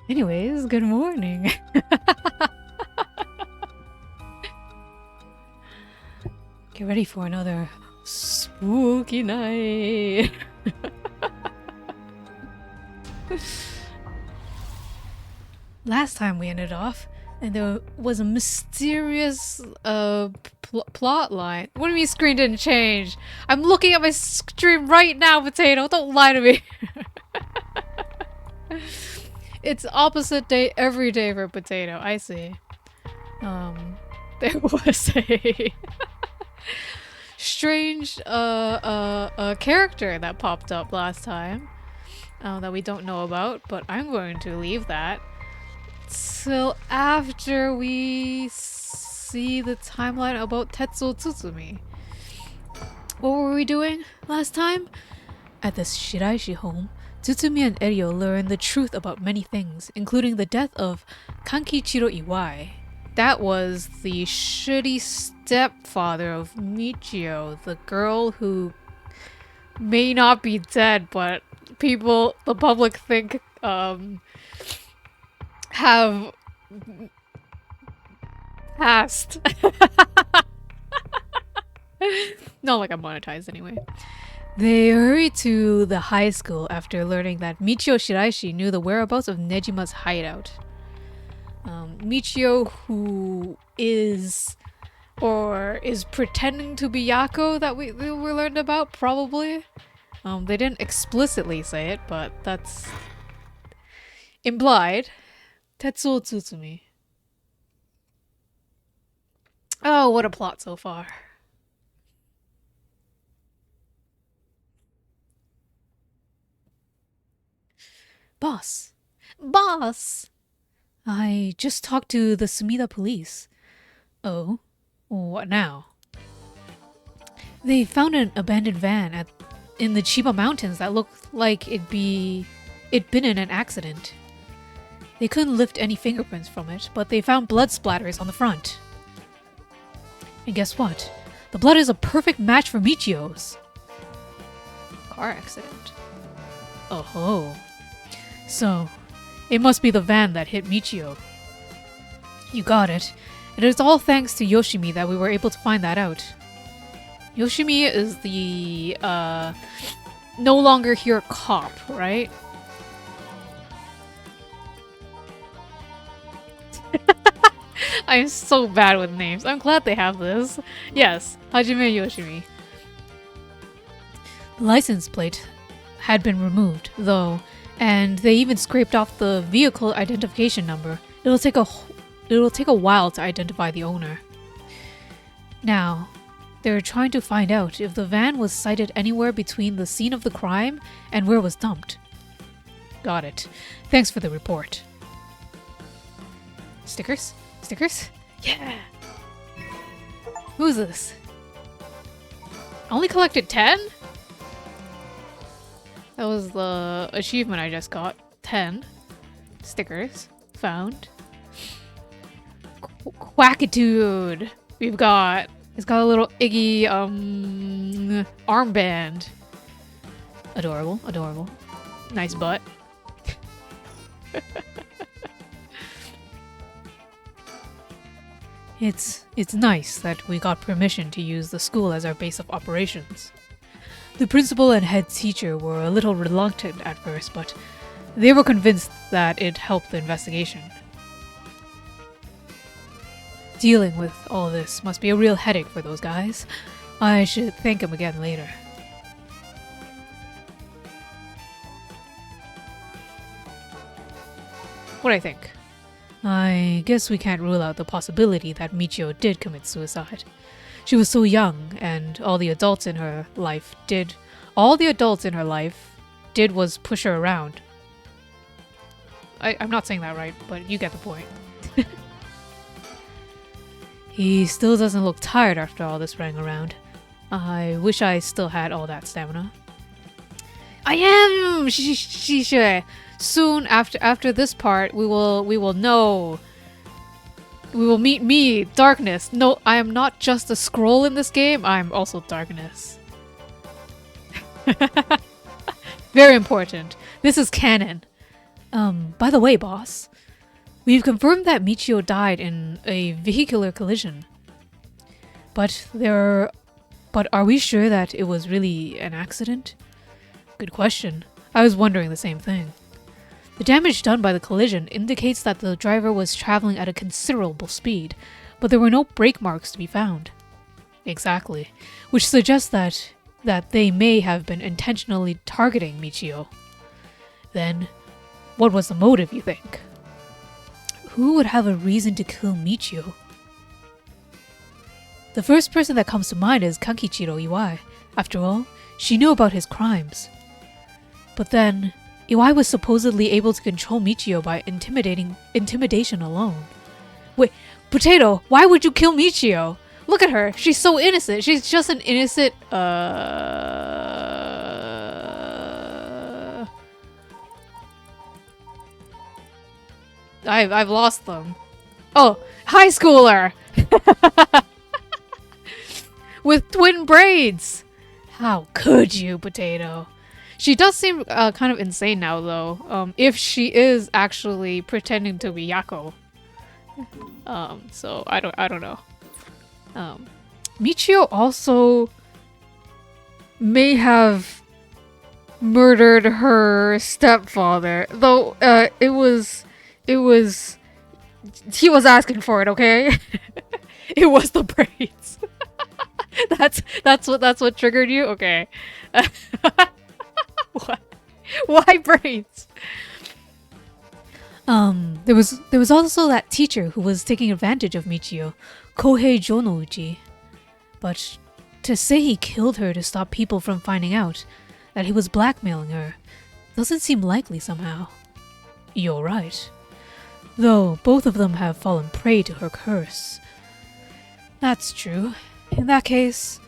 Anyways, good morning. Get ready for another spooky night. Last time we ended off, and there was a mysterious plot line. What do you mean screen didn't change? I'm looking at my stream right now, Potato. Don't lie to me. It's opposite day every day for Potato. I see. There was a strange character that popped up last time that we don't know about, but I'm going to leave that till after we see the timeline about Tetsuo Tsutsumi. What were we doing last time? At the Shiraishi home, Tsutsumi and Eryo learn the truth about many things, including the death of Kankichiro Iwai. That was the shitty stepfather of Michio, the girl who may not be dead, but the public think, have passed. Not like I'm monetized anyway. They hurry to the high school after learning that Michio Shiraishi knew the whereabouts of Nejima's hideout. Michio, who is pretending to be Yako that we learned about, probably. They didn't explicitly say it, but that's implied. Tetsuo Tsutsumi. Oh, what a plot so far. Boss! I just talked to the Sumida police. Oh? What now? They found an abandoned van in the Chiba Mountains that looked like it'd been in an accident. They couldn't lift any fingerprints from it, but they found blood splatters on the front. And guess what? The blood is a perfect match for Michio's. Car accident. Oh. So, it must be the van that hit Michio. You got it. It is all thanks to Yoshimi that we were able to find that out. Yoshimi is the, no longer here cop, right? I'm so bad with names. I'm glad they have this. Yes, Hajime Yoshimi. The license plate had been removed, though, and they even scraped off the vehicle identification number. It'll take a while to identify the owner. Now, they're trying to find out if the van was sighted anywhere between the scene of the crime and where it was dumped. Got it. Thanks for the report. Stickers? Yeah! Who's this? I only collected 10? That was the achievement I just got. 10 stickers found. Quackitude! It's got a little Iggy, armband. Adorable. Nice butt. It's nice that we got permission to use the school as our base of operations. The principal and head teacher were a little reluctant at first, but they were convinced that it helped the investigation. Dealing with all this must be a real headache for those guys. I should thank them again later. What do I think? I guess we can't rule out the possibility that Michio did commit suicide. She was so young, and all the adults in her life did was push her around. I'm not saying that right, but you get the point. He still doesn't look tired after all this running around. I wish I still had all that stamina. I am! Shisha! Soon after this part, we will know. We will meet me, Darkness. No, I am not just a scroll in this game, I am also Darkness. Very important. This is canon. By the way, boss, we've confirmed that Michio died in a vehicular collision. But are we sure that it was really an accident? Good question. I was wondering the same thing. The damage done by the collision indicates that the driver was traveling at a considerable speed, but there were no brake marks to be found. Exactly. Which suggests that they may have been intentionally targeting Michio. Then, what was the motive, you think? Who would have a reason to kill Michio? The first person that comes to mind is Kakichiro Iwai. After all, she knew about his crimes. But then, Iwai was supposedly able to control Michio by intimidation alone. Wait, Potato, why would you kill Michio? Look at her, she's so innocent. She's just an innocent, I've lost them. Oh, high schooler! With twin braids! How could you, Potato? She does seem kind of insane now, though, if she is actually pretending to be Yako. So I don't know. Michio also may have murdered her stepfather, though he was asking for it, okay? It was the braids. that's what triggered you? Okay. What? Why braids? There was also that teacher who was taking advantage of Michio, Kohei Jonouchi. But to say he killed her to stop people from finding out that he was blackmailing her doesn't seem likely somehow. You're right. Though both of them have fallen prey to her curse. That's true. In that case,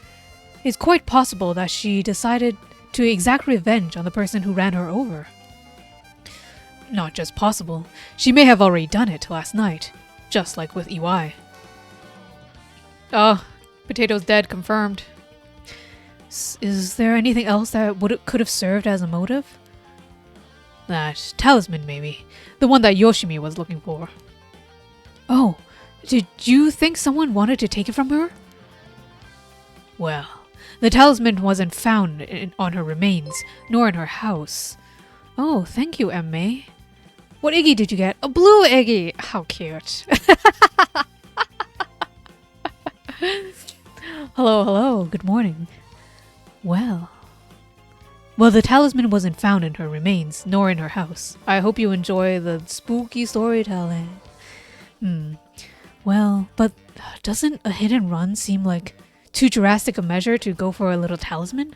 it's quite possible that she decided to exact revenge on the person who ran her over. Not just possible, she may have already done it last night, just like with Iwai. Oh, Potato's dead, confirmed. Is there anything else that could have served as a motive? That talisman, maybe. The one that Yoshimi was looking for. Oh, did you think someone wanted to take it from her? Well, the talisman wasn't found on her remains, nor in her house. Oh, thank you, M-May. What Iggy did you get? A blue Iggy! How cute. Hello, good morning. Well, the talisman wasn't found in her remains, nor in her house. I hope you enjoy the spooky storytelling. Well, but doesn't a hit and run seem like too drastic a measure to go for a little talisman?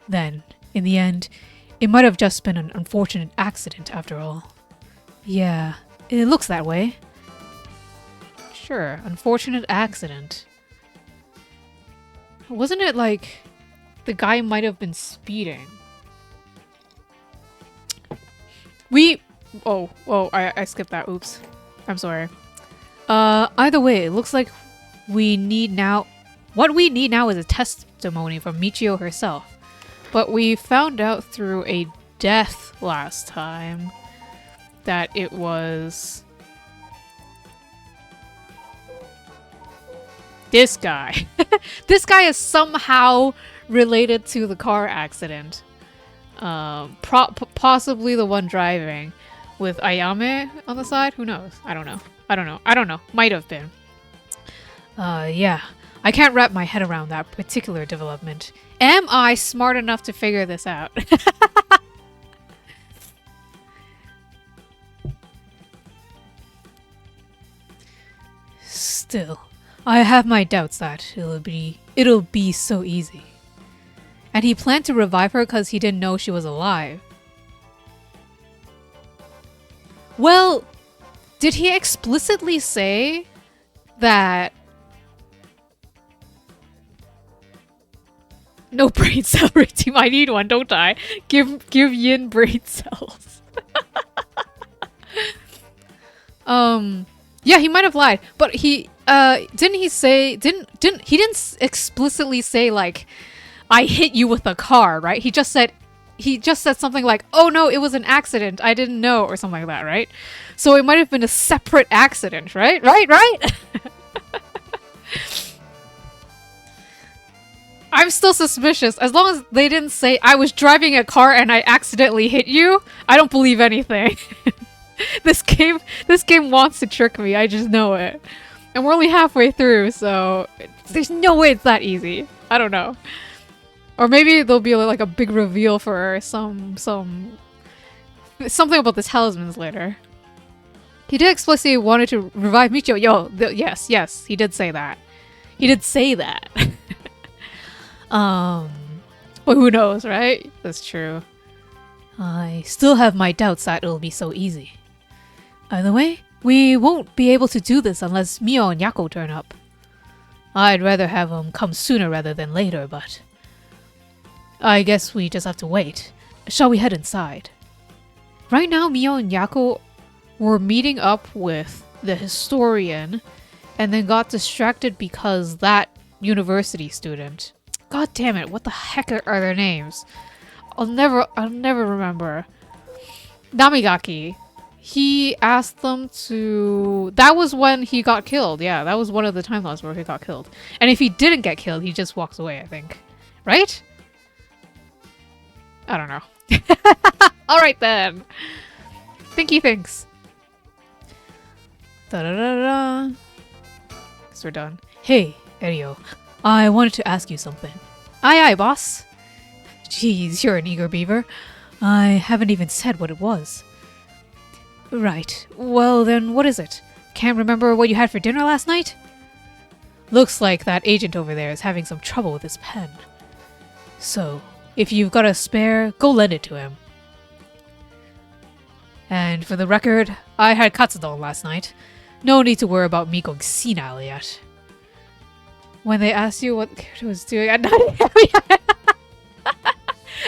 Then, in the end, it might have just been an unfortunate accident after all. Yeah, it looks that way. Sure, unfortunate accident. Wasn't it like the guy might have been speeding? I skipped that. Oops. I'm sorry. Either way, it looks like what we need now is a testimony from Michio herself. But we found out through a death last time that it was this guy. This guy is somehow related to the car accident. Possibly the one driving with Ayame on the side. Who knows? I don't know. Might have been. Yeah. I can't wrap my head around that particular development. Am I smart enough to figure this out? Still, I have my doubts that it'll be so easy. And he planned to revive her because he didn't know she was alive. Well, did he explicitly say that no brain cell team? I need one, don't I? Give Yin brain cells. Yeah, he might have lied, but he didn't explicitly say like I hit you with a car, right? He just said he just said something like, "Oh no, it was an accident. I didn't know," or something like that, right? So it might have been a separate accident, right? Right? I'm still suspicious. As long as they didn't say, "I was driving a car and I accidentally hit you," I don't believe anything. This game wants to trick me. I just know it. And we're only halfway through, so there's no way it's that easy. I don't know. Or maybe there'll be like a big reveal for something about the talismans later. He did explicitly wanted to revive Michio. Yes, he did say that. He did say that. But who knows, right? That's true. I still have my doubts that it'll be so easy. Either way, we won't be able to do this unless Mio and Yako turn up. I'd rather have them come sooner rather than later, but I guess we just have to wait. Shall we head inside? Right now, Mio and Yako were meeting up with the historian and then got distracted because that university student. God damn it, what the heck are their names? I'll never remember. Namigaki. He asked them to... That was when he got killed. Yeah, that was one of the time logs where he got killed. And if he didn't get killed, he just walks away, I think. Right? I don't know. Alright then. Thinky thinks. Da-da-da-da. Guess we're done. Hey, Erio. I wanted to ask you something. Aye, boss. Jeez, you're an eager beaver. I haven't even said what it was. Right. Well, then what is it? Can't remember what you had for dinner last night? Looks like that agent over there is having some trouble with his pen. So, if you've got a spare, go lend it to him. And for the record, I had katsudon last night. No need to worry about me going senile yet. When they asked you what the character was doing at night,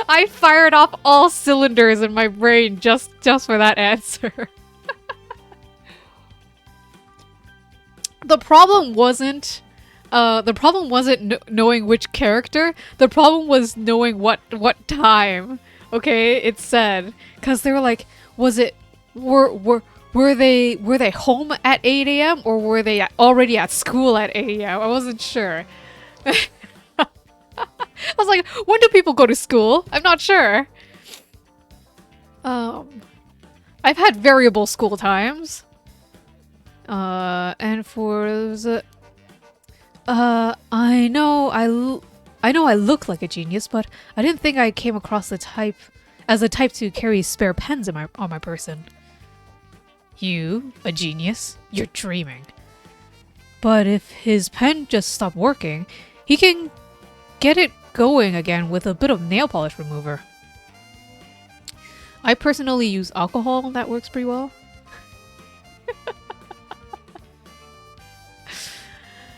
I fired off all cylinders in my brain just for that answer. The problem wasn't knowing which character. The problem was knowing what time. Okay, it said, because they were like, were they home at 8 a.m. or were they already at school at 8 a.m.? I wasn't sure. I was like, when do people go to school? I'm not sure. I've had variable school times. And for the... I know I look like a genius, but I didn't think I came across the type to carry spare pens on my person. You, a genius? You're dreaming. But if his pen just stopped working, he can get it going again with a bit of nail polish remover. I personally use alcohol, that works pretty well.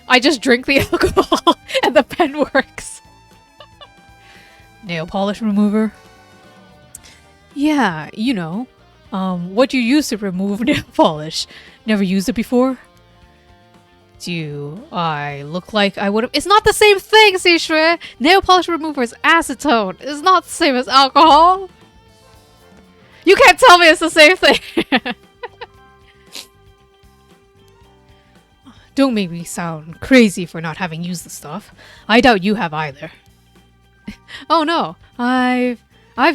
I just drink the alcohol and the pen works. Nail polish remover? Yeah, you know. What you use to remove nail polish. Never used it before? Do I look like I would've- It's not the same thing, Seishui! Nail polish remover is acetone. It's not the same as alcohol. You can't tell me it's the same thing! Don't make me sound crazy for not having used the stuff. I doubt you have either. Oh no, I've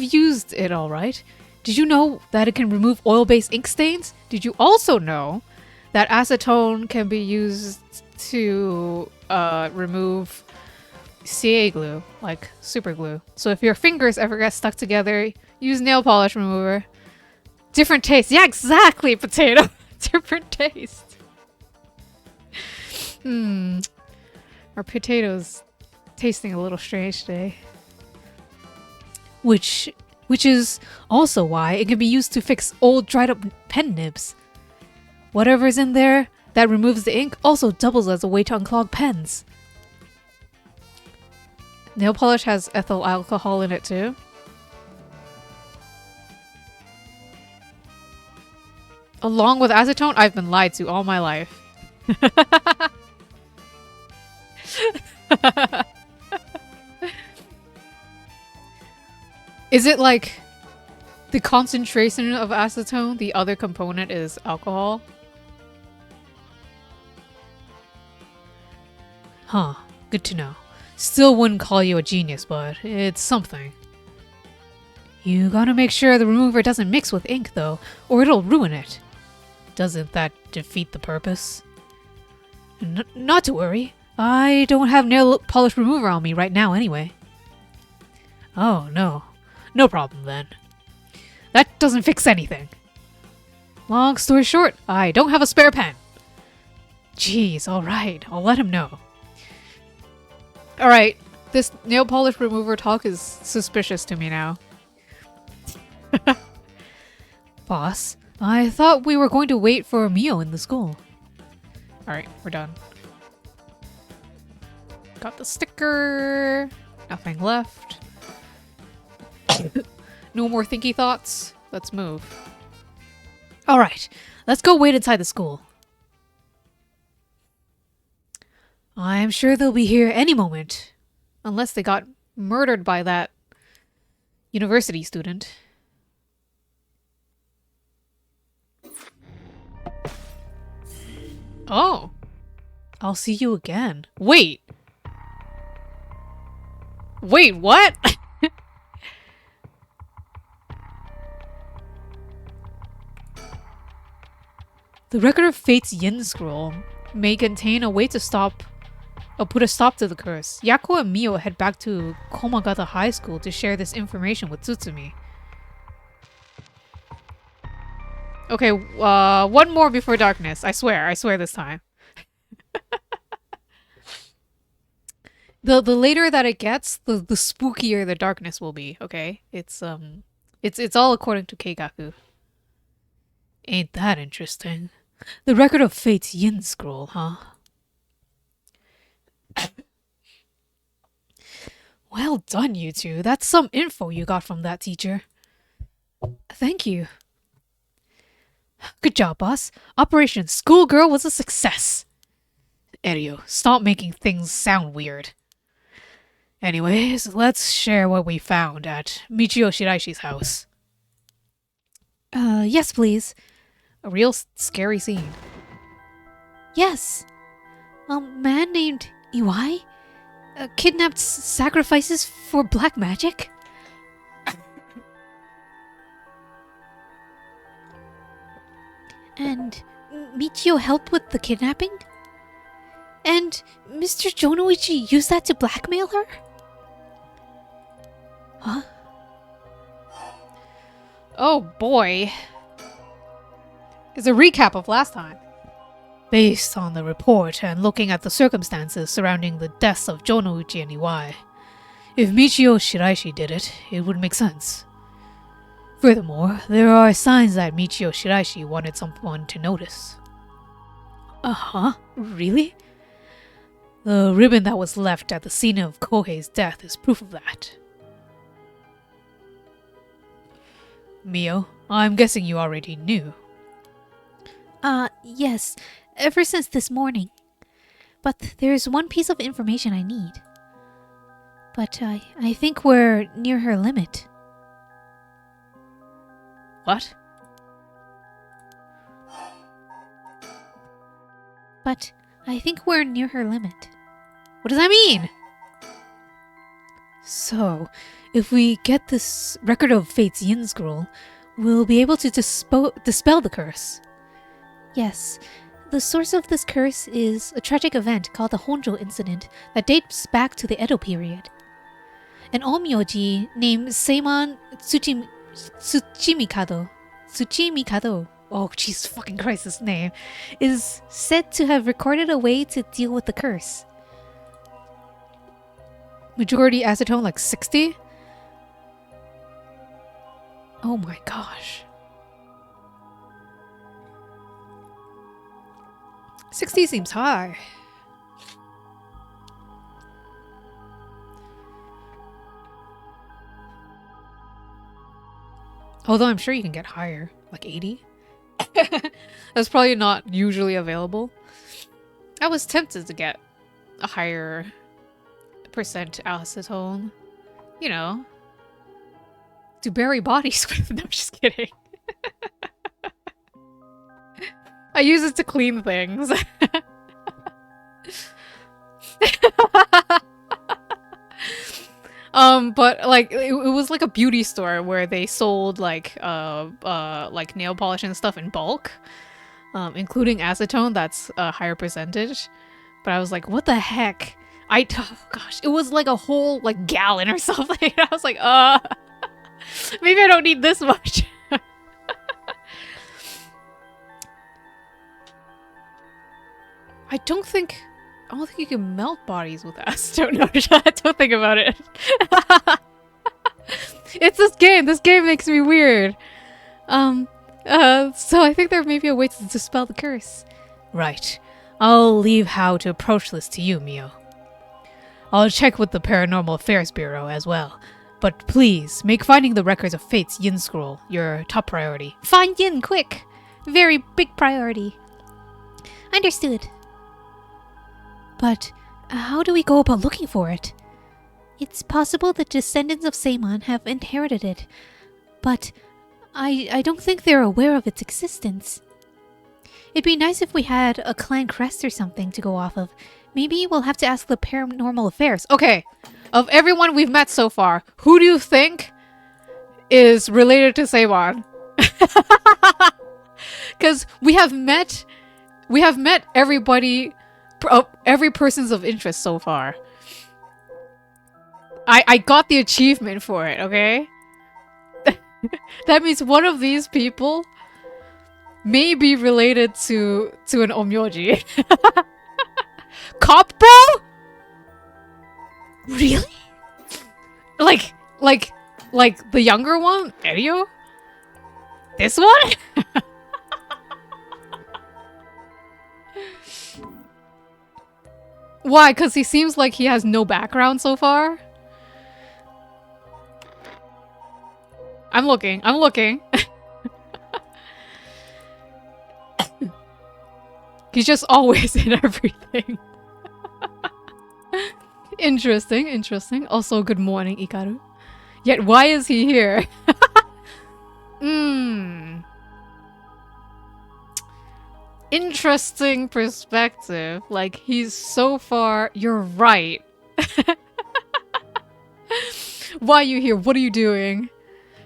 used it alright. Did you know that it can remove oil-based ink stains? Did you also know that acetone can be used to remove CA glue, like super glue? So if your fingers ever get stuck together, use nail polish remover. Different taste. Yeah, exactly, potato. Different taste. Our potatoes tasting a little strange today. Which is also why it can be used to fix old dried up pen nibs. Whatever's in there that removes the ink also doubles as a way to unclog pens. Nail polish has ethyl alcohol in it too. Along with acetone, I've been lied to all my life. Is it like the concentration of acetone, the other component is alcohol? Huh, good to know. Still wouldn't call you a genius, but it's something. You gotta make sure the remover doesn't mix with ink, though, or it'll ruin it. Doesn't that defeat the purpose? Not to worry. I don't have nail polish remover on me right now anyway. Oh, no. No problem then. That doesn't fix anything. Long story short, I don't have a spare pen. Jeez, alright, I'll let him know. Alright, this nail polish remover talk is suspicious to me now. Boss, I thought we were going to wait for a meal in the school. Alright, we're done. Got the sticker. Nothing left. No more thinky thoughts. Let's move. Alright, let's go wait inside the school. I'm sure they'll be here any moment. Unless they got murdered by that university student. Oh. I'll see you again. Wait. Wait, what? The Record of Fate's Yin Scroll may contain a way to put a stop to the curse. Yako and Mio head back to Komagata High School to share this information with Tsutsumi. Okay, one more before darkness. I swear this time. The later that it gets, the spookier the darkness will be, okay? It's all according to Keikaku. Ain't that interesting? The Record of Fate's Yin Scroll, huh? Well done, you two. That's some info you got from that teacher. Thank you. Good job, boss. Operation Schoolgirl was a success. Eryo, stop making things sound weird. Anyways, let's share what we found at Michio Shiraishi's house. Yes, please. A real scary scene. Yes. A man named Iwai kidnapped sacrifices for black magic? And Michio helped with the kidnapping? And Mr. Jonoichi used that to blackmail her? Huh? Oh boy. It's a recap of last time. Based on the report and looking at the circumstances surrounding the deaths of Jonoichi and Iwai, if Michio Shiraishi did it, it would make sense. Furthermore, there are signs that Michio Shiraishi wanted someone to notice. Uh-huh, really? The ribbon that was left at the scene of Kohei's death is proof of that. Mio, I'm guessing you already knew. Yes, ever since this morning. But there's one piece of information I need. But I think we're near her limit. What? But I think we're near her limit. What does that mean? So, if we get this Record of Fate's Yin Scroll, we'll be able to dispel the curse. Yes, the source of this curse is a tragic event called the Honjo incident that dates back to the Edo period. An onmyoji named Seiman Tsuchimikado, oh Jesus fucking Christ, this name, is said to have recorded a way to deal with the curse. Majority acetone like 60? Oh my gosh. 60 seems high. Although I'm sure you can get higher, like 80. That's probably not usually available. I was tempted to get a higher percent acetone. You know, to bury bodies with. No, I'm just kidding. I use it to clean things. But like it was like a beauty store where they sold like nail polish and stuff in bulk, including acetone that's a higher percentage. But I was like, what the heck? Oh gosh, it was like a whole like gallon or something. I was like, maybe I don't need this much. I don't think you can melt bodies with acetone. No, don't think about it. It's this game. This game makes me weird. So I think there may be a way to dispel the curse. Right. I'll leave how to approach this to you, Mio. I'll check with the Paranormal Affairs Bureau as well. But please, make finding the records of Fate's Yin Scroll your top priority. Find Yin, quick! Very big priority. Understood. But how do we go about looking for it? It's possible the descendants of Seimon have inherited it, but I don't think they're aware of its existence. It'd be nice if we had a clan crest or something to go off of. Maybe we'll have to ask the Paranormal Affairs. Okay, of everyone we've met so far, who do you think is related to Seimon? Because we have met everybody, every person's of interest so far. I got the achievement for it, okay? That means one of these people may be related to an Omyoji. Cop bro? Really? Like the younger one? Erio? This one? Why? Because he seems like he has no background so far? I'm looking. He's just always in everything. Interesting. Also, good morning, Ikaru. Yet, why is he here? Interesting perspective. Like, he's so far... You're right. Why are you here? What are you doing?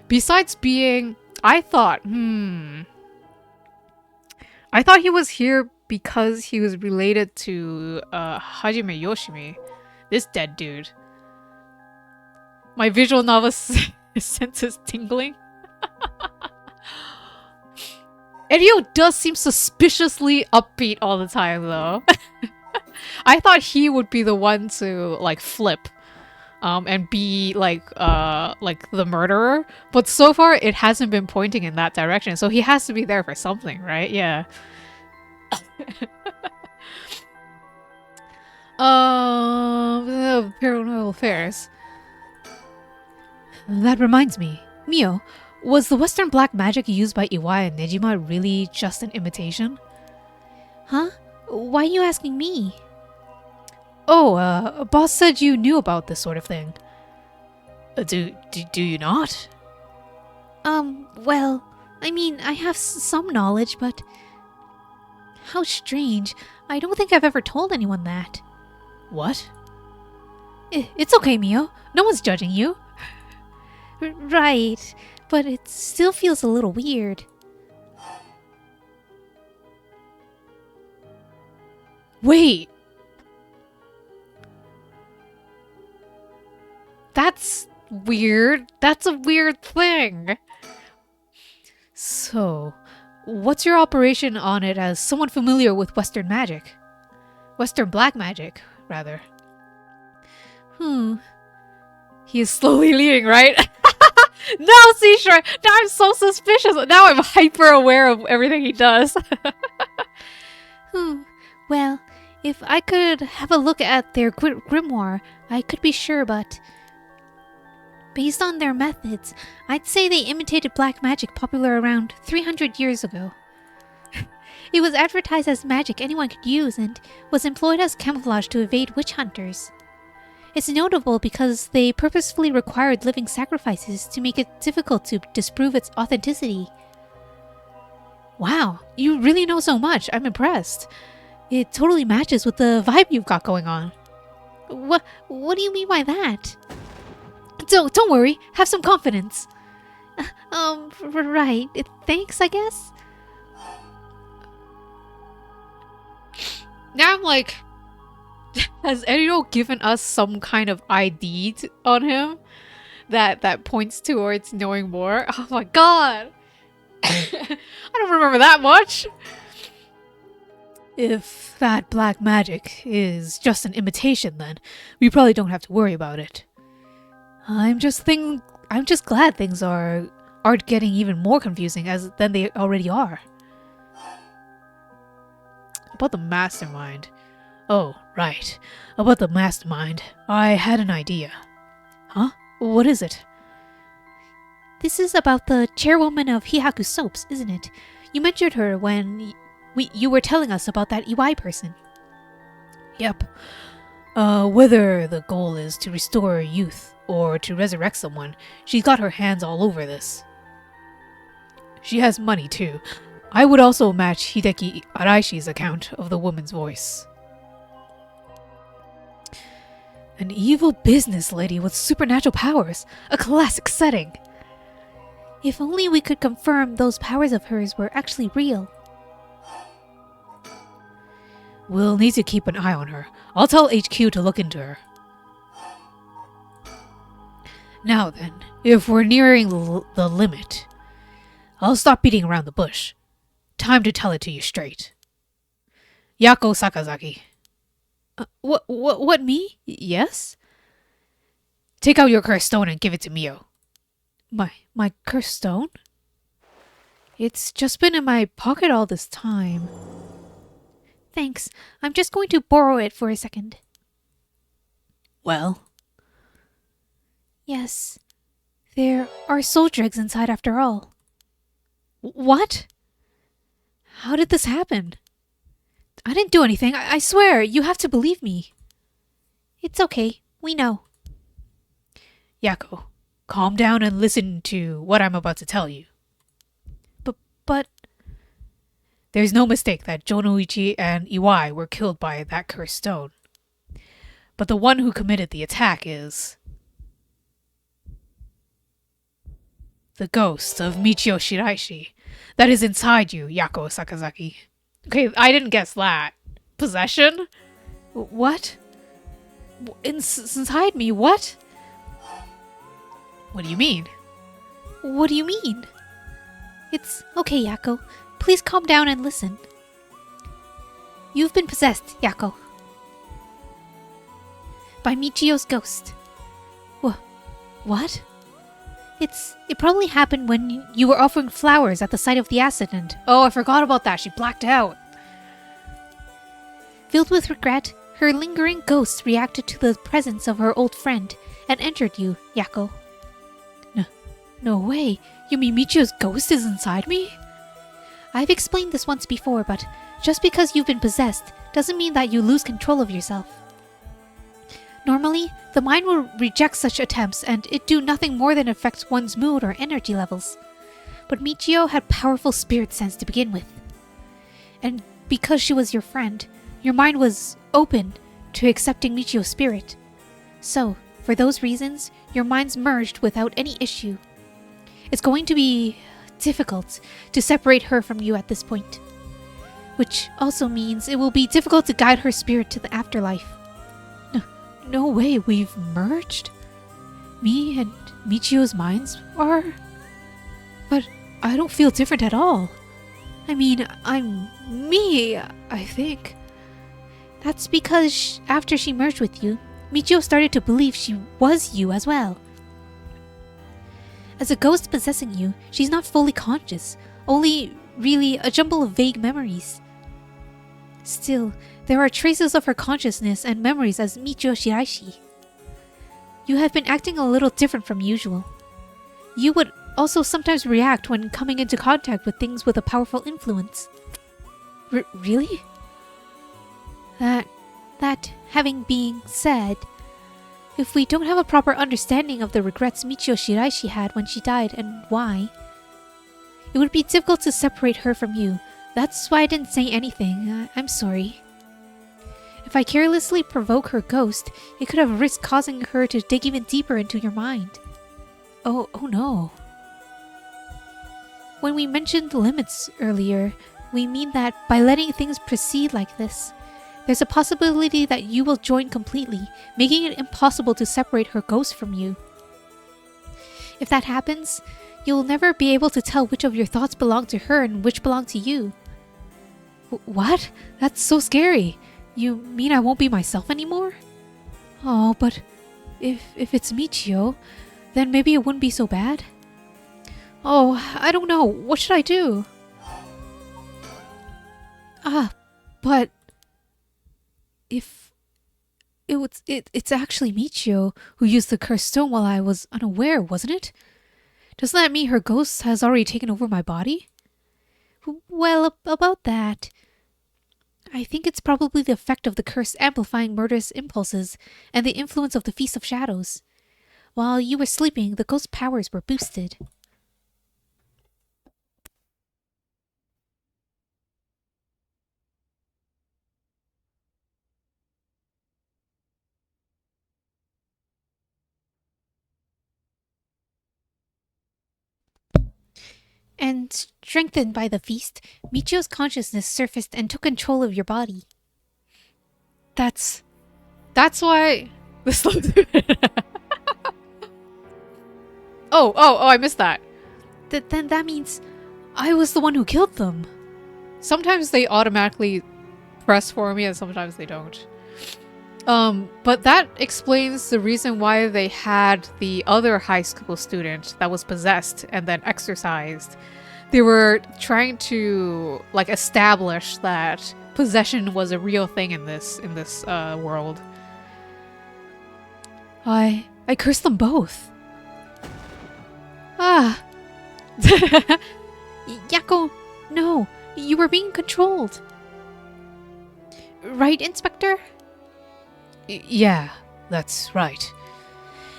Besides being... I thought he was here because he was related to Hajime Yoshimi. This dead dude. My visual novel senses tingling. Erio does seem suspiciously upbeat all the time, though. I thought he would be the one to, like, flip. And be, like the murderer. But so far, it hasn't been pointing in that direction. So he has to be there for something, right? Yeah. Paranormal Affairs. That reminds me. Mio, was the Western black magic used by Iwai and Nejima really just an imitation? Huh? Why are you asking me? Oh, boss said you knew about this sort of thing. Do you not? Well, I mean, I have some knowledge, but... How strange. I don't think I've ever told anyone that. What? It's okay, Mio. No one's judging you. Right, but it still feels a little weird. Wait! That's weird. That's a weird thing. So, what's your operation on it as someone familiar with Western magic? Western black magic, rather. He is slowly leaving, right? No, Seashore! Now I'm so suspicious. Now I'm hyper aware of everything he does. Well, if I could have a look at their grimoire, I could be sure, but... Based on their methods, I'd say they imitated black magic popular around 300 years ago. It was advertised as magic anyone could use and was employed as camouflage to evade witch hunters. It's notable because they purposefully required living sacrifices to make it difficult to disprove its authenticity. Wow, you really know so much. I'm impressed. It totally matches with the vibe you've got going on. What do you mean by that? Don't worry. Have some confidence. Right. Thanks, I guess? Now I'm like, has Enio given us some kind of ID on him that points towards knowing more? Oh my god. I don't remember that much. If that black magic is just an imitation, then we probably don't have to worry about it. I'm just glad things aren't getting even more confusing than they already are. About the mastermind. Oh, right. About the mastermind. I had an idea. Huh? What is it? This is about the chairwoman of Hihaku Soaps, isn't it? You mentioned her when you were telling us about that EY person. Yep. Whether the goal is to restore youth or to resurrect someone, she's got her hands all over this. She has money too. I would also match Hideki Araishi's account of the woman's voice. An evil business lady with supernatural powers. A classic setting. If only we could confirm those powers of hers were actually real. We'll need to keep an eye on her. I'll tell HQ to look into her. Now then, if we're nearing the limit, I'll stop beating around the bush. Time to tell it to you straight. Yako Sakazaki. What, me? Yes? Take out your cursed stone and give it to Mio. My cursed stone? It's just been in my pocket all this time. Thanks. I'm just going to borrow it for a second. Well? Yes. There are soul dregs inside after all. What? How did this happen? I didn't do anything. I swear, you have to believe me. It's okay. We know. Yako, calm down and listen to what I'm about to tell you. But... There's no mistake that Jonoichi and Iwai were killed by that cursed stone. But the one who committed the attack is... the ghost of Michio Shiraishi that is inside you, Yako Sakazaki. Okay, I didn't guess that. Possession? What? Inside me, what? What do you mean? What do you mean? It's okay, Yako. Please calm down and listen. You've been possessed, Yako. By Michio's ghost. What? It probably happened when you were offering flowers at the site of the accident. Oh, I forgot about that. She blacked out. Filled with regret, her lingering ghost reacted to the presence of her old friend and entered you, Yako. No way. You mean Michio's ghost is inside me? I've explained this once before, but just because you've been possessed doesn't mean that you lose control of yourself. Normally, the mind will reject such attempts and it do nothing more than affect one's mood or energy levels. But Michio had powerful spirit sense to begin with. And because she was your friend, your mind was open to accepting Michio's spirit. So, for those reasons, your minds merged without any issue. It's going to be difficult to separate her from you at this point. Which also means it will be difficult to guide her spirit to the afterlife. No way, we've merged? Me and Michio's minds are? But I don't feel different at all. I mean, I'm me, I think. That's because after she merged with you, Michio started to believe she was you as well. As a ghost possessing you, she's not fully conscious, only really a jumble of vague memories. Still, there are traces of her consciousness and memories as Michio Shiraishi. You have been acting a little different from usual. You would also sometimes react when coming into contact with things with a powerful influence. Really? That having been said, If we don't have a proper understanding of the regrets Michio Shiraishi had when she died and why, it would be difficult to separate her from you. That's why I didn't say anything. I'm sorry. If I carelessly provoke her ghost, it could have risked causing her to dig even deeper into your mind. Oh no. When we mentioned limits earlier, we mean that by letting things proceed like this, there's a possibility that you will join completely, making it impossible to separate her ghost from you. If that happens, you'll never be able to tell which of your thoughts belong to her and which belong to you. What? That's so scary. You mean I won't be myself anymore? Oh, but if it's Michio, then maybe it wouldn't be so bad. Oh, I don't know. What should I do? But if it's actually Michio who used the cursed stone while I was unaware, wasn't it? Doesn't that mean her ghost has already taken over my body? Well, about that, I think it's probably the effect of the curse amplifying murderous impulses and the influence of the Feast of Shadows. While you were sleeping, the ghost's powers were boosted. And strengthened by the feast, Michio's consciousness surfaced and took control of your body. That's why this looks. Oh, I missed that. Then that means I was the one who killed them. Sometimes they automatically press for me and sometimes they don't. But that explains the reason why they had the other high school student that was possessed and then exorcised. They were trying to like establish that possession was a real thing in this world. I cursed them both. Yako, no, you were being controlled. Right, Inspector? Yeah, that's right.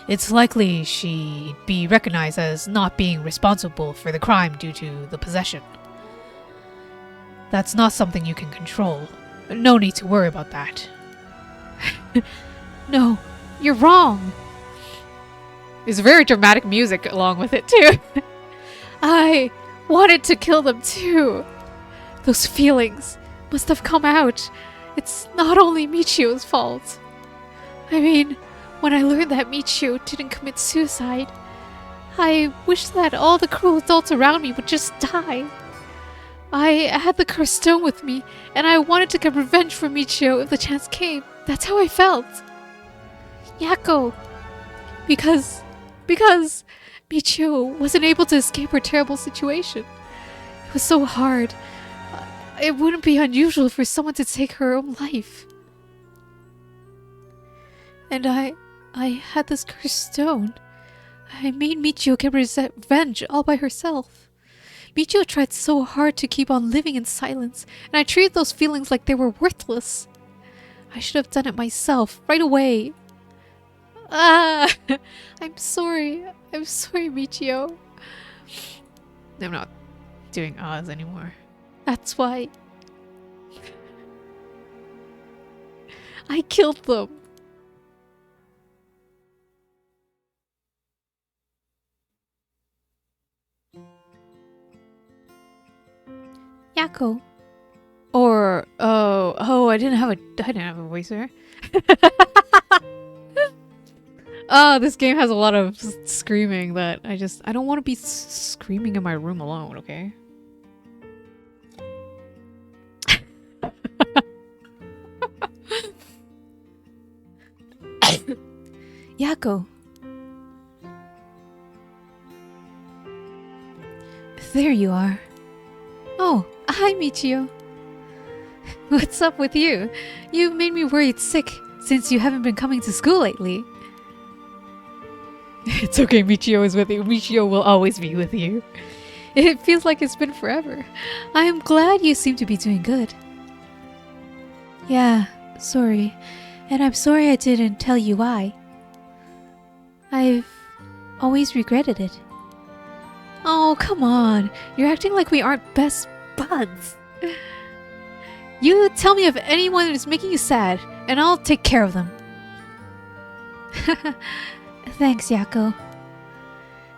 It's likely she'd be recognized as not being responsible for the crime due to the possession. That's not something you can control. No need to worry about that. No, you're wrong. There's very dramatic music along with it too. I wanted to kill them too. Those feelings must have come out. It's not only Michio's fault. I mean, when I learned that Michio didn't commit suicide, I wished that all the cruel adults around me would just die. I had the cursed stone with me, and I wanted to get revenge for Michio if the chance came. That's how I felt. Yako. Because Michio wasn't able to escape her terrible situation. It was so hard. It wouldn't be unusual for someone to take her own life. And I had this cursed stone. I made Michio get revenge all by herself. Michio tried so hard to keep on living in silence, and I treated those feelings like they were worthless. I should have done it myself, right away. I'm sorry. I'm sorry, Michio. I'm not doing Oz anymore. That's why I killed them. Yako. Or I didn't have a voicer. This game has a lot of screaming that I don't want to be screaming in my room alone, okay? Yako. There you are. Oh, hi, Michio. What's up with you? You've made me worried sick since you haven't been coming to school lately. It's okay, Michio is with you. Michio will always be with you. It feels like it's been forever. I am glad you seem to be doing good. Yeah, sorry. And I'm sorry I didn't tell you why. I've always regretted it. Oh, come on. You're acting like we aren't best buds. You tell me if anyone is making you sad, and I'll take care of them. Thanks, Yako.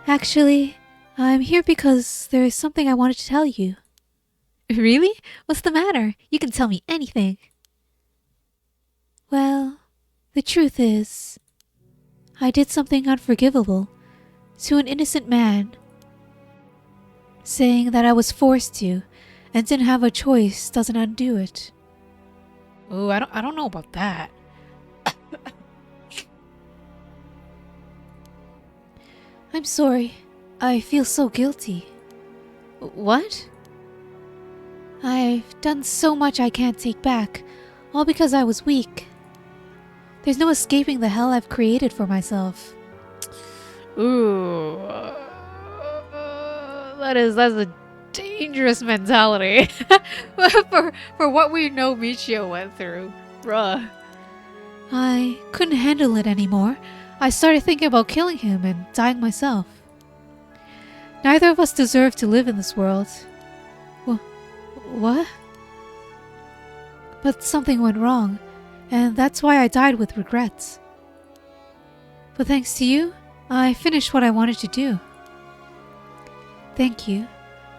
Actually, I'm here because there is something I wanted to tell you. Really? What's the matter? You can tell me anything. Well, the truth is, I did something unforgivable to an innocent man. Saying that I was forced to and didn't have a choice doesn't undo it. Ooh, I don't know about that. I'm sorry. I feel so guilty. What? I've done so much I can't take back, all because I was weak. There's no escaping the hell I've created for myself. Ooh. That's a dangerous mentality. for what we know Michio went through. Bruh. I couldn't handle it anymore. I started thinking about killing him and dying myself. Neither of us deserve to live in this world. What? But something went wrong, and that's why I died with regrets. But thanks to you, I finished what I wanted to do. Thank you,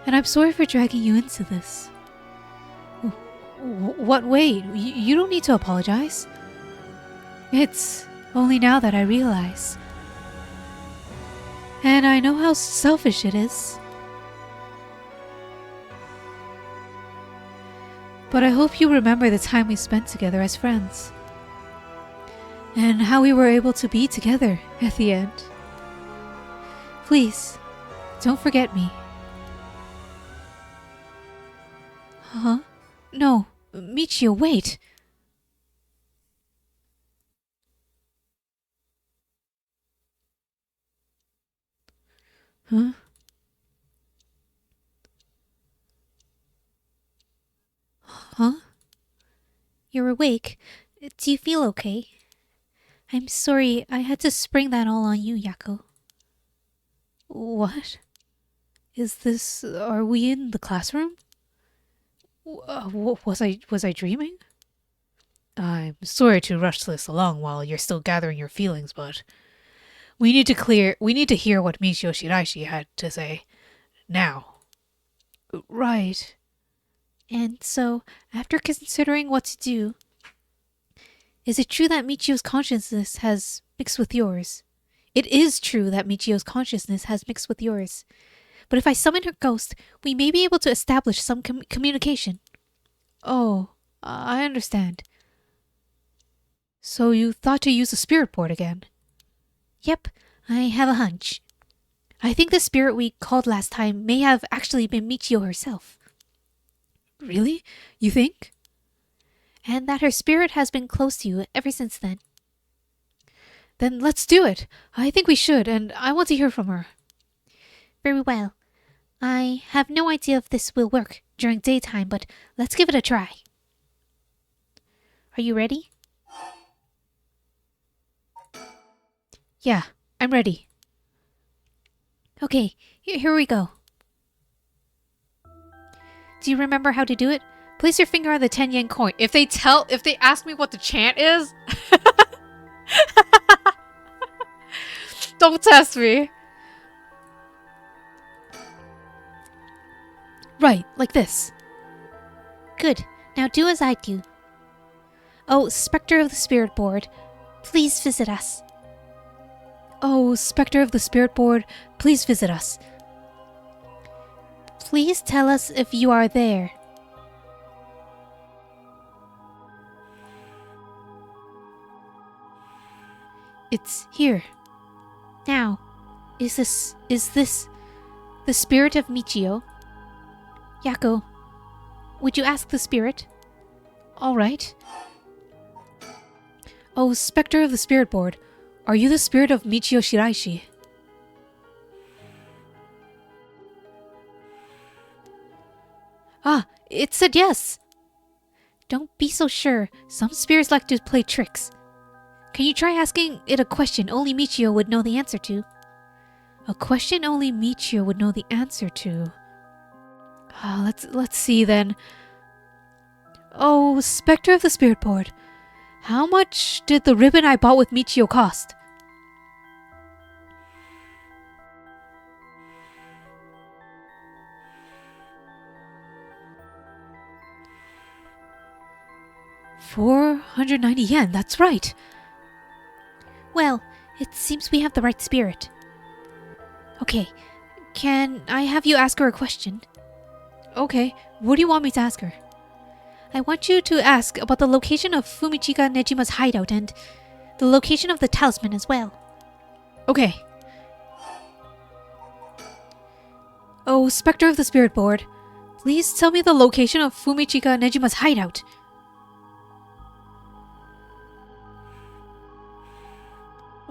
and I'm sorry for dragging you into this. What? Wait, you don't need to apologize. It's only now that I realize. And I know how selfish it is. But I hope you remember the time we spent together as friends. And how we were able to be together at the end. Please, don't forget me. Huh? No, Michio, wait! Huh? Huh? You're awake. Do you feel okay? I'm sorry, I had to spring that all on you, Yako. What? Is this... Are we in the classroom? Was I dreaming? I'm sorry to rush this along while you're still gathering your feelings, but we need to hear what Michio Shiraishi had to say. Now. Right. And so, after considering what to do, is it true that Michio's consciousness has mixed with yours? It is true that Michio's consciousness has mixed with yours. But if I summon her ghost, we may be able to establish some communication. Oh, I understand. So you thought to use the spirit board again? Yep, I have a hunch. I think the spirit we called last time may have actually been Michio herself. Really? You think? And that her spirit has been close to you ever since then. Then let's do it. I think we should, and I want to hear from her. Very well. I have no idea if this will work during daytime, but let's give it a try. Are you ready? Yeah, I'm ready. Okay, here we go. Do you remember how to do it? Place your finger on the 10 yen coin. If they ask me what the chant is, don't test me. Right, like this. Good. Now do as I do. Oh, Spectre of the Spirit Board, please visit us. Oh, Spectre of the Spirit Board, please visit us. Please tell us if you are there. It's here. Now, is this the spirit of Michio? Yako, would you ask the spirit? All right. Oh, Spectre of the Spirit Board, are you the spirit of Michio Shiraishi? Ah, it said yes. Don't be so sure. Some spirits like to play tricks. Can you try asking it a question only Michio would know the answer to? A question only Michio would know the answer to. Let's see then. Oh, Spectre of the Spirit Board. How much did the ribbon I bought with Michio cost? $490, that's right. Well, it seems we have the right spirit. Okay, can I have you ask her a question? Okay, what do you want me to ask her? I want you to ask about the location of Fumichika Nejima's hideout and the location of the talisman as well. Okay. Oh, Spectre of the Spirit Board, please tell me the location of Fumichika Nejima's hideout.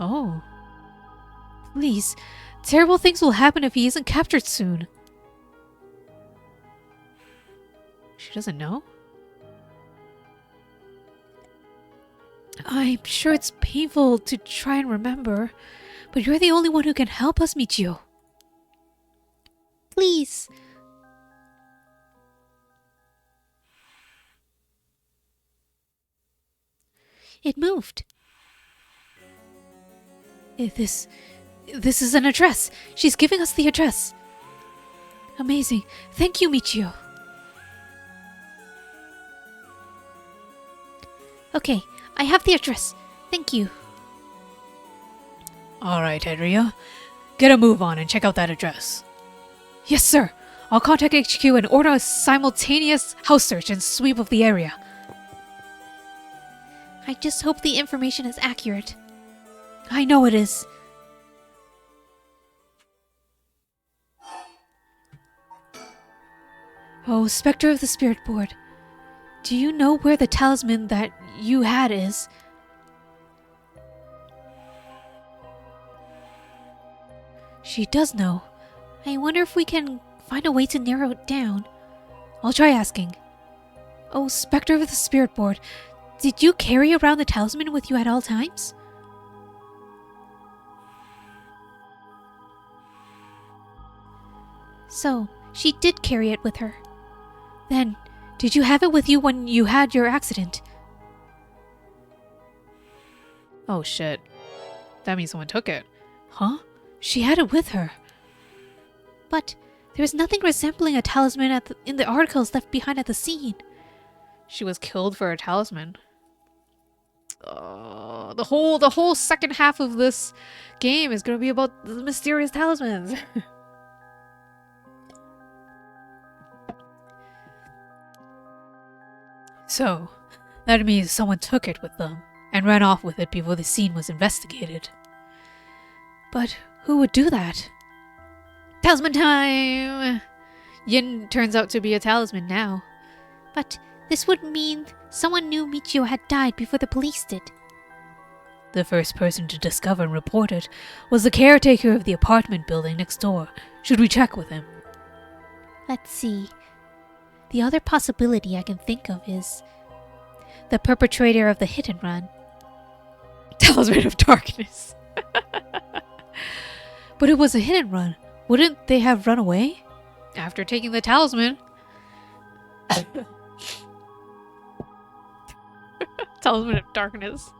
Oh. Please, terrible things will happen if he isn't captured soon. She doesn't know? I'm sure it's painful to try and remember, but you're the only one who can help us, Michio. Please. It moved. This is an address. She's giving us the address. Amazing. Thank you, Michio. Okay, I have the address. Thank you. Alright, Henria. Get a move on and check out that address. Yes, sir. I'll contact HQ and order a simultaneous house search and sweep of the area. I just hope the information is accurate. I know it is. Oh, Spectre of the Spirit Board. Do you know where the talisman that you had is? She does know. I wonder if we can find a way to narrow it down. I'll try asking. Oh, Spectre of the Spirit Board. Did you carry around the talisman with you at all times? So, she did carry it with her. Then, did you have it with you when you had your accident? Oh shit. That means someone took it. Huh? She had it with her. But there was nothing resembling a talisman in the articles left behind at the scene. She was killed for a talisman. The whole second half of this game is going to be about the mysterious talismans. So, that means someone took it with them and ran off with it before the scene was investigated. But who would do that? Talisman time! Yin turns out to be a talisman now. But this would mean someone knew Michio had died before the police did. The first person to discover and report it was the caretaker of the apartment building next door. Should we check with him? Let's see. The other possibility I can think of is the perpetrator of the hit and run. Talisman of Darkness. But it was a hit and run. Wouldn't they have run away? After taking the talisman. Talisman of Darkness.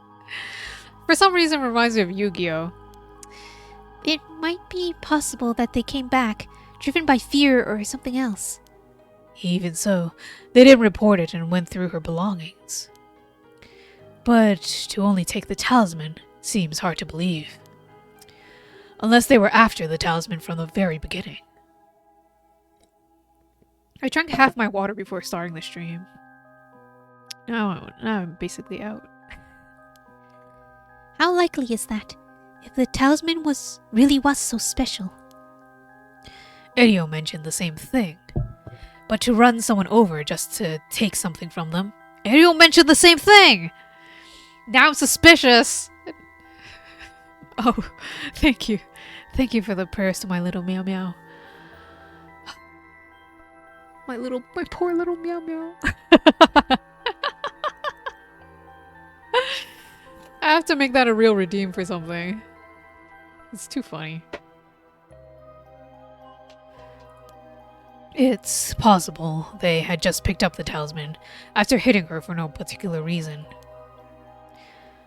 For some reason reminds me of Yu-Gi-Oh! It might be possible that they came back, driven by fear or something else. Even so, they didn't report it and went through her belongings. But to only take the talisman seems hard to believe. Unless they were after the talisman from the very beginning. I drank half my water before starting the stream. Now I'm basically out. How likely is that, if the talisman really was so special? Edio mentioned the same thing. But to run someone over just to take something from them, Edio mentioned the same thing! Now I'm suspicious! Oh, thank you. Thank you for the prayers to my little meow meow. My poor little meow meow. have to make that a real redeem for something. It's too funny. It's possible they had just picked up the talisman after hitting her for no particular reason.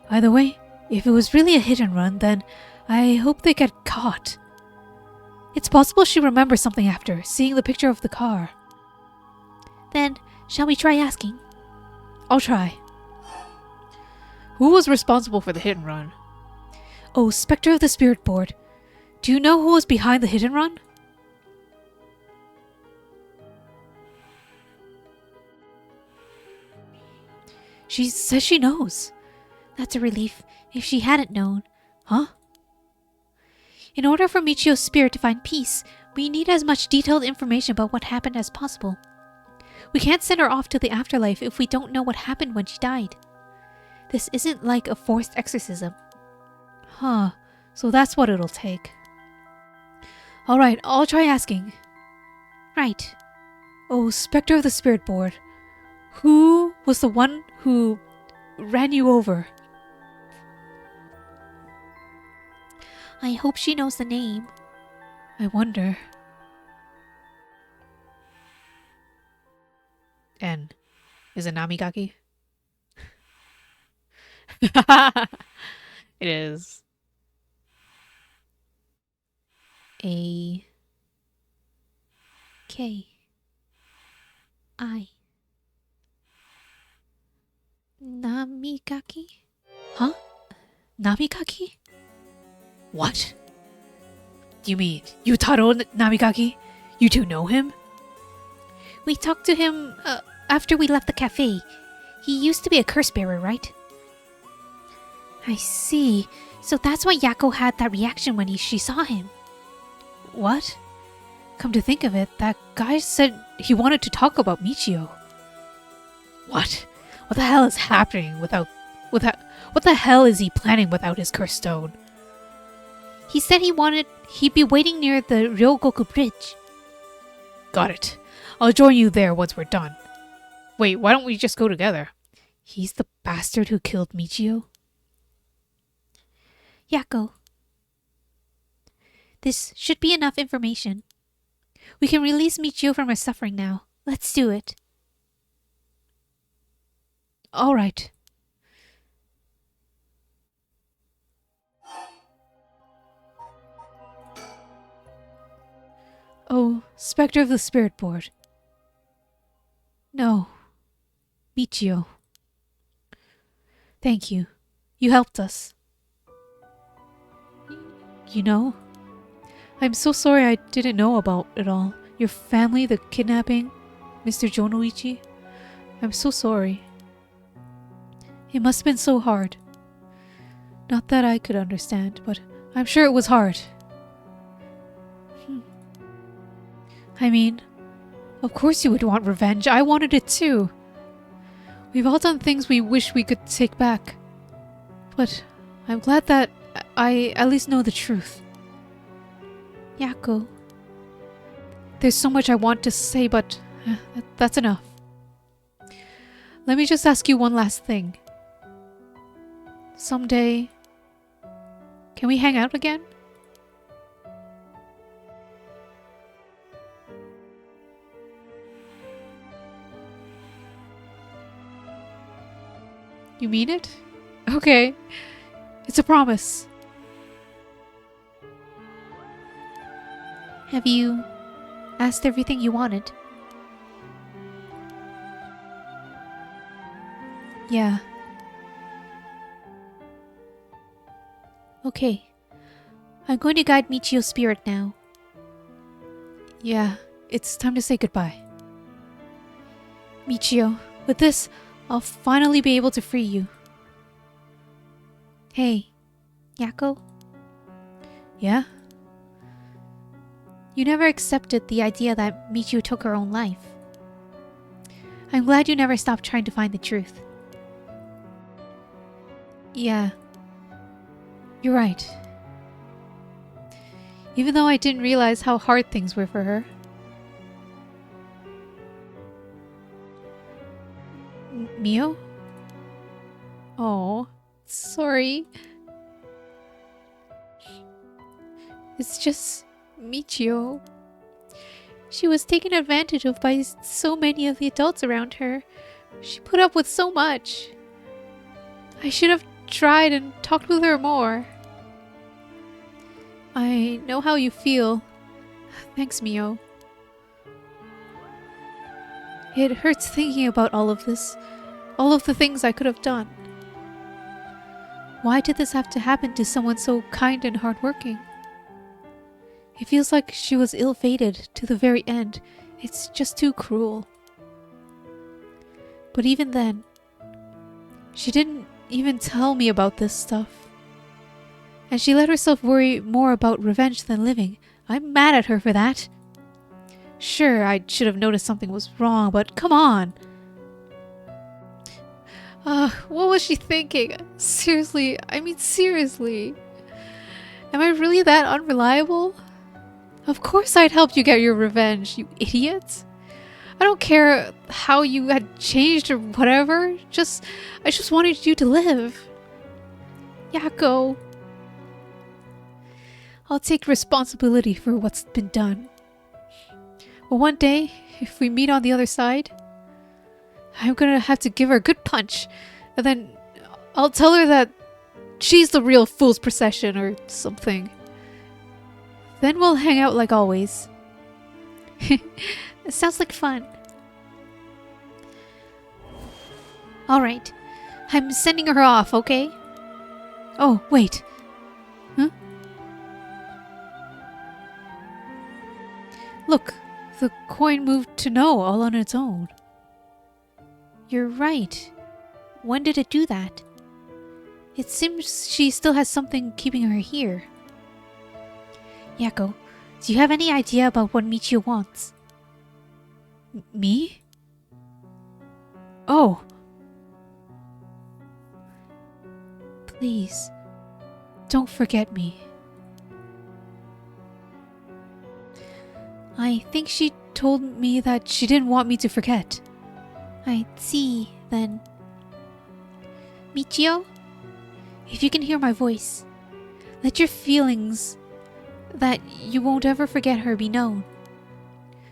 Either way, if it was really a hit and run, then I hope they get caught. It's possible she remembers something after seeing the picture of the car. Then, shall we try asking? I'll try. Who was responsible for the hit and run? Oh, Spectre of the Spirit Board. Do you know who was behind the hit and run? She says she knows. That's a relief, if she hadn't known. Huh? In order for Michio's spirit to find peace, we need as much detailed information about what happened as possible. We can't send her off to the afterlife if we don't know what happened when she died. This isn't like a forced exorcism. Huh. So that's what it'll take. Alright, I'll try asking. Right. Oh, Spectre of the Spirit Board. Who was the one who ran you over? I hope she knows the name. I wonder. N. Is it Namigaki? It is. A K I Namigaki? Huh? Namigaki? What? You mean Yutaro Namigaki? You two know him? We talked to him after we left the cafe. He used to be a curse bearer, right? I see. So that's why Yako had that reaction when she saw him. What? Come to think of it, that guy said he wanted to talk about Michio. What? What the hell is happening without... What the hell is he planning without his cursed stone? He said he'd be waiting near the Ryogoku Bridge. Got it. I'll join you there once we're done. Wait, why don't we just go together? He's the bastard who killed Michio? Yako. This should be enough information. We can release Michio from her suffering now. Let's do it. All right. Oh, Spectre of the Spirit Board. No. Michio. Thank you. You helped us. You know? I'm so sorry I didn't know about it all. Your family, the kidnapping, Mr. Jonoichi. I'm so sorry. It must have been so hard. Not that I could understand, but I'm sure it was hard. I mean, of course you would want revenge. I wanted it too. We've all done things we wish we could take back. But I'm glad that I at least know the truth. Yako. There's so much I want to say, but that's enough. Let me just ask you one last thing. Someday, can we hang out again? You mean it? Okay. It's a promise. Have you asked everything you wanted? Yeah. Okay. I'm going to guide Michio's spirit now. Yeah, it's time to say goodbye. Michio, with this, I'll finally be able to free you. Hey, Yako? Yeah? You never accepted the idea that Michio took her own life. I'm glad you never stopped trying to find the truth. Yeah. You're right. Even though I didn't realize how hard things were for her. Mio? Oh. Sorry. It's just Michio. She was taken advantage of by so many of the adults around her. She put up with so much. I should have tried and talked with her more. I know how you feel. Thanks, Mio. It hurts thinking about all of this. All of the things I could have done. Why did this have to happen to someone so kind and hardworking? It feels like she was ill-fated to the very end. It's just too cruel. But even then, she didn't even tell me about this stuff. And she let herself worry more about revenge than living. I'm mad at her for that. Sure, I should have noticed something was wrong, but come on. What was she thinking? Seriously, I mean seriously. Am I really that unreliable? Of course I'd help you get your revenge, you idiot. I don't care how you had changed or whatever. I just wanted you to live. Yako. I'll take responsibility for what's been done. But one day, if we meet on the other side, I'm gonna have to give her a good punch. And then I'll tell her that she's the real fool's procession or something. Then we'll hang out like always. It sounds like fun. Alright. I'm sending her off, okay? Oh, wait. Huh? Look, the coin moved to no all on its own. You're right. When did it do that? It seems she still has something keeping her here. Yako, do you have any idea about what Michio wants? Me? Oh. Please, don't forget me. I think she told me that she didn't want me to forget. I see, then. Michio, if you can hear my voice, let your feelings that you won't ever forget her be known.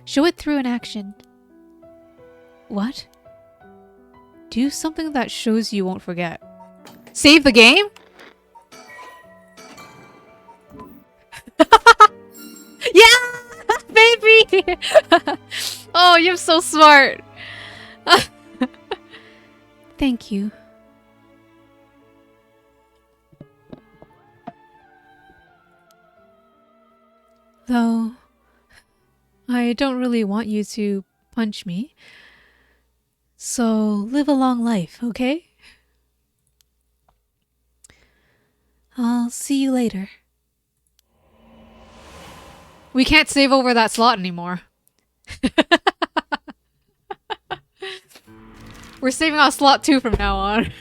Show it through an action. What? Do something that shows you won't forget. Save the game? Yeah! Baby! Oh, you're so smart. Thank you. Though, I don't really want you to punch me. So, live a long life, okay? I'll see you later. We can't save over that slot anymore. We're saving on slot 2 from now on.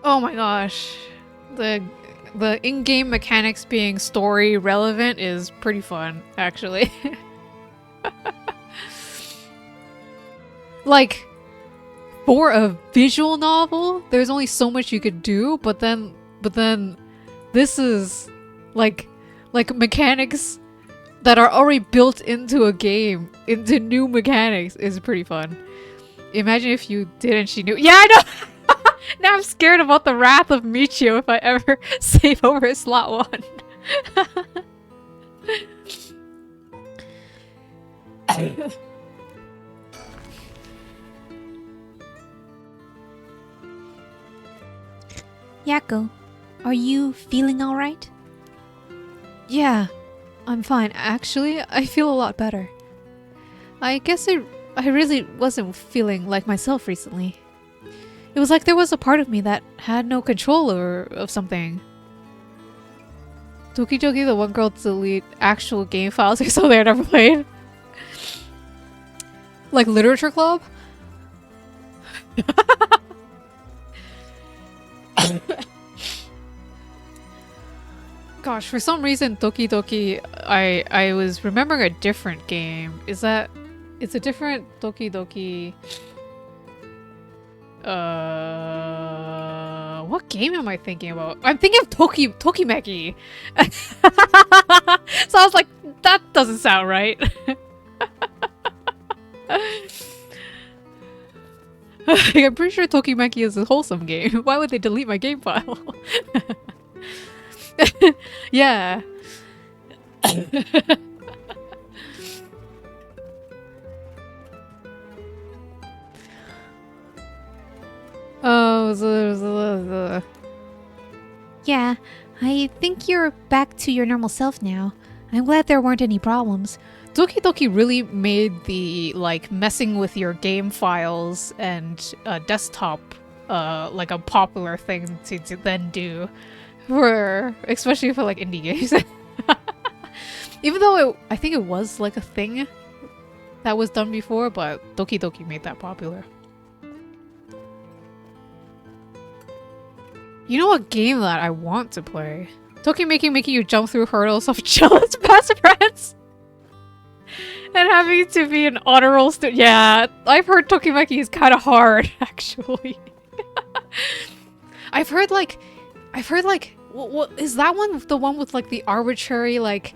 Oh my gosh. The in-game mechanics being story relevant is pretty fun, actually. Like, for a visual novel, there's only so much you could do, but then this is like mechanics that are already built into a game, into new mechanics, is pretty fun. Imagine if you did and she knew. Yeah, I know! Now I'm scared about the wrath of Michio if I ever save over slot 1. Yako, are you feeling alright? Yeah, I'm fine. Actually, I feel a lot better. I guess I really wasn't feeling like myself recently. It was like there was a part of me that had no control of something. Doki Doki, the one girl delete actual game files or something I never played. Like Literature Club? Gosh, for some reason, Doki Doki, I was remembering a different game. It's a different Doki Doki. What game am I thinking about? I'm thinking of Tokimeki. So I was like, that doesn't sound right. I'm pretty sure Tokimeki is a wholesome game. Why would they delete my game file? Yeah. Oh, Yeah, I think you're back to your normal self now. I'm glad there weren't any problems. Doki Doki really made the, like, messing with your game files and desktop, like, a popular thing to then do. Especially for, like, indie games. Even though I think it was, like, a thing that was done before, but Doki Doki made that popular. You know what game that I want to play? Tokimeki making you jump through hurdles of jealous best friends! And having to be an honor roll student. Yeah, I've heard Tokimeki is kind of hard, actually. I've heard like, what is that one? The one with like the arbitrary, like,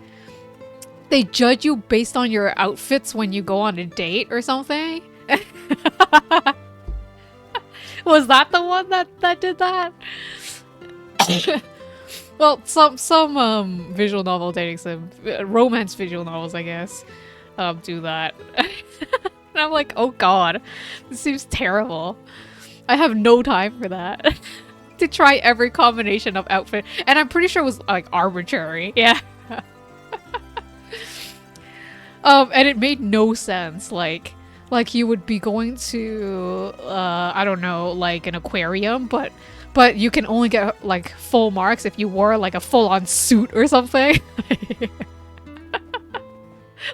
they judge you based on your outfits when you go on a date or something? Was that the one that did that? Well, some visual novel dating sim, romance visual novels, I guess, do that. And I'm like, oh god, this seems terrible. I have no time for that. To try every combination of outfit, and I'm pretty sure it was like arbitrary. Yeah. And it made no sense. Like you would be going to I don't know, like an aquarium, but you can only get like full marks if you wore like a full-on suit or something.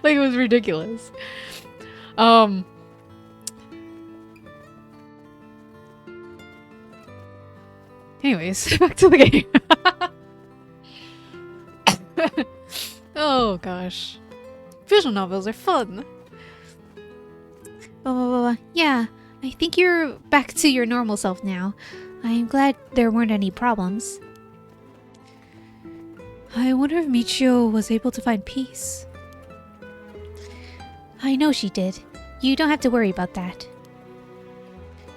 Like, it was ridiculous. Anyways, back to the game. Oh gosh. Visual novels are fun. Yeah, I think you're back to your normal self now. I'm glad there weren't any problems. I wonder if Michio was able to find peace. I know she did. You don't have to worry about that.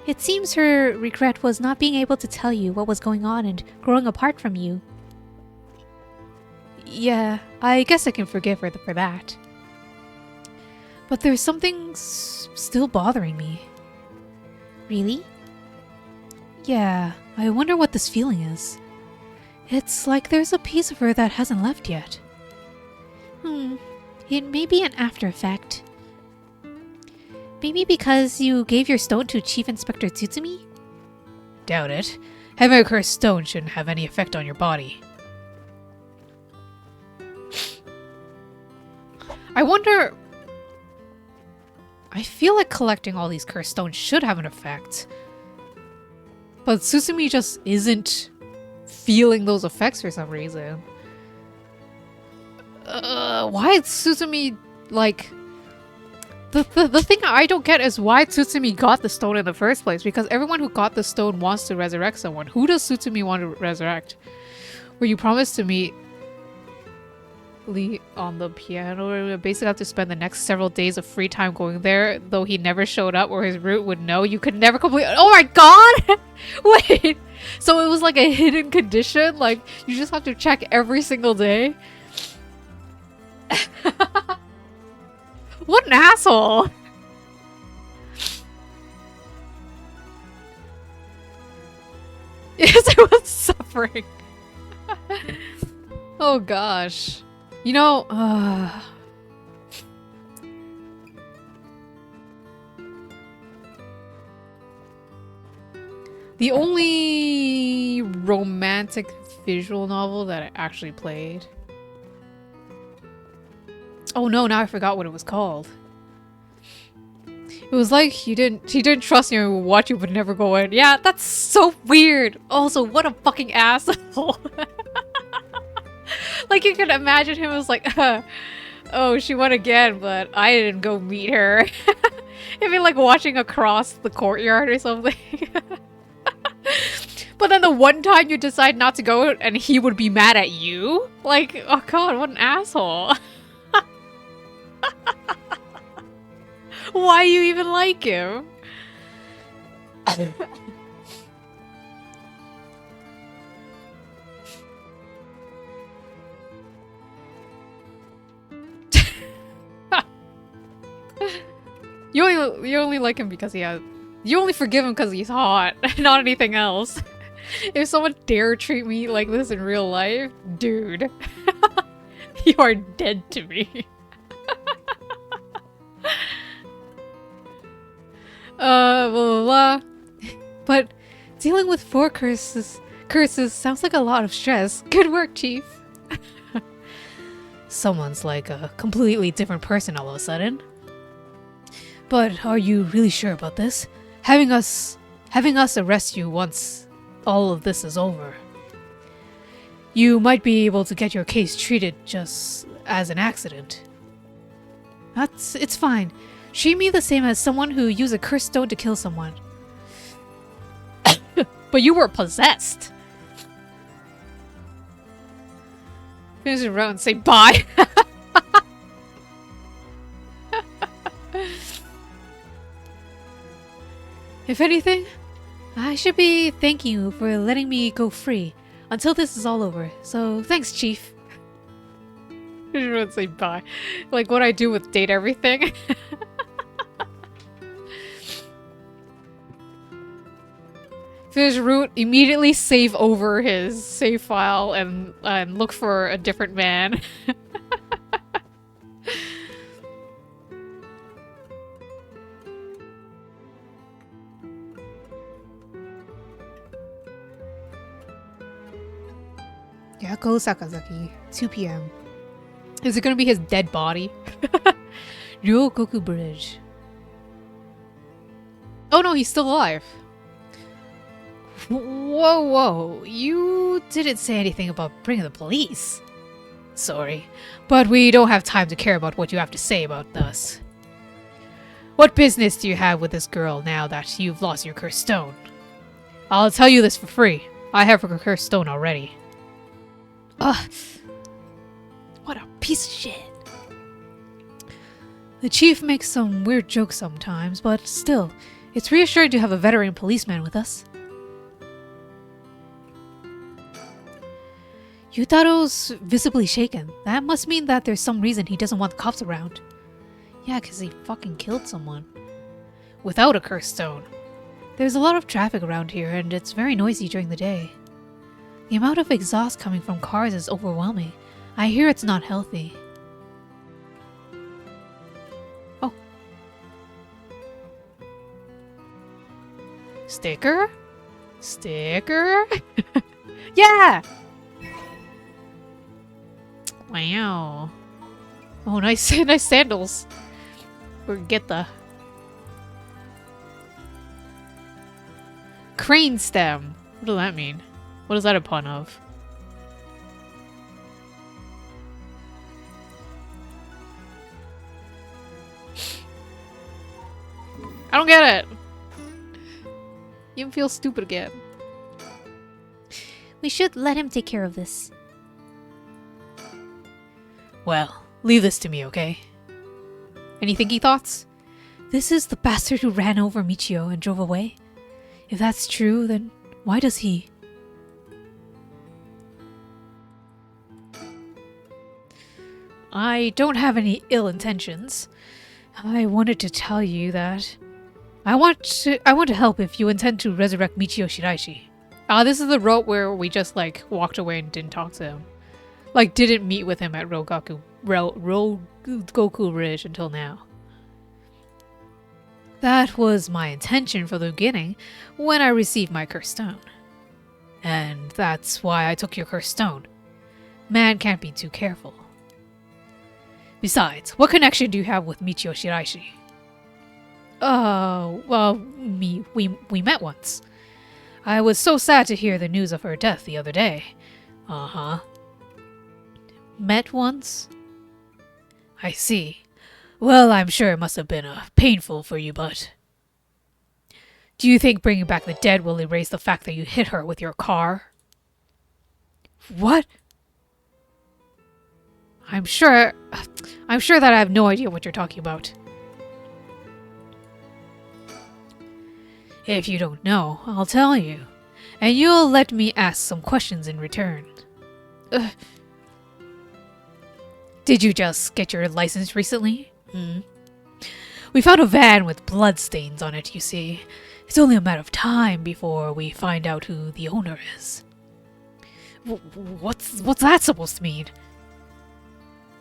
It seems her regret was not being able to tell you what was going on and growing apart from you. Yeah, I guess I can forgive her for that. But there's something still bothering me. Really? Yeah, I wonder what this feeling is. It's like there's a piece of her that hasn't left yet. It may be an after effect. Maybe because you gave your stone to Chief Inspector Tsutsumi? Doubt it. Having a cursed stone shouldn't have any effect on your body. I wonder... I feel like collecting all these cursed stones should have an effect. But Tsutsumi just isn't feeling those effects for some reason. Why is Tsutsumi, like... The thing I don't get is why Tsutsumi got the stone in the first place, because everyone who got the stone wants to resurrect someone. Who does Tsutsumi want to resurrect? Were you promised to meet Lee on the piano? We basically have to spend the next several days of free time going there, though he never showed up or his route would know. You could never complete— Oh my god! Wait! So it was like a hidden condition? Like, you just have to check every single day? What an asshole! Yes, I was suffering. Oh gosh. You know, the only romantic visual novel that I actually played. Oh no, now I forgot what it was called. It was like he didn't trust you and would watch you but never go in. Yeah, that's so weird. Also, what a fucking asshole. Like you can imagine him as like, oh, she won again, but I didn't go meet her. It'd be like watching across the courtyard or something. But then the one time you decide not to go and he would be mad at you? Like, oh god, what an asshole. Why you even like him? You only like him because he has... You only forgive him because he's hot, not anything else. If someone dare treat me like this in real life, dude, you are dead to me. Blah, blah, blah. But dealing with 4 curses sounds like a lot of stress. Good work, Chief. Someone's like a completely different person all of a sudden. But are you really sure about this? Having us arrest you once all of this is over. You might be able to get your case treated just as an accident. It's fine. Treat me the same as someone who used a cursed stone to kill someone. But you were possessed. Finish the round and say bye. If anything, I should be thanking you for letting me go free until this is all over. So thanks, Chief. I just want to say bye. Like what I do with date everything. Finish route, immediately save over his save file and look for a different man. Yako Sakazaki, 2 p.m. Is it gonna be his dead body? Ryokoku Bridge. Oh no, he's still alive. Whoa. You didn't say anything about bringing the police. Sorry, but we don't have time to care about what you have to say about us. What business do you have with this girl now that you've lost your cursed stone? I'll tell you this for free. I have her cursed stone already. Ugh. What a piece of shit. The chief makes some weird jokes sometimes, but still, it's reassuring to have a veteran policeman with us. Yutaro's visibly shaken. That must mean that there's some reason he doesn't want the cops around. Yeah, because he fucking killed someone. Without a cursed stone. There's a lot of traffic around here, and it's very noisy during the day. The amount of exhaust coming from cars is overwhelming. I hear it's not healthy. Oh. Sticker? Sticker? Yeah! Wow. Oh, nice sandals. Or get the crane stem. What does that mean? What is that a pun of? I don't get it. You feel stupid again. We should let him take care of this. Well, leave this to me, okay? Any thinky thoughts? This is the bastard who ran over Michio and drove away. If that's true, then why does he? I don't have any ill intentions. I wanted to tell you that I want to help if you intend to resurrect Michio Shiraishi. This is the route where we just like walked away and didn't talk to him. Like didn't meet with him at Rogoku Ridge until now. That was my intention from the beginning when I received my cursed stone. And that's why I took your cursed stone. Man can't be too careful. Besides, what connection do you have with Michio Shiraishi? Well, we met once. I was so sad to hear the news of her death the other day. Uh-huh. met once? I see. Well, I'm sure it must have been painful for you, but... Do you think bringing back the dead will erase the fact that you hit her with your car? What? I'm sure that I have no idea what you're talking about. If you don't know, I'll tell you. And you'll let me ask some questions in return. Did you just get your license recently? We found a van with bloodstains on it, you see. It's only a matter of time before we find out who the owner is. What's that supposed to mean?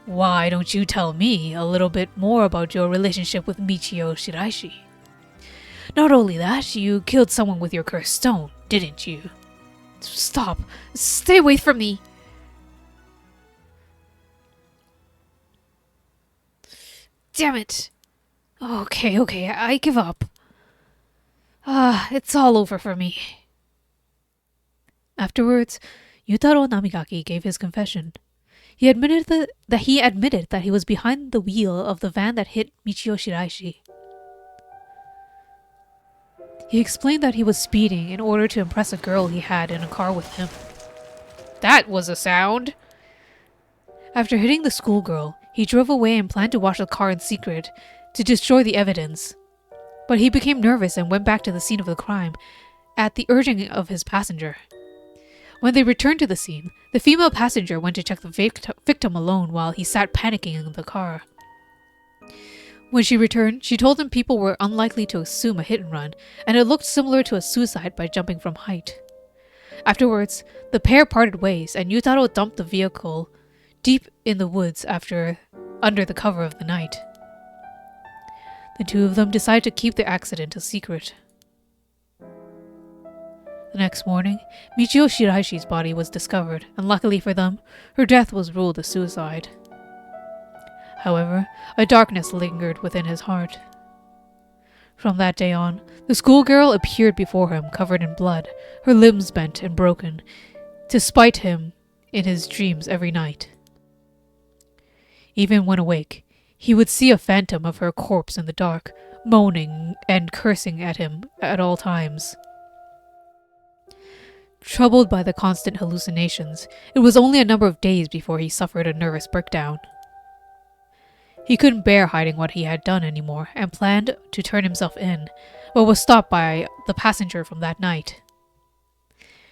Why don't you tell me a little bit more about your relationship with Michio Shiraishi? Not only that, you killed someone with your cursed stone, didn't you? Stop! Stay away from me! Damn it! Okay, I give up. It's all over for me. Afterwards, Yutaro Namigaki gave his confession. He admitted that he was behind the wheel of the van that hit Michio Shiraishi. He explained that he was speeding in order to impress a girl he had in a car with him. That was a sound! After hitting the schoolgirl, he drove away and planned to wash the car in secret to destroy the evidence. But he became nervous and went back to the scene of the crime at the urging of his passenger. When they returned to the scene, the female passenger went to check the victim alone while he sat panicking in the car. When she returned, she told him people were unlikely to assume a hit and run, and it looked similar to a suicide by jumping from height. Afterwards, the pair parted ways, and Yutaro dumped the vehicle deep in the woods under the cover of the night. The two of them decided to keep the accident a secret. The next morning, Michio Shiraishi's body was discovered, and luckily for them, her death was ruled a suicide. However, a darkness lingered within his heart. From that day on, the schoolgirl appeared before him covered in blood, her limbs bent and broken, to spite him in his dreams every night. Even when awake, he would see a phantom of her corpse in the dark, moaning and cursing at him at all times. Troubled by the constant hallucinations, it was only a number of days before he suffered a nervous breakdown. He couldn't bear hiding what he had done anymore and planned to turn himself in, but was stopped by the passenger from that night.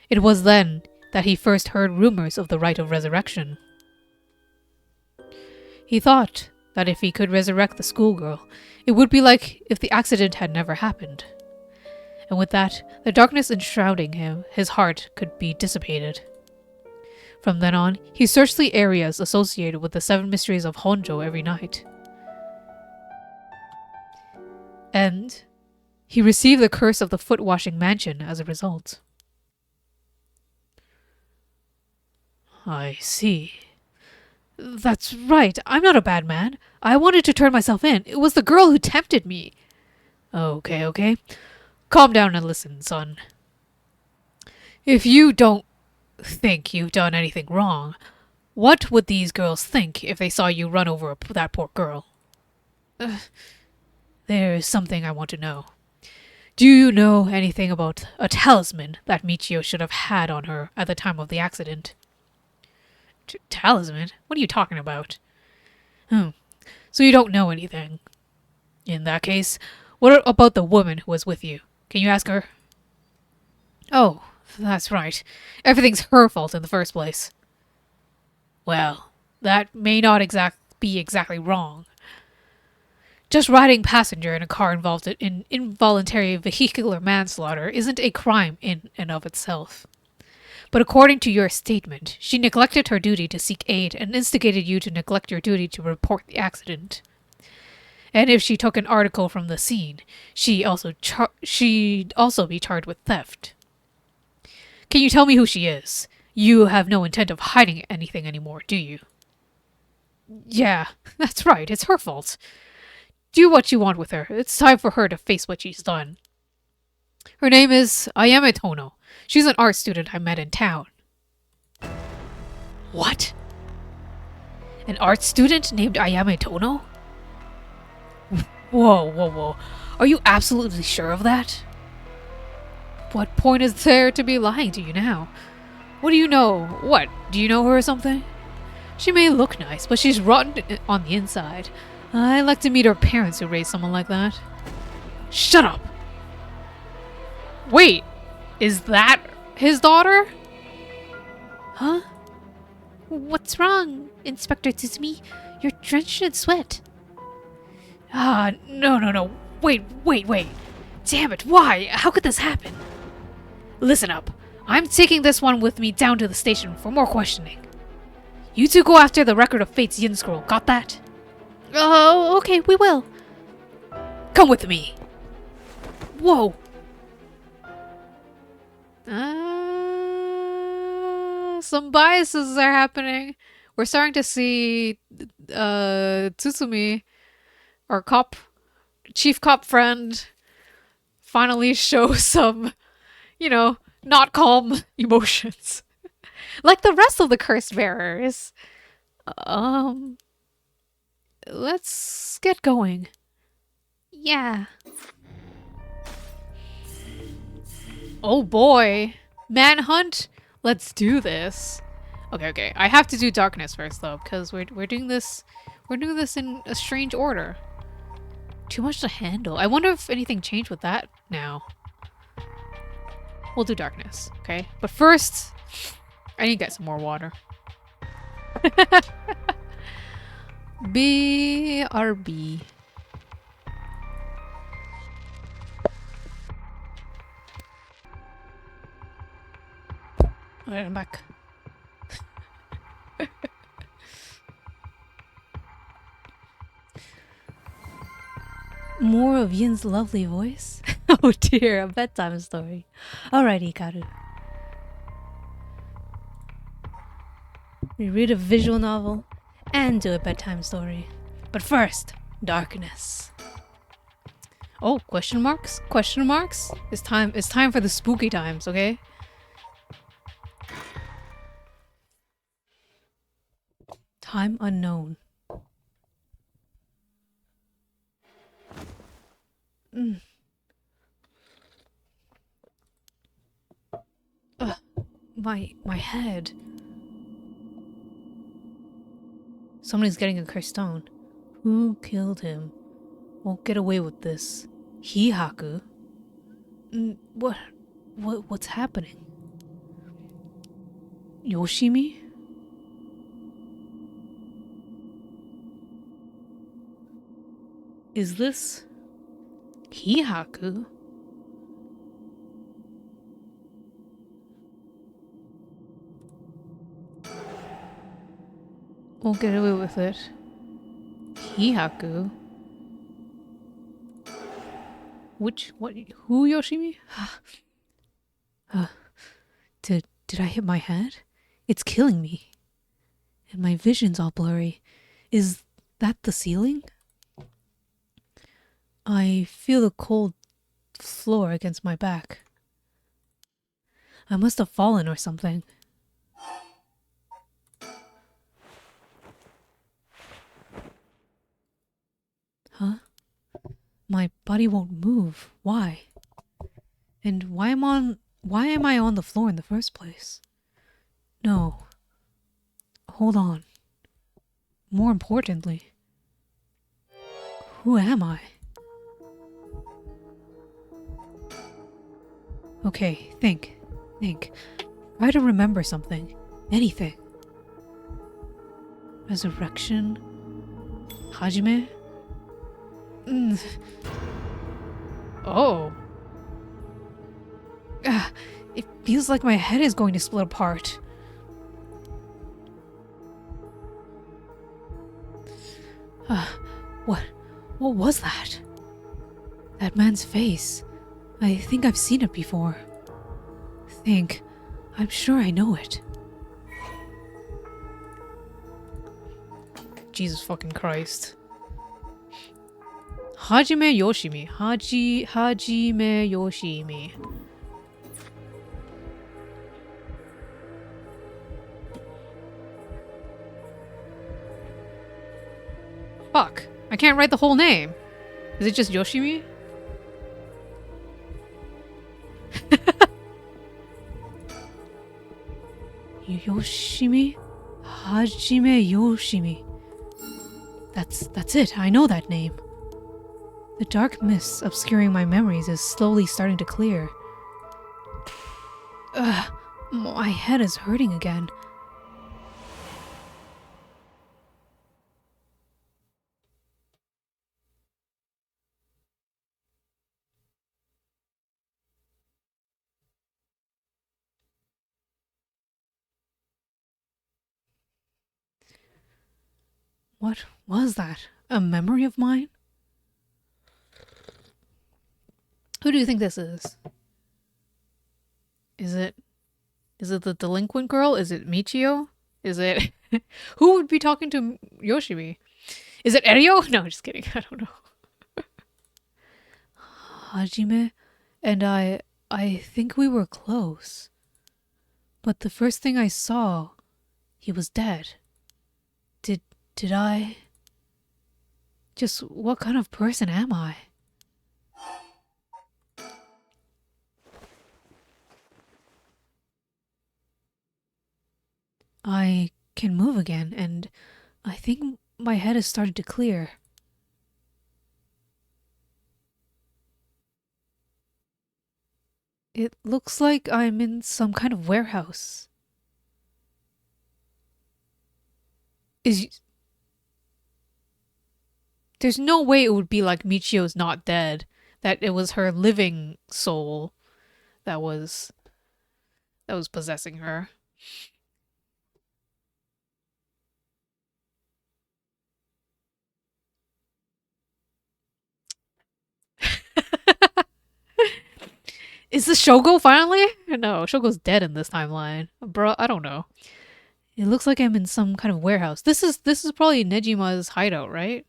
It was then that he first heard rumors of the rite of resurrection. He thought that if he could resurrect the schoolgirl, it would be like if the accident had never happened. And with that, the darkness enshrouding him, his heart could be dissipated. From then on, he searched the areas associated with the 7 mysteries of Honjo every night. And he received the curse of the foot-washing mansion as a result. I see. That's right, I'm not a bad man. I wanted to turn myself in. It was the girl who tempted me. Okay. Calm down and listen, son. If you don't think you've done anything wrong, what would these girls think if they saw you run over that poor girl? There's something I want to know. Do you know anything about a talisman that Michio should have had on her at the time of the accident? Talisman? What are you talking about? So you don't know anything. In that case, what about the woman who was with you? Can you ask her? Oh, that's right. Everything's her fault in the first place. Well, that may not be exactly wrong. Just riding passenger in a car involved in involuntary vehicular manslaughter isn't a crime in and of itself. But according to your statement, she neglected her duty to seek aid and instigated you to neglect your duty to report the accident. And if she took an article from the scene, she'd also be charged with theft. Can you tell me who she is? You have no intent of hiding anything anymore, do you? Yeah, that's right, it's her fault. Do what you want with her. It's time for her to face what she's done. Her name is Ayame Tono. She's an art student I met in town. What? An art student named Ayame Tono? Whoa. Are you absolutely sure of that? What point is there to be lying to you now? What do you know? What? Do you know her or something? She may look nice, but she's rotten on the inside. I'd like to meet her parents who raised someone like that. Shut up! Wait, is that his daughter? Huh? What's wrong, Inspector Tsuzumi? You're drenched in sweat. No. Wait. Damn it, why? How could this happen? Listen up. I'm taking this one with me down to the station for more questioning. You two go after the Record of Fate's Yin Scroll, got that? Oh, okay, we will. Come with me. Whoa. Some biases are happening. We're starting to see Tsutsumi, our chief cop friend, finally show some, not calm emotions. Like the rest of the cursed bearers. Let's get going. Yeah. Oh boy. Manhunt? Let's do this. Okay. I have to do darkness first though, because we're doing this in a strange order. Too much to handle. I wonder if anything changed with that now. We'll do darkness, okay? But first, I need to get some more water. BRB. Alright, I'm back. More of Yin's lovely voice? Oh dear, a bedtime story. Alright, Hikaru. We read a visual novel and do a bedtime story. But first, darkness. Oh, question marks? Question marks? It's time for the spooky times, okay? Time unknown. My head. Somebody's getting a cursed stone. Who killed him? Won't get away with this. Hihaku? What's happening? Yoshimi? Is this Hihaku? Won't get away with it. Hihaku? Who Yoshimi? Did I hit my head? It's killing me. And my vision's all blurry. Is that the ceiling? I feel the cold floor against my back. I must have fallen or something. Huh? My body won't move. Why? And why am I on the floor in the first place? No. Hold on. More importantly, who am I? Okay, think. Try to remember something. Anything. Resurrection? Hajime? Oh. It feels like my head is going to split apart. What was that? That man's face. I think I've seen it before. I'm sure I know it. Jesus fucking Christ. Hajime Yoshimi. Hajime Yoshimi. Fuck. I can't write the whole name. Is it just Yoshimi? Yoshimi? Hajime Yoshimi. That's it. I know that name. The dark mist obscuring my memories is slowly starting to clear. Ugh, my head is hurting again. What was that? A memory of mine? Who do you think this is? Is it the delinquent girl? Is it Michio? Is it who would be talking to Yoshimi? Is it Eryo? No, just kidding. I don't know. Hajime and I think we were close. But the first thing I saw, he was dead. Did I? Just what kind of person am I? I can move again, and I think my head has started to clear. It looks like I'm in some kind of warehouse. There's no way it would be like Michio's not dead. That it was her living soul that was possessing her. Is this Shogo finally? No, Shogo's dead in this timeline. Bro, I don't know. It looks like I'm in some kind of warehouse. This is probably Nejima's hideout, right?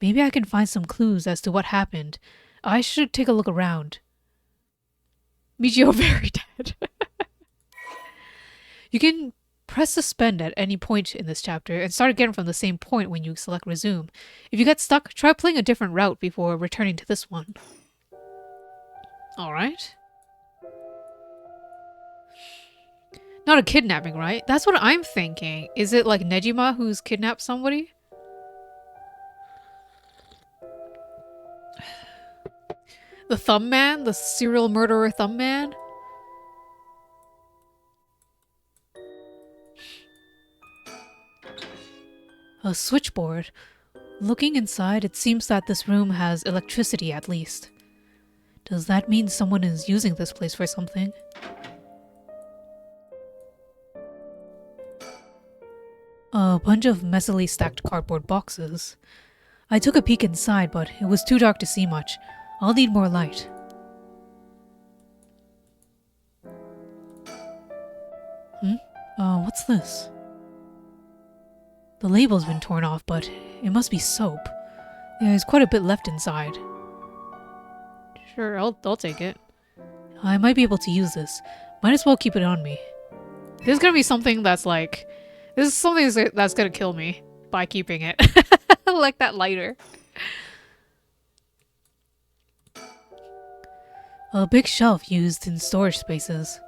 Maybe I can find some clues as to what happened. I should take a look around. Michio very dead. You can press suspend at any point in this chapter and start again from the same point when you select resume. If you get stuck, try playing a different route before returning to this one. Alright. Not a kidnapping, right? That's what I'm thinking. Is it like Nejima who's kidnapped somebody? The Thumb Man? The serial murderer Thumb Man? A switchboard. Looking inside, it seems that this room has electricity at least. Does that mean someone is using this place for something? A bunch of messily stacked cardboard boxes. I took a peek inside, but it was too dark to see much. I'll need more light. What's this? The label's been torn off, but it must be soap. There's quite a bit left inside. Sure, I'll take it. I might be able to use this. Might as well keep it on me. There's gonna be something that's like... This is something that's gonna kill me by keeping it. Like that lighter. A big shelf used in storage spaces.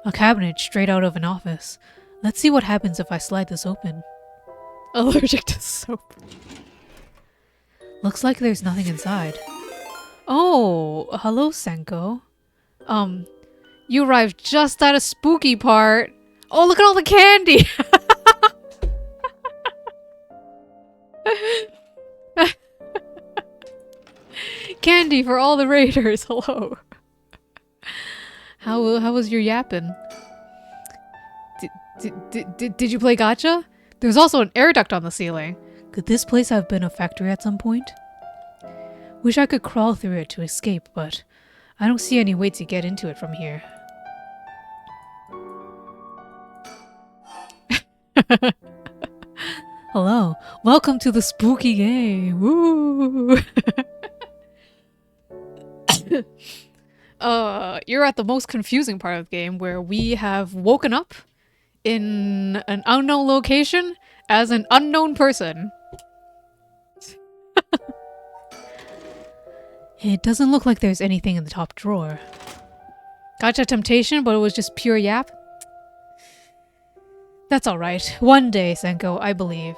A cabinet straight out of an office. Let's see what happens if I slide this open. Allergic to soap. Looks like there's nothing inside. Oh, hello, Senko. You arrived just at a spooky part. Oh, look at all the candy! Candy for all the raiders, hello. How was your yapping? Did you play gacha? There's also an air duct on the ceiling. Could this place have been a factory at some point? Wish I could crawl through it to escape, but I don't see any way to get into it from here. Hello, welcome to the spooky game. Woo! you're at the most confusing part of the game where we have woken up in an unknown location as an unknown person. It doesn't look like there's anything in the top drawer. Gotcha temptation, but it was just pure yap. That's alright. One day, Senko, I believe.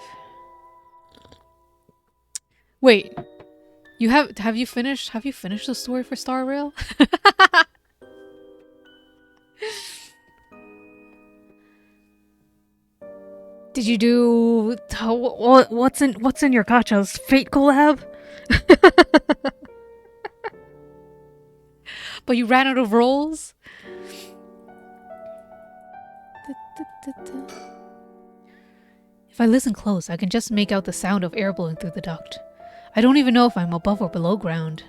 Wait. Have you finished the story for Star Rail? Did you do what's in your gachas? Fate collab? But you ran out of rolls? If I listen close, I can just make out the sound of air blowing through the duct. I don't even know if I'm above or below ground.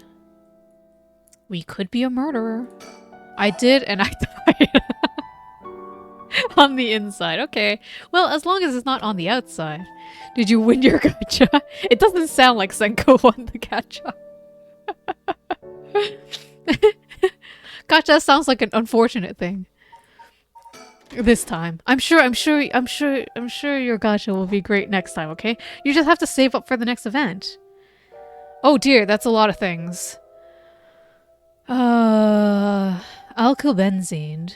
We could be a murderer. I did, and I died. On the inside. Okay. Well, as long as it's not on the outside. Did you win your gacha? It doesn't sound like Senko won the gacha. Gacha sounds like an unfortunate thing. This time. I'm sure your gacha will be great next time, okay? You just have to save up for the next event. Oh dear, that's a lot of things. Alkylbenzene.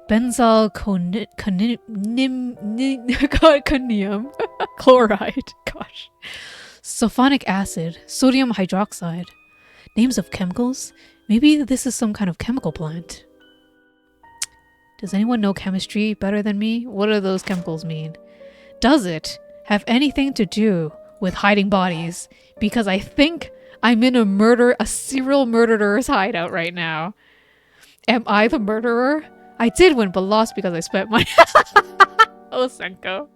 Benzalconium. Chloride. Gosh. Sulfonic acid. Sodium hydroxide. Names of chemicals? Maybe this is some kind of chemical plant. Does anyone know chemistry better than me? What do those chemicals mean? Does it have anything to do with hiding bodies? Because I think I'm in a serial murderer's hideout right now. Am I the murderer? I did win, but lost because I spent money. Oh, Senko.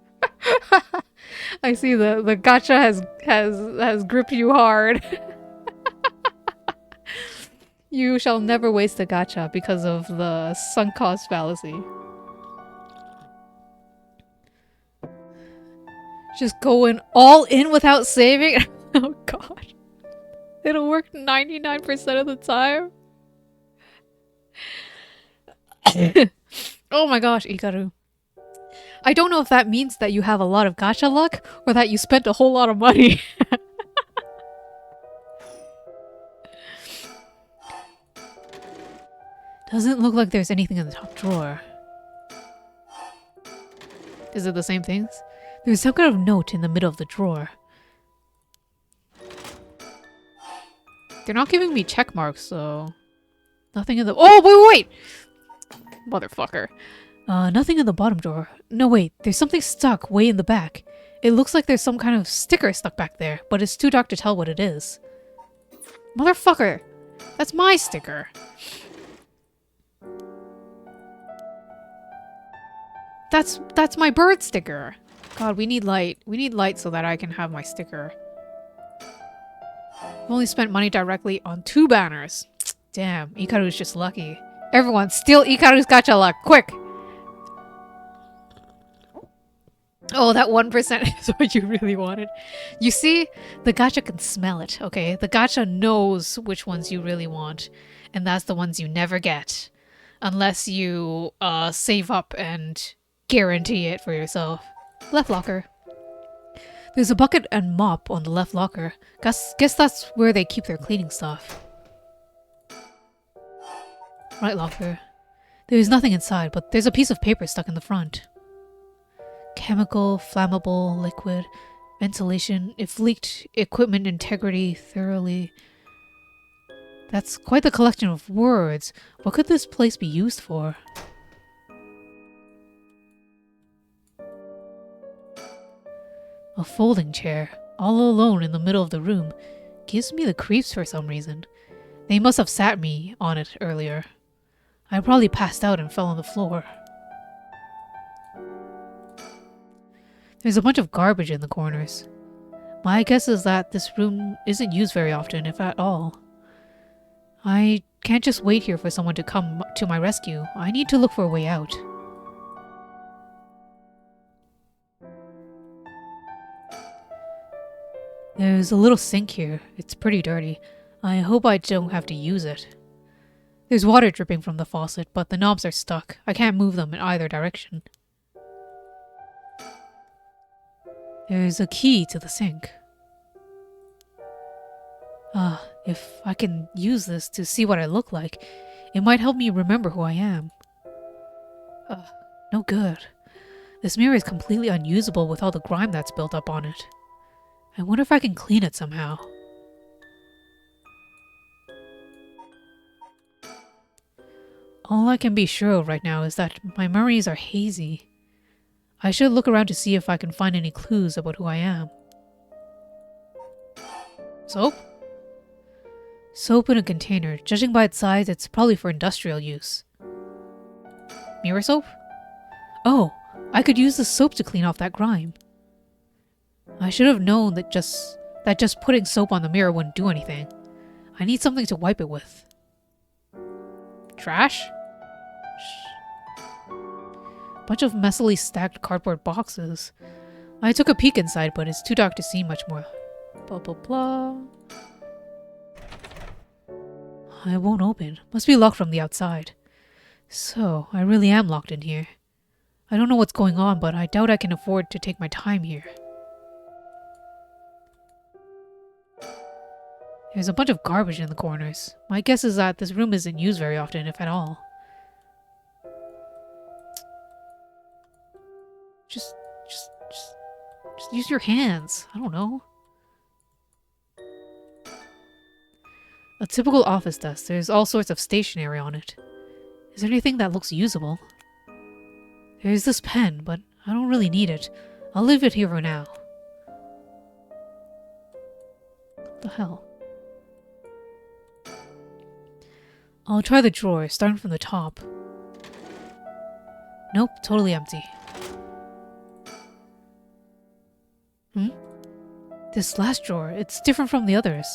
I see the gacha has gripped you hard. You shall never waste a gacha because of the sunk cost fallacy. Just going all in without saving? Oh god. It'll work 99% of the time. Oh my gosh, Ikaru. I don't know if that means that you have a lot of gacha luck or that you spent a whole lot of money. Doesn't look like there's anything in the top drawer. Is it the same things? There's some kind of note in the middle of the drawer. They're not giving me check marks, so... Nothing in the... Oh, wait! Motherfucker. Nothing in the bottom drawer. No, wait. There's something stuck way in the back. It looks like there's some kind of sticker stuck back there, but it's too dark to tell what it is. Motherfucker! That's my sticker. That's my bird sticker. God, we need light. We need light so that I can have my sticker. I've only spent money directly on 2 banners. Damn, Ikaru's just lucky. Everyone, steal Ikaru's gacha luck, quick! Oh, that 1% is what you really wanted. You see, the gacha can smell it, okay? The gacha knows which ones you really want, and that's the ones you never get. Unless you, save up and guarantee it for yourself. Left locker. There's a bucket and mop on the left locker. Guess that's where they keep their cleaning stuff. Right locker. There's nothing inside, but there's a piece of paper stuck in the front. Chemical, flammable, liquid, ventilation, if leaked, equipment integrity, thoroughly. That's quite the collection of words. What could this place be used for? A folding chair, all alone in the middle of the room, gives me the creeps for some reason. They must have sat me on it earlier. I probably passed out and fell on the floor. There's a bunch of garbage in the corners. My guess is that this room isn't used very often, if at all. I can't just wait here for someone to come to my rescue. I need to look for a way out. There's a little sink here. It's pretty dirty. I hope I don't have to use it. There's water dripping from the faucet, but the knobs are stuck. I can't move them in either direction. There's a key to the sink. If I can use this to see what I look like, it might help me remember who I am. No good. This mirror is completely unusable with all the grime that's built up on it. I wonder if I can clean it somehow. All I can be sure of right now is that my memories are hazy. I should look around to see if I can find any clues about who I am. Soap? Soap in a container. Judging by its size, it's probably for industrial use. Mirror soap? Oh, I could use the soap to clean off that grime. I should have known that just putting soap on the mirror wouldn't do anything. I need something to wipe it with. Trash? Bunch of messily stacked cardboard boxes. I took a peek inside, but it's too dark to see much more. Blah blah blah. I won't open. Must be locked from the outside. So, I really am locked in here. I don't know what's going on, but I doubt I can afford to take my time here. There's a bunch of garbage in the corners. My guess is that this room isn't used very often, if at all. Just use your hands. I don't know. A typical office desk. There's all sorts of stationery on it. Is there anything that looks usable? There's this pen, but I don't really need it. I'll leave it here for now. What the hell? I'll try the drawer, starting from the top. Nope, totally empty. This last drawer, it's different from the others.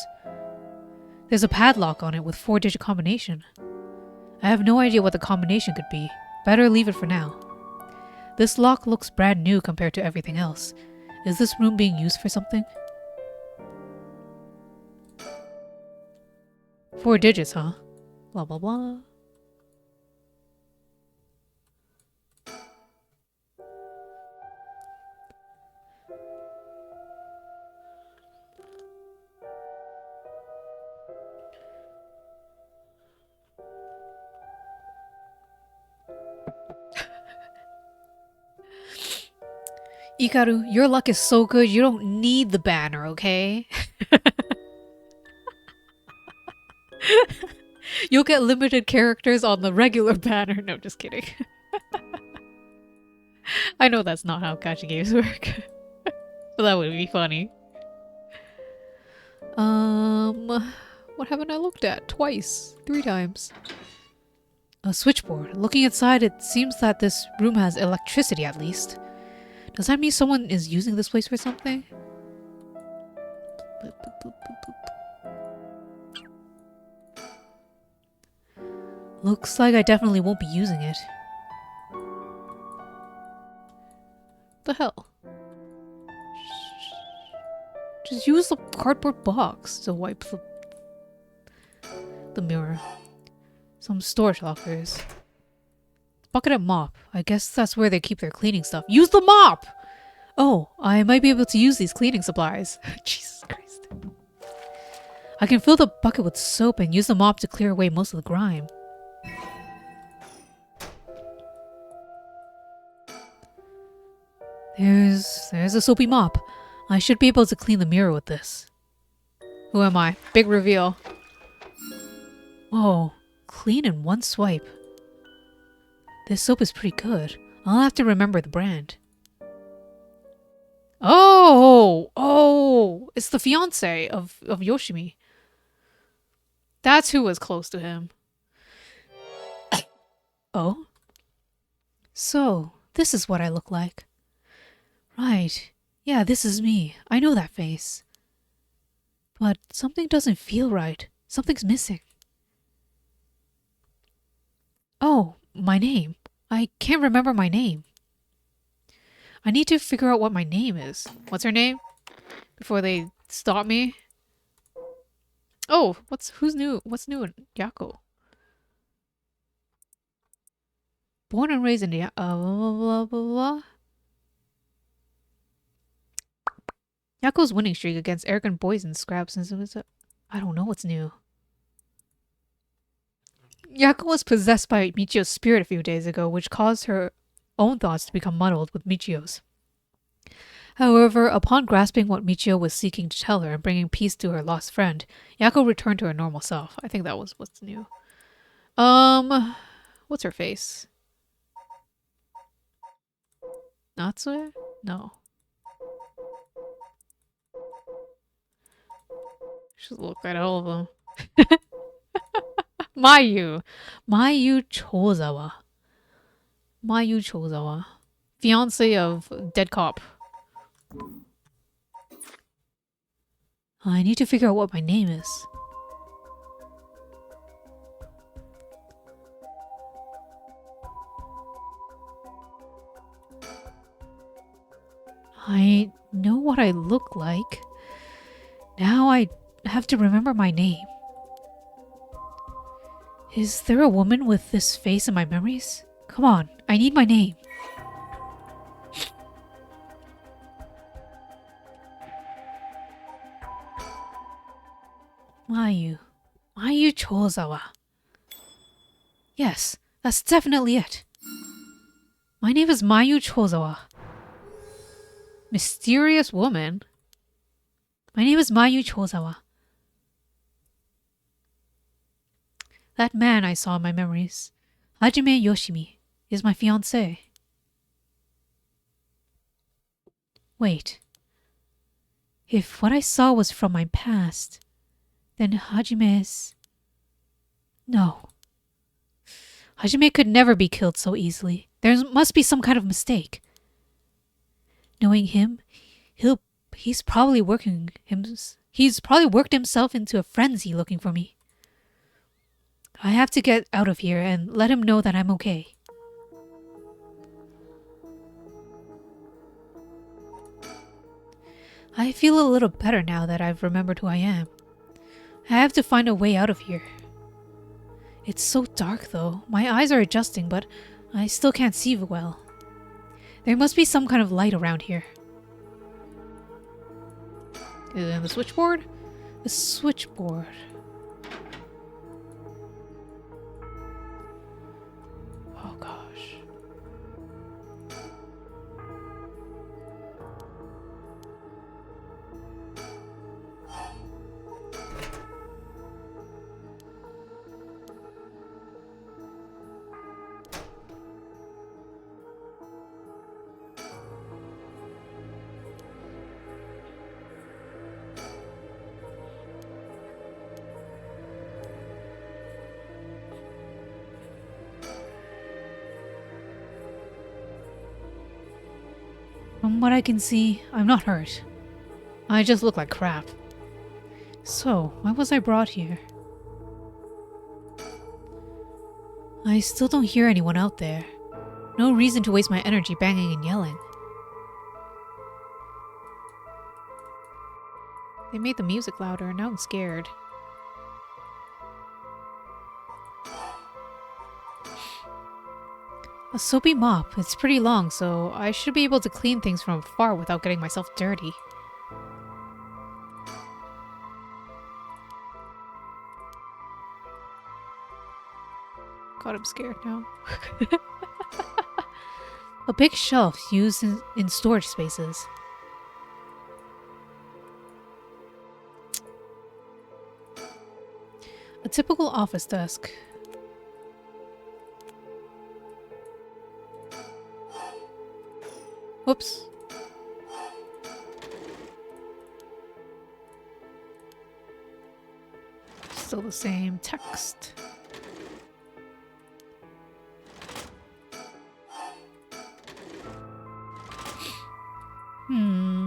There's a padlock on it with 4-digit combination. I have no idea what the combination could be. Better leave it for now. This lock looks brand new compared to everything else. Is this room being used for something? 4 digits, huh? Blah blah blah. Ikaru, your luck is so good you don't need the banner, okay? You'll get limited characters on the regular banner. No, just kidding. I know that's not how gacha games work. But that would be funny. What haven't I looked at? Twice. 3 times. A switchboard. Looking inside, it seems that this room has electricity at least. Does that mean someone is using this place for something? Looks like I definitely won't be using it. The hell? Just use the cardboard box to wipe the mirror. Some storage lockers. Bucket and mop. I guess that's where they keep their cleaning stuff. Use the mop! Oh, I might be able to use these cleaning supplies. Jesus Christ. I can fill the bucket with soap and use the mop to clear away most of the grime. There's a soapy mop. I should be able to clean the mirror with this. Who am I? Big reveal. Whoa, clean in one swipe. This soap is pretty good. I'll have to remember the brand. Oh, it's the fiance of Yoshimi. That's who was close to him. Oh? So, this is what I look like. Right. Yeah, this is me. I know that face. But something doesn't feel right. Something's missing. Oh, my name. I can't remember my name. I need to figure out what my name is. What's her name? Before they stop me. Oh, what's new in Yako? Born and raised in the blah, blah, blah, blah. Yako's winning streak against arrogant boys and scraps since it was I don't know what's new. Yako was possessed by Michio's spirit a few days ago, which caused her own thoughts to become muddled with Michio's. However, upon grasping what Michio was seeking to tell her and bringing peace to her lost friend, Yako returned to her normal self. I think that was what's new. What's her face? Natsue? No. Should look at all of them. Mayu Chozawa. Mayu Chozawa. Fiance of dead cop. I need to figure out what my name is. I know what I look like. Now I have to remember my name. Is there a woman with this face in my memories? Come on, I need my name. Mayu Chozawa. Yes, that's definitely it. My name is Mayu Chozawa. Mysterious woman. My name is Mayu Chozawa. That man I saw in my memories, Hajime Yoshimi, is my fiancé. Wait. If what I saw was from my past, then Hajime's... No. Hajime could never be killed so easily. There must be some kind of mistake. Knowing him, he's probably worked himself into a frenzy looking for me. I have to get out of here and let him know that I'm okay. I feel a little better now that I've remembered who I am. I have to find a way out of here. It's so dark though. My eyes are adjusting, but I still can't see well. There must be some kind of light around here. And the switchboard? The switchboard. Oh gosh. From what I can see, I'm not hurt. I just look like crap. So, why was I brought here? I still don't hear anyone out there. No reason to waste my energy banging and yelling. They made the music louder, and now I'm scared. A soapy mop. It's pretty long, so I should be able to clean things from afar without getting myself dirty. God, I'm scared now. A big shelf used in storage spaces. A typical office desk. Whoops. Still the same text. Oh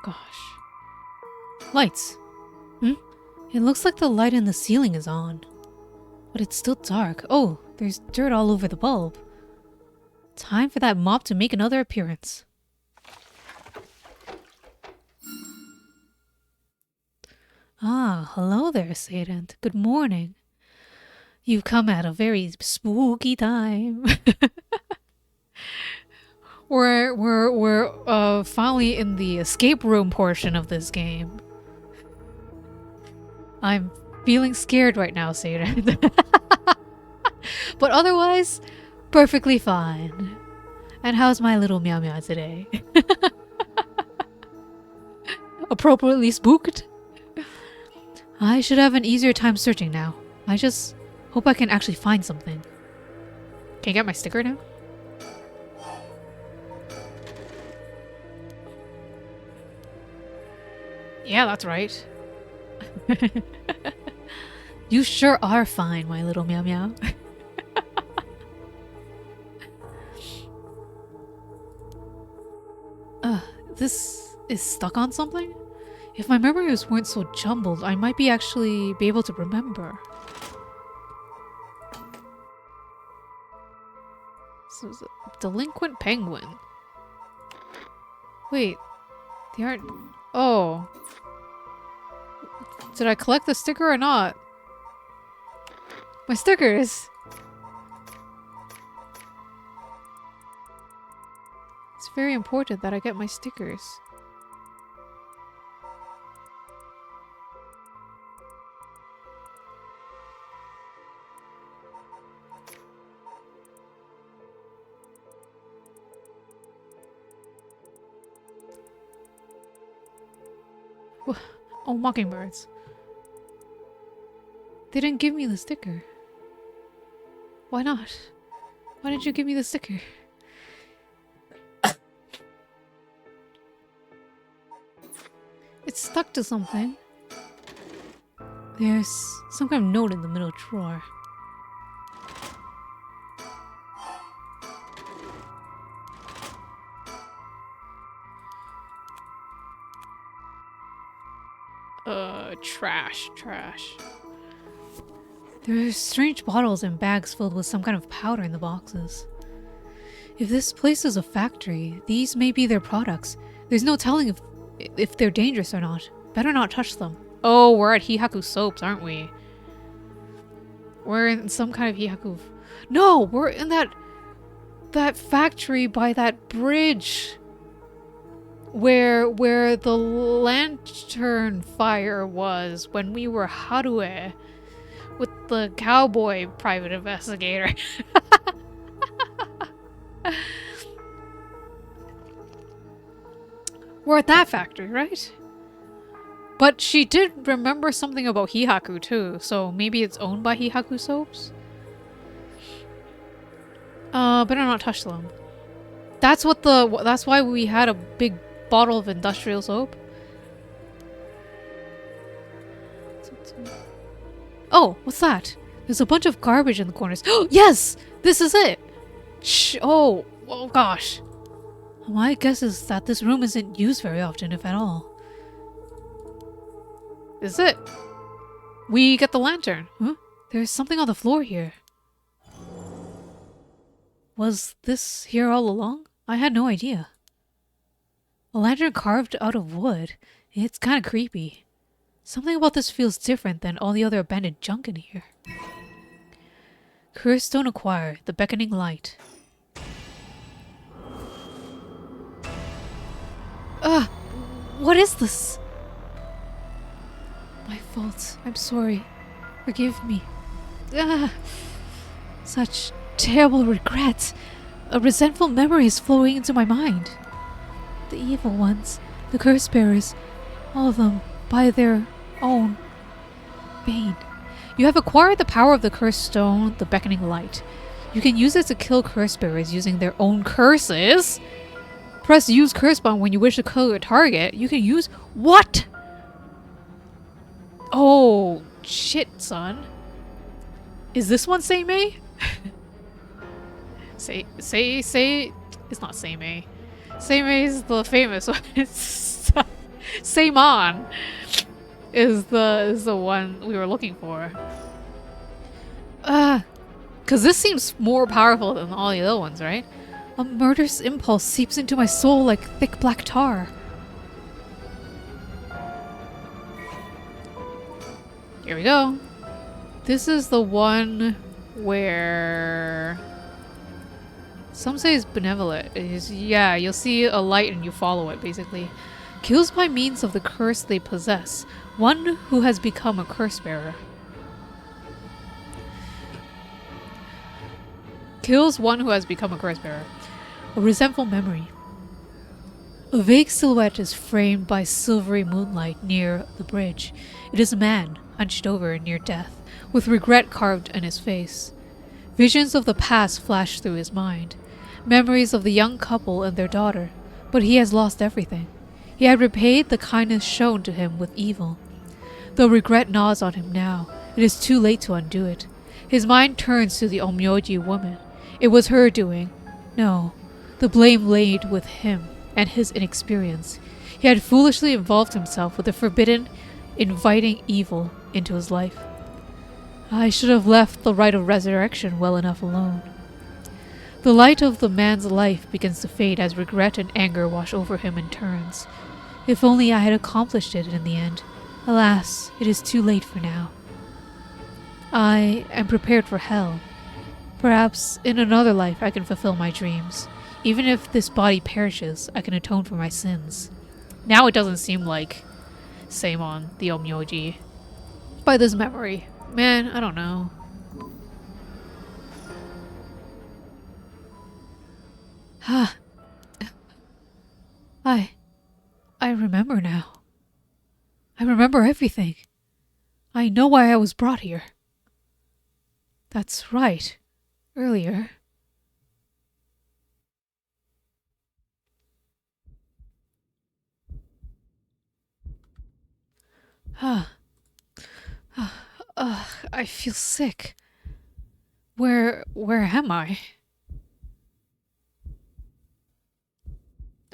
gosh. Lights. It looks like the light in the ceiling is on. But it's still dark. Oh, there's dirt all over the bulb. Time for that mop to make another appearance. Ah, hello there, Sadent. Good morning. You've come at a very spooky time. we're finally in the escape room portion of this game. I'm feeling scared right now, Sadent. But otherwise, perfectly fine. And how's my little meow meow today? Appropriately spooked? I should have an easier time searching now. I just hope I can actually find something. Can you get my sticker now? Yeah, that's right. You sure are fine, my little meow meow. This is stuck on something? If my memories weren't so jumbled, I might actually be able to remember. So it's a delinquent penguin. Wait, they aren't... Oh. Did I collect the sticker or not? My stickers! It's very important that I get my stickers. Oh, mockingbirds. They didn't give me the sticker. Why not? Why didn't you give me the sticker? It's stuck to something. There's some kind of note in the middle drawer. Trash. There's strange bottles and bags filled with some kind of powder in the boxes. If this place is a factory, these may be their products. There's no telling if they're dangerous or not. Better not touch them. Oh, we're at Hihaku Soaps, aren't we? We're in some kind of Hihaku... No! We're in that factory by that bridge where the lantern fire was when we were Harue with the cowboy private investigator. We're at that factory, right? But she did remember something about Hihaku too, so maybe it's owned by Hihaku Soaps? Better not touch them. That's why we had a big bottle of industrial soap. Oh, what's that? There's a bunch of garbage in the corners. Yes! This is it! Shh! Oh gosh. My guess is that this room isn't used very often, if at all. Is it? We get the lantern. Huh? There's something on the floor here. Was this here all along? I had no idea. A lantern carved out of wood. It's kind of creepy. Something about this feels different than all the other abandoned junk in here. Cursed stone acquired. The beckoning light. What is this? My fault. I'm sorry. Forgive me. Such terrible regret. A resentful memory is flowing into my mind. The evil ones, the curse bearers, all of them by their own bane. You have acquired the power of the cursed stone, the beckoning light. You can use it to kill curse bearers using their own curses. Press use curse bomb when you wish to kill your target. You can use... What? Oh, shit, son. Is this one Seimei? Say... It's not Seimei. Seimei is the famous one. Seimon is the one we were looking for. Cause this seems more powerful than all the other ones, right? A murderous impulse seeps into my soul like thick black tar. Here we go. This is the one where some say it's benevolent. Yeah, you'll see a light and you follow it, basically. Kills by means of the curse they possess. One who has become a curse bearer. Kills one who has become a curse bearer. A resentful memory. A vague silhouette is framed by silvery moonlight near the bridge. It is a man, hunched over near death, with regret carved in his face. Visions of the past flash through his mind. Memories of the young couple and their daughter. But he has lost everything. He had repaid the kindness shown to him with evil. Though regret gnaws on him now, it is too late to undo it. His mind turns to the Onmyoji woman. It was her doing. No, the blame laid with him and his inexperience. He had foolishly involved himself with the forbidden, inviting evil into his life. I should have left the rite of resurrection well enough alone. The light of the man's life begins to fade as regret and anger wash over him in turns. If only I had accomplished it in the end. Alas, it is too late for now. I am prepared for hell. Perhaps in another life I can fulfill my dreams. Even if this body perishes, I can atone for my sins. Now it doesn't seem like Seimon, the Onmyoji. By this memory. Man, I don't know. I remember now. I remember everything. I know why I was brought here. That's right. Earlier. I feel sick. Where am I?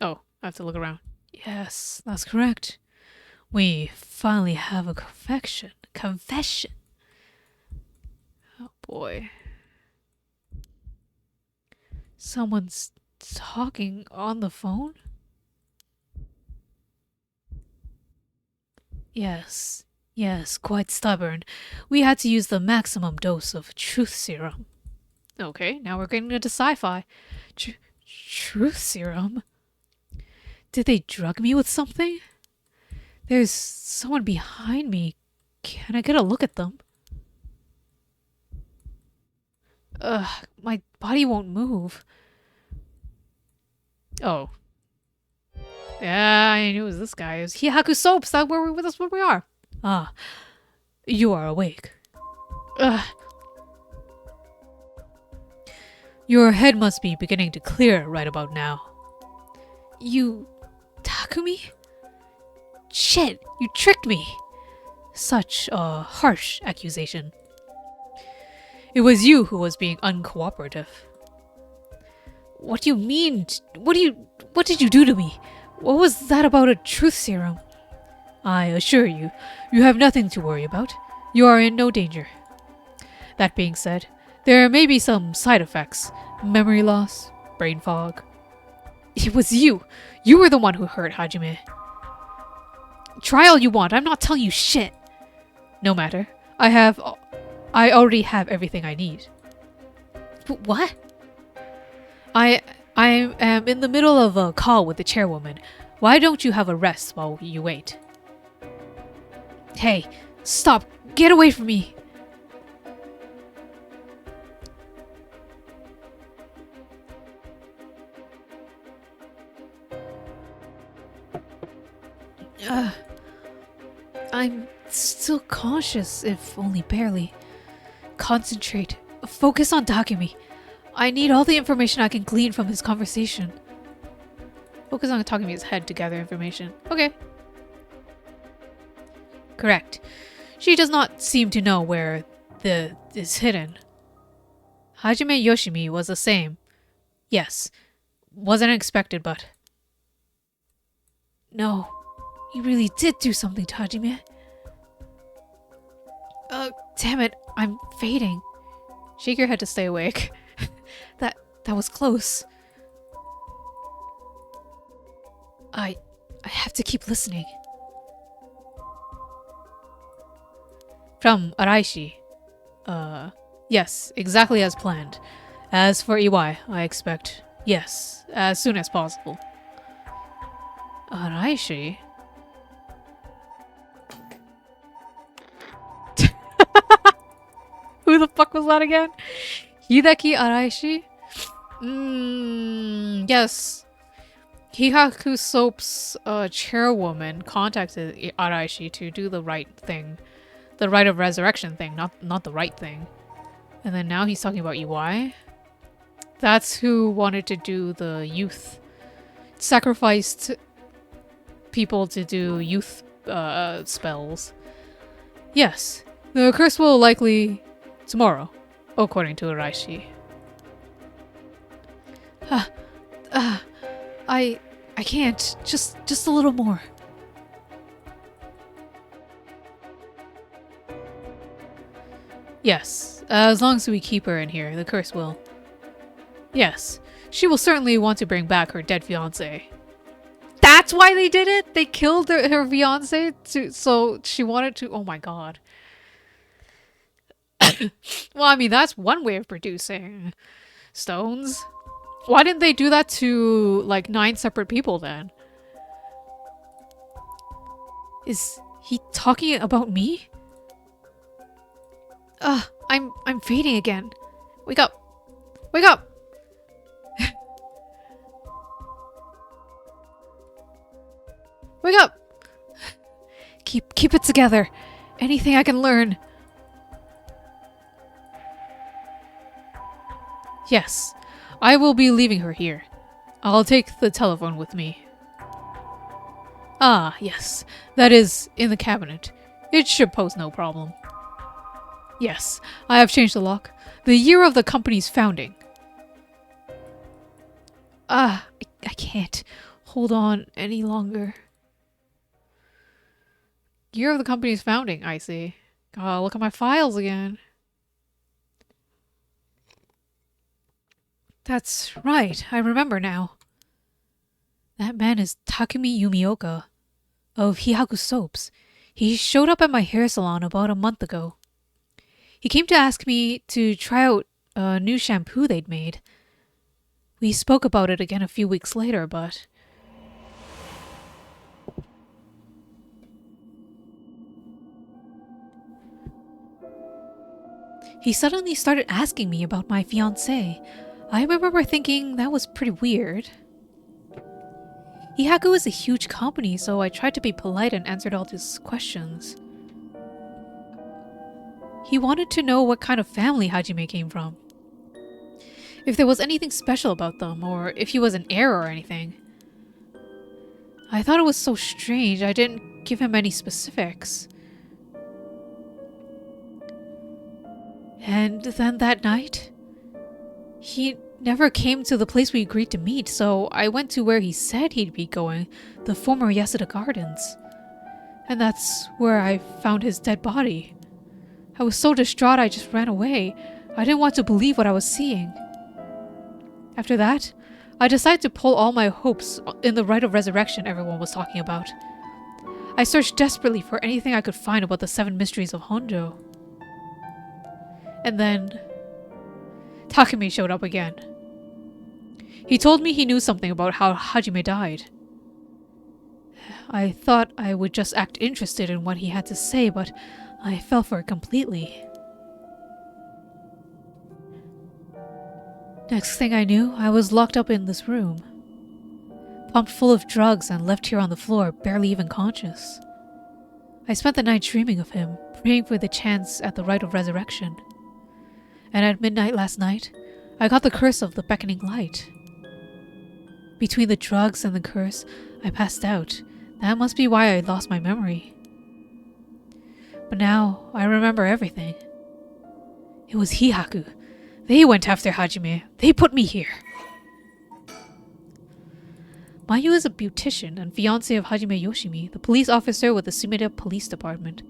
Oh, I have to look around. Yes, that's correct. We finally have a confession. Confession. Oh boy. Someone's talking on the phone? Yes, quite stubborn. We had to use the maximum dose of truth serum. Okay, now we're getting into sci-fi. Truth serum? Did they drug me with something? There's someone behind me. Can I get a look at them? Ugh, my body won't move. Oh. Yeah, I knew it was this guy. It was Hihaku Soaps. That's where we are. Ah, you are awake. Ugh. Your head must be beginning to clear right about now. You... Takumi? Shit, you tricked me. Such a harsh accusation. It was you who was being uncooperative. What do you mean? What did you do to me? What was that about a truth serum? I assure you, you have nothing to worry about. You are in no danger. That being said, there may be some side effects. Memory loss, brain fog. It was you. You were the one who hurt Hajime. Try all you want. I'm not telling you shit. No matter. I already have everything I need. What? I am in the middle of a call with the chairwoman. Why don't you have a rest while you wait? Hey, stop. Get away from me. I'm still conscious, if only barely. Concentrate. Focus on Takumi. I need all the information I can glean from this conversation. Focus on Takumi's head to gather information. Okay. Correct. She does not seem to know where is hidden. Hajime Yoshimi was the same. Yes. Wasn't expected, but... No. You really did do something to Hajime. Damn it. I'm fading. Shake your head to stay awake. That was close. I have to keep listening. From Araishi. Yes, exactly as planned. As for EY, I expect, yes, as soon as possible. Araishi? Who the fuck was that again? Hideki Araishi? Yes. Hihaku Soap's chairwoman contacted Araishi to do the right thing. The right of resurrection thing, not the right thing. And then now he's talking about EY? That's who wanted to do the youth. Sacrificed people to do youth spells. Yes, the curse will likely tomorrow, according to Araishi. I can't. Just a little more. Yes, as long as we keep her in here, the curse will. Yes, she will certainly want to bring back her dead fiancé. That's why they did it? They killed her fiancé so she wanted to. Oh my god. Well, I mean, that's one way of producing stones. Why didn't they do that to like 9 separate people then? Is he talking about me? I'm fading again. Wake up. Wake up. Wake up. Keep it together. Anything I can learn. Yes, I will be leaving her here. I'll take the telephone with me. Ah, yes, that is in the cabinet. It should pose no problem. Yes, I have changed the lock. The year of the company's founding. I can't hold on any longer. Year of the company's founding, I see. Gotta look at my files again. That's right, I remember now. That man is Takumi Yumioka of Hihaku Soaps. He showed up at my hair salon about a month ago. He came to ask me to try out a new shampoo they'd made. We spoke about it again a few weeks later, but... He suddenly started asking me about my fiancé. I remember thinking that was pretty weird. Hihaku is a huge company, so I tried to be polite and answered all his questions. He wanted to know what kind of family Hajime came from. If there was anything special about them, or if he was an heir or anything. I thought it was so strange I didn't give him any specifics. And then that night, he never came to the place we agreed to meet, so I went to where he said he'd be going, the former Yasuda Gardens. And that's where I found his dead body. I was so distraught I just ran away. I didn't want to believe what I was seeing. After that, I decided to pull all my hopes in the rite of resurrection everyone was talking about. I searched desperately for anything I could find about the 7 mysteries of Honjo. And then... Takumi showed up again. He told me he knew something about how Hajime died. I thought I would just act interested in what he had to say, but I fell for it completely. Next thing I knew, I was locked up in this room. Pumped full of drugs and left here on the floor, barely even conscious. I spent the night dreaming of him, praying for the chance at the rite of resurrection. And at midnight last night, I got the curse of the beckoning light. Between the drugs and the curse, I passed out. That must be why I lost my memory. But now, I remember everything. It was Hihaku. They went after Hajime. They put me here. Mayu is a beautician and fiancé of Hajime Yoshimi, the police officer with the Sumida Police Department.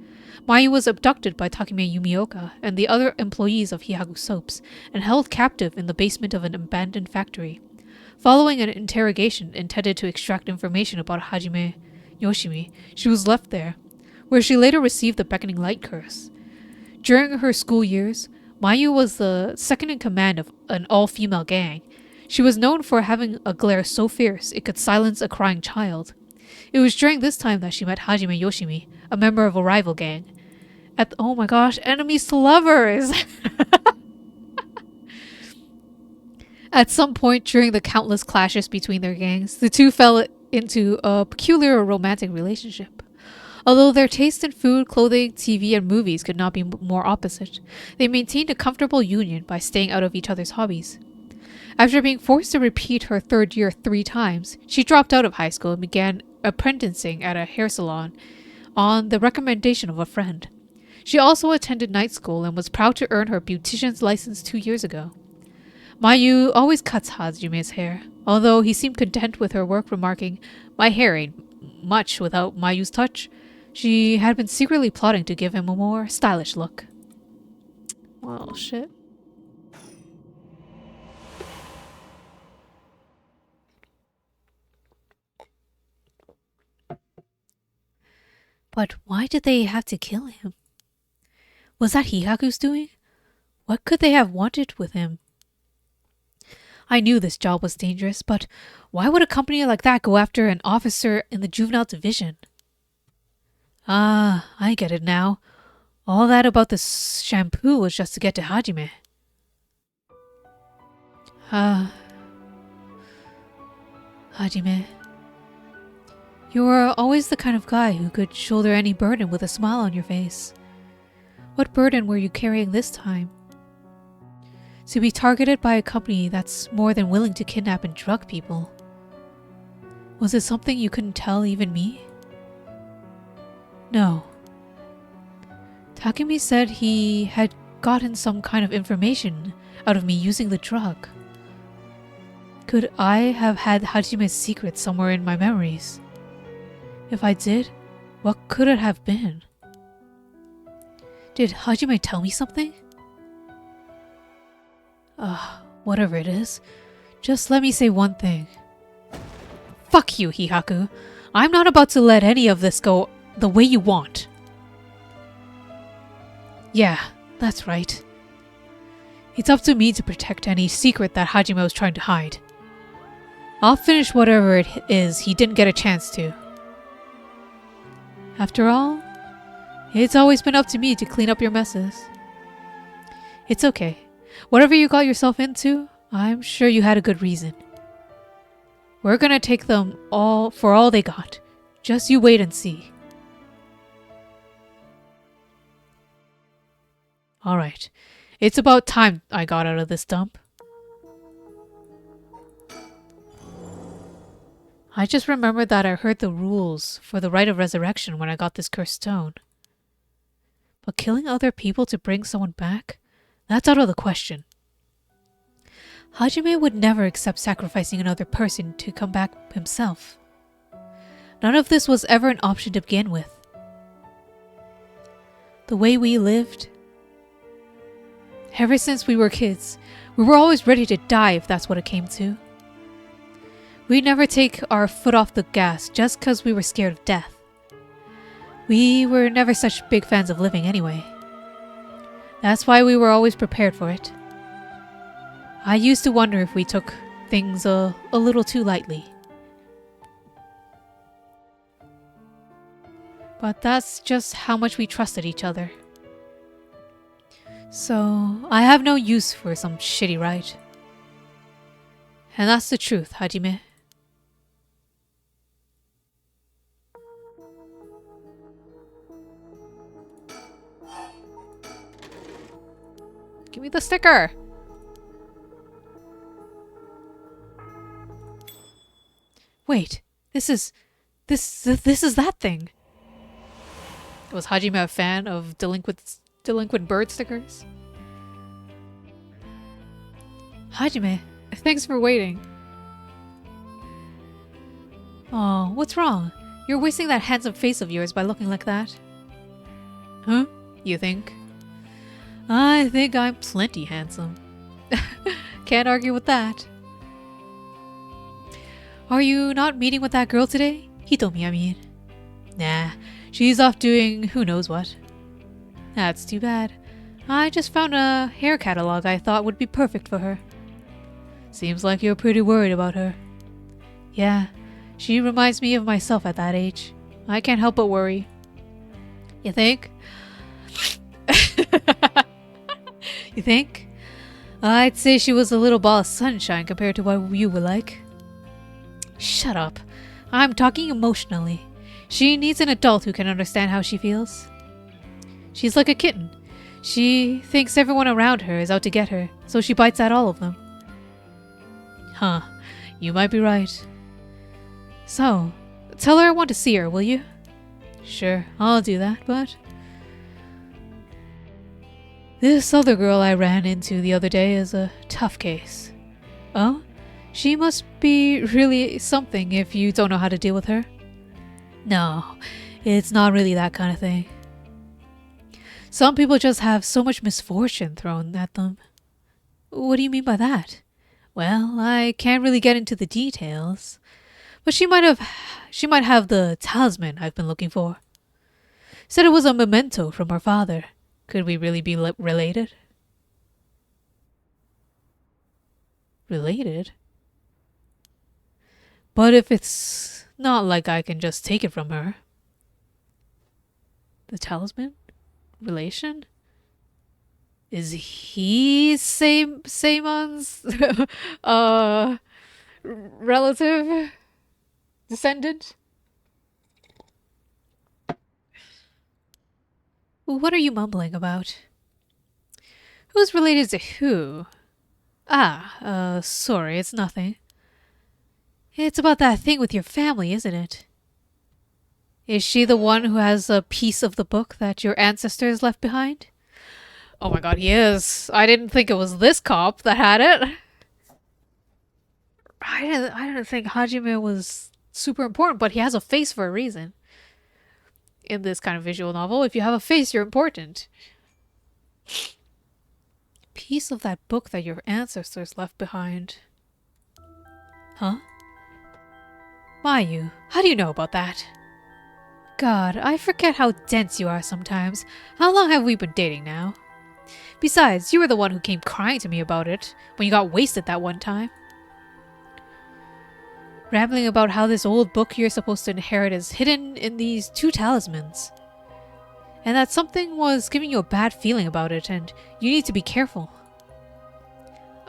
Mayu was abducted by Takumi Yumioka and the other employees of Hihaku Soaps and held captive in the basement of an abandoned factory. Following an interrogation intended to extract information about Hajime Yoshimi, she was left there, where she later received the beckoning light curse. During her school years, Mayu was the second in command of an all-female gang. She was known for having a glare so fierce it could silence a crying child. It was during this time that she met Hajime Yoshimi, a member of a rival gang. Oh my gosh, enemies to lovers! At some point during the countless clashes between their gangs, the two fell into a peculiar romantic relationship. Although their taste in food, clothing, TV, and movies could not be more opposite, they maintained a comfortable union by staying out of each other's hobbies. After being forced to repeat her third year 3 times, she dropped out of high school and began apprenticing at a hair salon on the recommendation of a friend. She also attended night school and was proud to earn her beautician's license 2 years ago. Mayu always cuts Hajime's hair, although he seemed content with her work, remarking, "My hair ain't much without Mayu's touch." She had been secretly plotting to give him a more stylish look. Well, shit. But why did they have to kill him? Was that Hihaku's doing? What could they have wanted with him? I knew this job was dangerous, but why would a company like that go after an officer in the juvenile division? Ah, I get it now. All that about the shampoo was just to get to Hajime. Hajime. You were always the kind of guy who could shoulder any burden with a smile on your face. What burden were you carrying this time? To be targeted by a company that's more than willing to kidnap and drug people. Was it something you couldn't tell even me? No. Takumi said he had gotten some kind of information out of me using the drug. Could I have had Hajime's secret somewhere in my memories? If I did, what could it have been? Did Hajime tell me something? Whatever it is, just let me say one thing. Fuck you, Hihaku. I'm not about to let any of this go the way you want. Yeah, that's right. It's up to me to protect any secret that Hajime was trying to hide. I'll finish whatever it is he didn't get a chance to. After all, it's always been up to me to clean up your messes. It's okay. Whatever you got yourself into, I'm sure you had a good reason. We're gonna take them all for all they got. Just you wait and see. Alright, it's about time I got out of this dump. I just remembered that I heard the rules for the rite of resurrection when I got this cursed stone. But killing other people to bring someone back? That's out of the question. Hajime would never accept sacrificing another person to come back himself. None of this was ever an option to begin with. The way we lived, ever since we were kids, we were always ready to die if that's what it came to. We'd never take our foot off the gas just because we were scared of death. We were never such big fans of living anyway. That's why we were always prepared for it. I used to wonder if we took things a little too lightly. But that's just how much we trusted each other. So, I have no use for some shitty rite. And that's the truth, Hajime. Give me the sticker! Wait, this is that thing. Was Hajime a fan of delinquent bird stickers? Hajime, thanks for waiting. Oh, what's wrong? You're wasting that handsome face of yours by looking like that. Huh? You think? I think I'm plenty handsome. Can't argue with that. Are you not meeting with that girl today? Hitomi, I mean. Nah, she's off doing who knows what. That's too bad. I just found a hair catalog I thought would be perfect for her. Seems like you're pretty worried about her. Yeah, she reminds me of myself at that age. I can't help but worry. You think? You think? I'd say she was a little ball of sunshine compared to what you were like. Shut up. I'm talking emotionally. She needs an adult who can understand how she feels. She's like a kitten. She thinks everyone around her is out to get her, so she bites at all of them. Huh, you might be right. So, tell her I want to see her, will you? Sure, I'll do that, but... This other girl I ran into the other day is a tough case. Oh? She must be really something if you don't know how to deal with her. No, it's not really that kind of thing. Some people just have so much misfortune thrown at them. What do you mean by that? Well, I can't really get into the details, but she might have the talisman I've been looking for. Said it was a memento from her father. Could we really be related? Related? But if it's not like I can just take it from her. The talisman? Relation? Is he Samon's relative? Descendant? What are you mumbling about? Who's related to who? Sorry, it's nothing. It's about that thing with your family, isn't it? Is she the one who has a piece of the book that your ancestors left behind? Oh my god, he is. I didn't think it was this cop that had it. I didn't think Hajime was super important, but he has a face for a reason. In this kind of visual novel, if you have a face, you're important. Piece of that book that your ancestors left behind. Huh? Mayu, how do you know about that? God, I forget how dense you are sometimes. How long have we been dating now? Besides, you were the one who came crying to me about it when you got wasted that one time. Rambling about how this old book you're supposed to inherit is hidden in these 2 talismans. And that something was giving you a bad feeling about it and you need to be careful.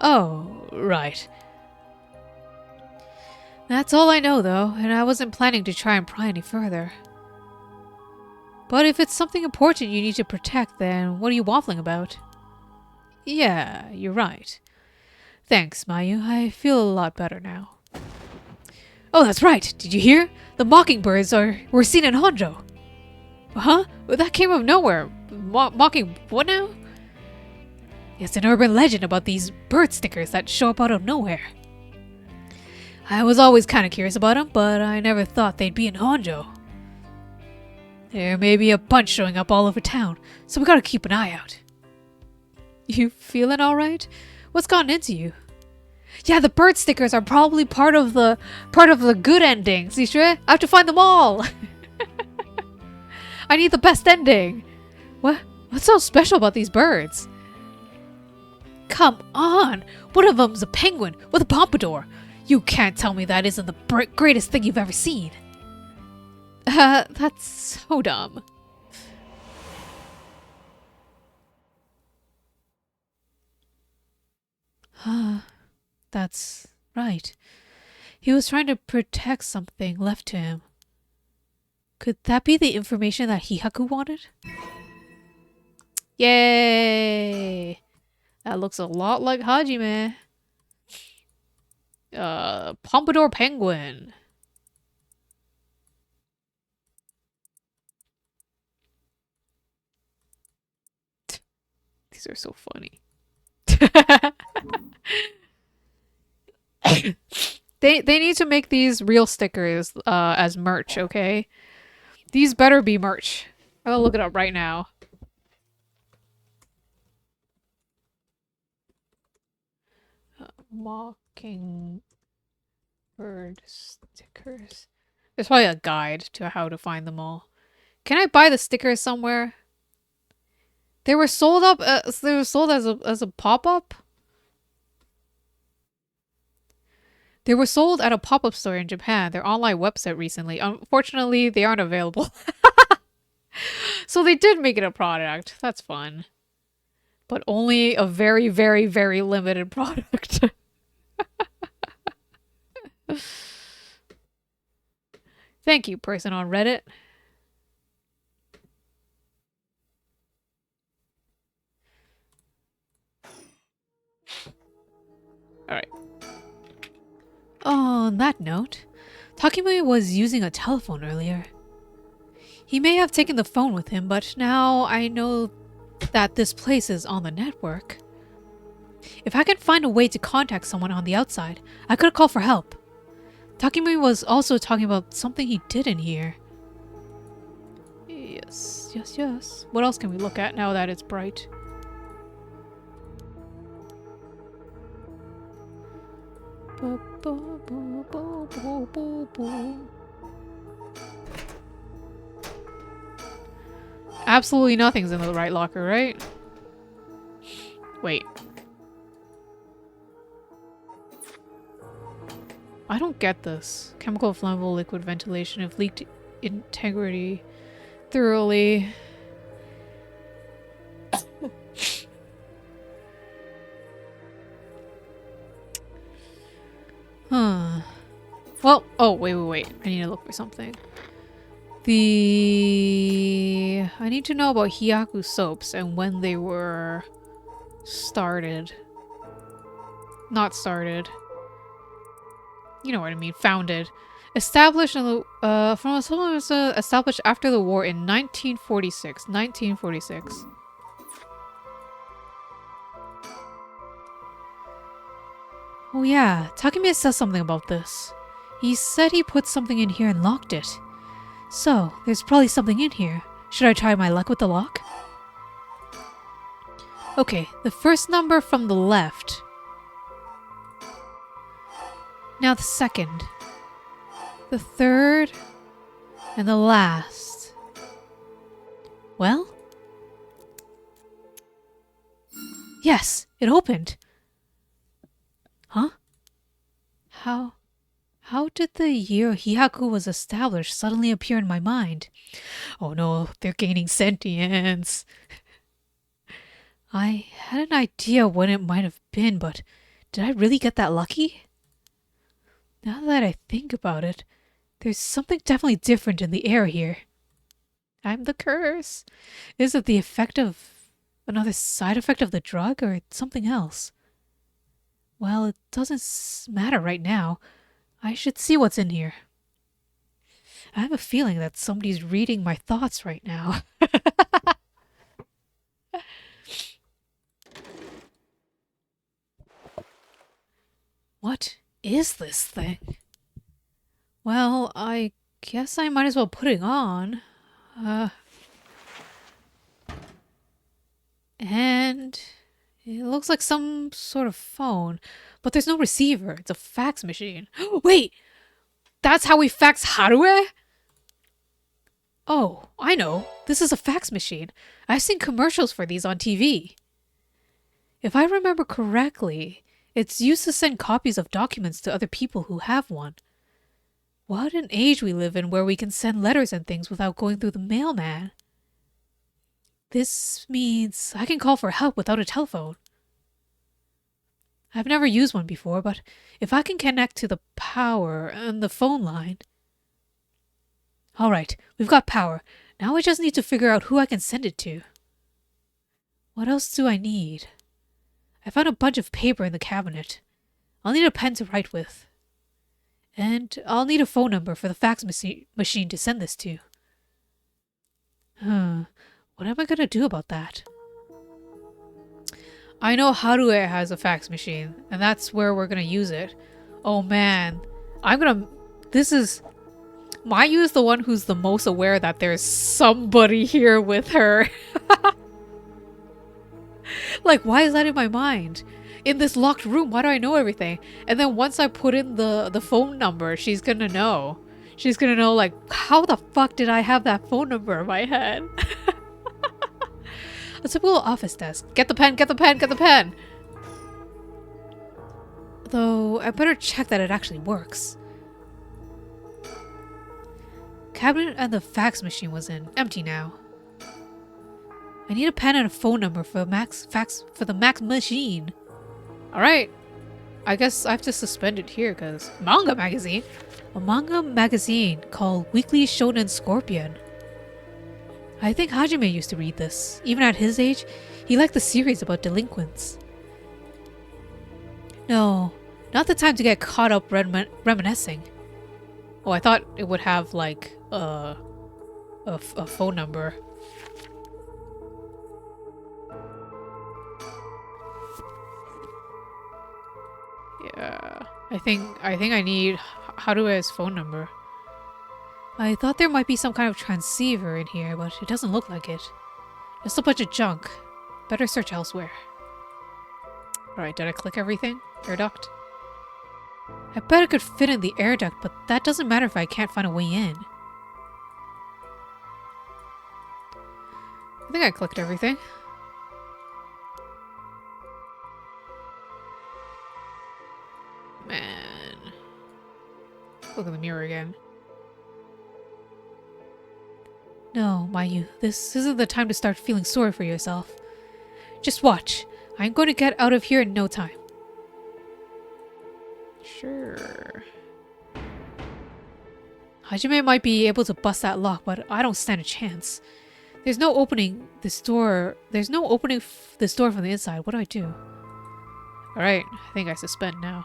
Oh, right. That's all I know though, and I wasn't planning to try and pry any further. But if it's something important you need to protect, then what are you waffling about? Yeah, you're right. Thanks, Mayu. I feel a lot better now. Oh, that's right. Did you hear? The mockingbirds were seen in Honjo. Huh? Well, that came out of nowhere. Mocking what now? It's an urban legend about these bird stickers that show up out of nowhere. I was always kind of curious about them, but I never thought they'd be in Honjo. There may be a bunch showing up all over town, so we gotta keep an eye out. You feeling alright? What's gotten into you? Yeah, the bird stickers are probably part of the good endings, you sure? I have to find them all! I need the best ending! What's so special about these birds? Come on! One of them's a penguin with a pompadour! You can't tell me that isn't the greatest thing you've ever seen! That's so dumb. That's right. He was trying to protect something left to him. Could that be the information that Hihaku wanted? Yay! That looks a lot like Hajime. Pompadour penguin. These are so funny. They need to make these real stickers as merch, okay? These better be merch. I'll look it up right now. Mockingbird stickers. There's probably a guide to how to find them all. Can I buy the stickers somewhere? They were sold up. They were sold as a pop-up. They were sold at a pop-up store in Japan. Their online website recently. Unfortunately, they aren't available. So they did make it a product. That's fun. But only a very, very, very limited product. Thank you, person on Reddit. Alright. On that note, Takumi was using a telephone earlier. He may have taken the phone with him, but now I know that this place is on the network. If I can find a way to contact someone on the outside, I could call for help. Takumi was also talking about something he did in here. Yes, yes, yes. What else can we look at now that it's bright? Absolutely nothing's in the right locker, right? Wait. I don't get this. Chemical flammable liquid ventilation if leaked integrity thoroughly. Huh. Well, oh, wait. I need to look for something. I need to know about Hyaku soaps and when they were started. Not started. You know what I mean. Founded. Established in the, established after the war in 1946. 1946. Oh yeah, Takumi says something about this. He said he put something in here and locked it. So, there's probably something in here. Should I try my luck with the lock? Okay, the first number from the left. Now the second. The third. And the last. Well? Yes, it opened. Huh? How did the year Hyaku was established suddenly appear in my mind? Oh no, they're gaining sentience. I had an idea when it might have been, but did I really get that lucky? Now that I think about it, there's something definitely different in the air here. I'm the curse. Is it the effect of another side effect of the drug or something else? Well, it doesn't matter right now. I should see what's in here. I have a feeling that somebody's reading my thoughts right now. What is this thing? Well, I guess I might as well put it on. And it looks like some sort of phone, but there's no receiver. It's a fax machine. Wait! That's how we fax Harué? Oh, I know. This is a fax machine. I've seen commercials for these on TV. If I remember correctly, it's used to send copies of documents to other people who have one. What an age we live in where we can send letters and things without going through the mailman. This means I can call for help without a telephone. I've never used one before, but if I can connect to the power and the phone line... Alright, we've got power. Now I just need to figure out who I can send it to. What else do I need? I found a bunch of paper in the cabinet. I'll need a pen to write with. And I'll need a phone number for the fax machine to send this to. What am I gonna do about that? I know Harué has a fax machine, and that's where we're gonna use it. Oh man, Mayu is the one who's the most aware that there's somebody here with her. Like, why is that in my mind? In this locked room, why do I know everything? And then once I put in the phone number, she's gonna know. She's gonna know, like, how the fuck did I have that phone number in my head? A typical office desk. Get the pen, get the pen, get the pen! Though, I better check that it actually works. Cabinet and the fax machine was in. Empty now. I need a pen and a phone number for the Max machine. Alright. I guess I have to suspend it here because manga magazine. A manga magazine called Weekly Shonen Scorpion. I think Hajime used to read this. Even at his age, he liked the series about delinquents. No, not the time to get caught up reminiscing. Oh, I thought it would have like a phone number. Yeah, I think I need Harue's phone number. I thought there might be some kind of transceiver in here, but it doesn't look like it. Just a bunch of junk. Better search elsewhere. Alright, did I click everything? Air duct? I bet it could fit in the air duct, but that doesn't matter if I can't find a way in. I think I clicked everything. Man. Look in the mirror again. No, Mayu, this isn't the time to start feeling sorry for yourself. Just watch. I'm going to get out of here in no time. Sure. Hajime might be able to bust that lock, but I don't stand a chance. There's no opening this door. There's no opening this door from the inside. What do I do? Alright, I think I suspend now.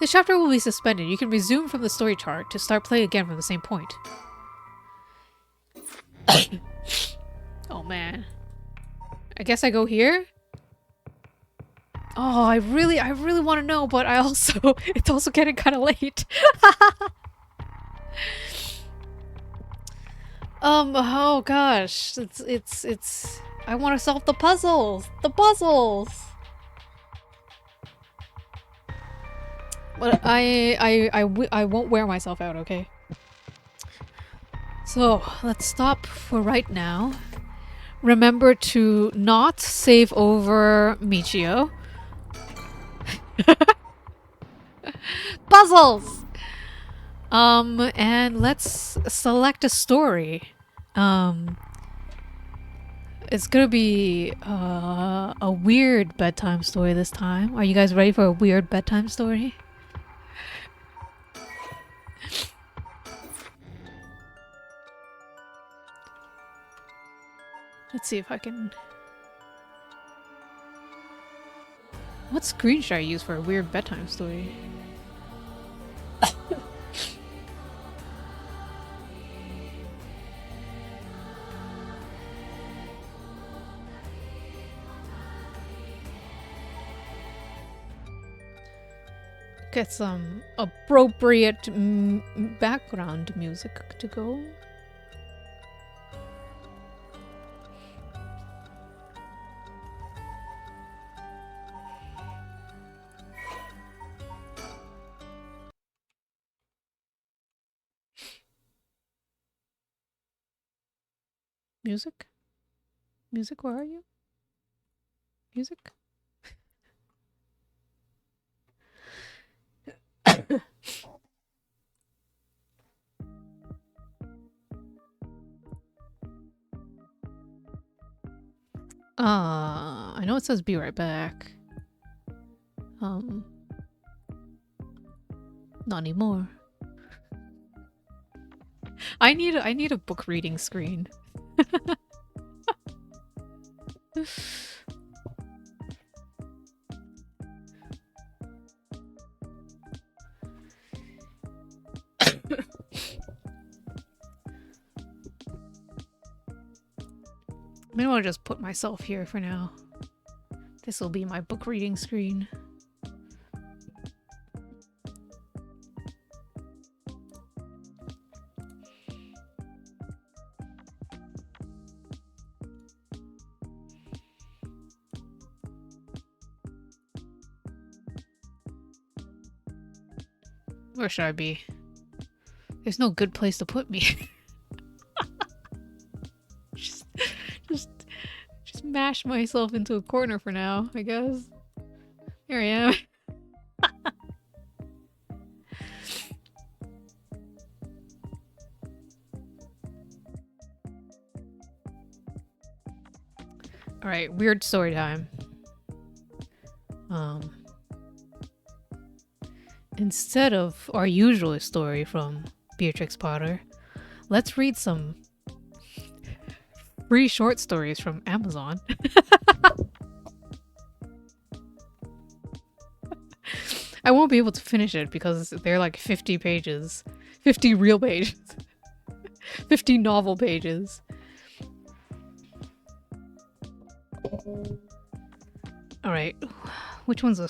This chapter will be suspended. You can resume from the story chart to start playing again from the same point. Oh man. I guess I go here? Oh, I really want to know, but it's also getting kind of late. Oh gosh. It's I want to solve the puzzles. The puzzles. But I won't wear myself out, okay? So, let's stop for right now. Remember to not save over Michio. Puzzles! And let's select a story. It's gonna be a weird bedtime story this time. Are you guys ready for a weird bedtime story? Let's see if I can... What screen should I use for a weird bedtime story? Get some appropriate background music to go. Music? Music, where are you? Music? I know it says be right back. Not anymore. I need a book reading screen. Maybe I'll just put myself here for now. This will be my book reading screen. Where should I be? There's no good place to put me. mash myself into a corner for now, I guess. Here I am. Alright, weird story time. Instead of our usual story from Beatrix Potter, let's read some free short stories from Amazon. I won't be able to finish it because they're like 50 pages. 50 real pages. 50 novel pages. All right, which one's a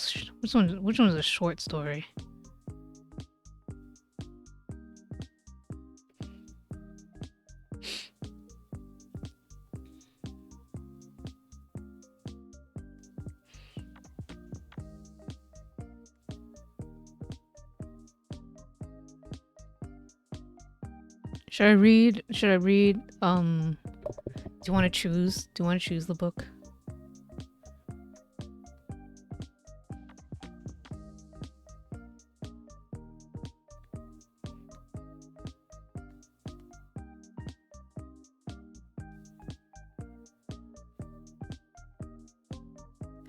short story? Should I read? Do you want to choose? Do you want to choose the book?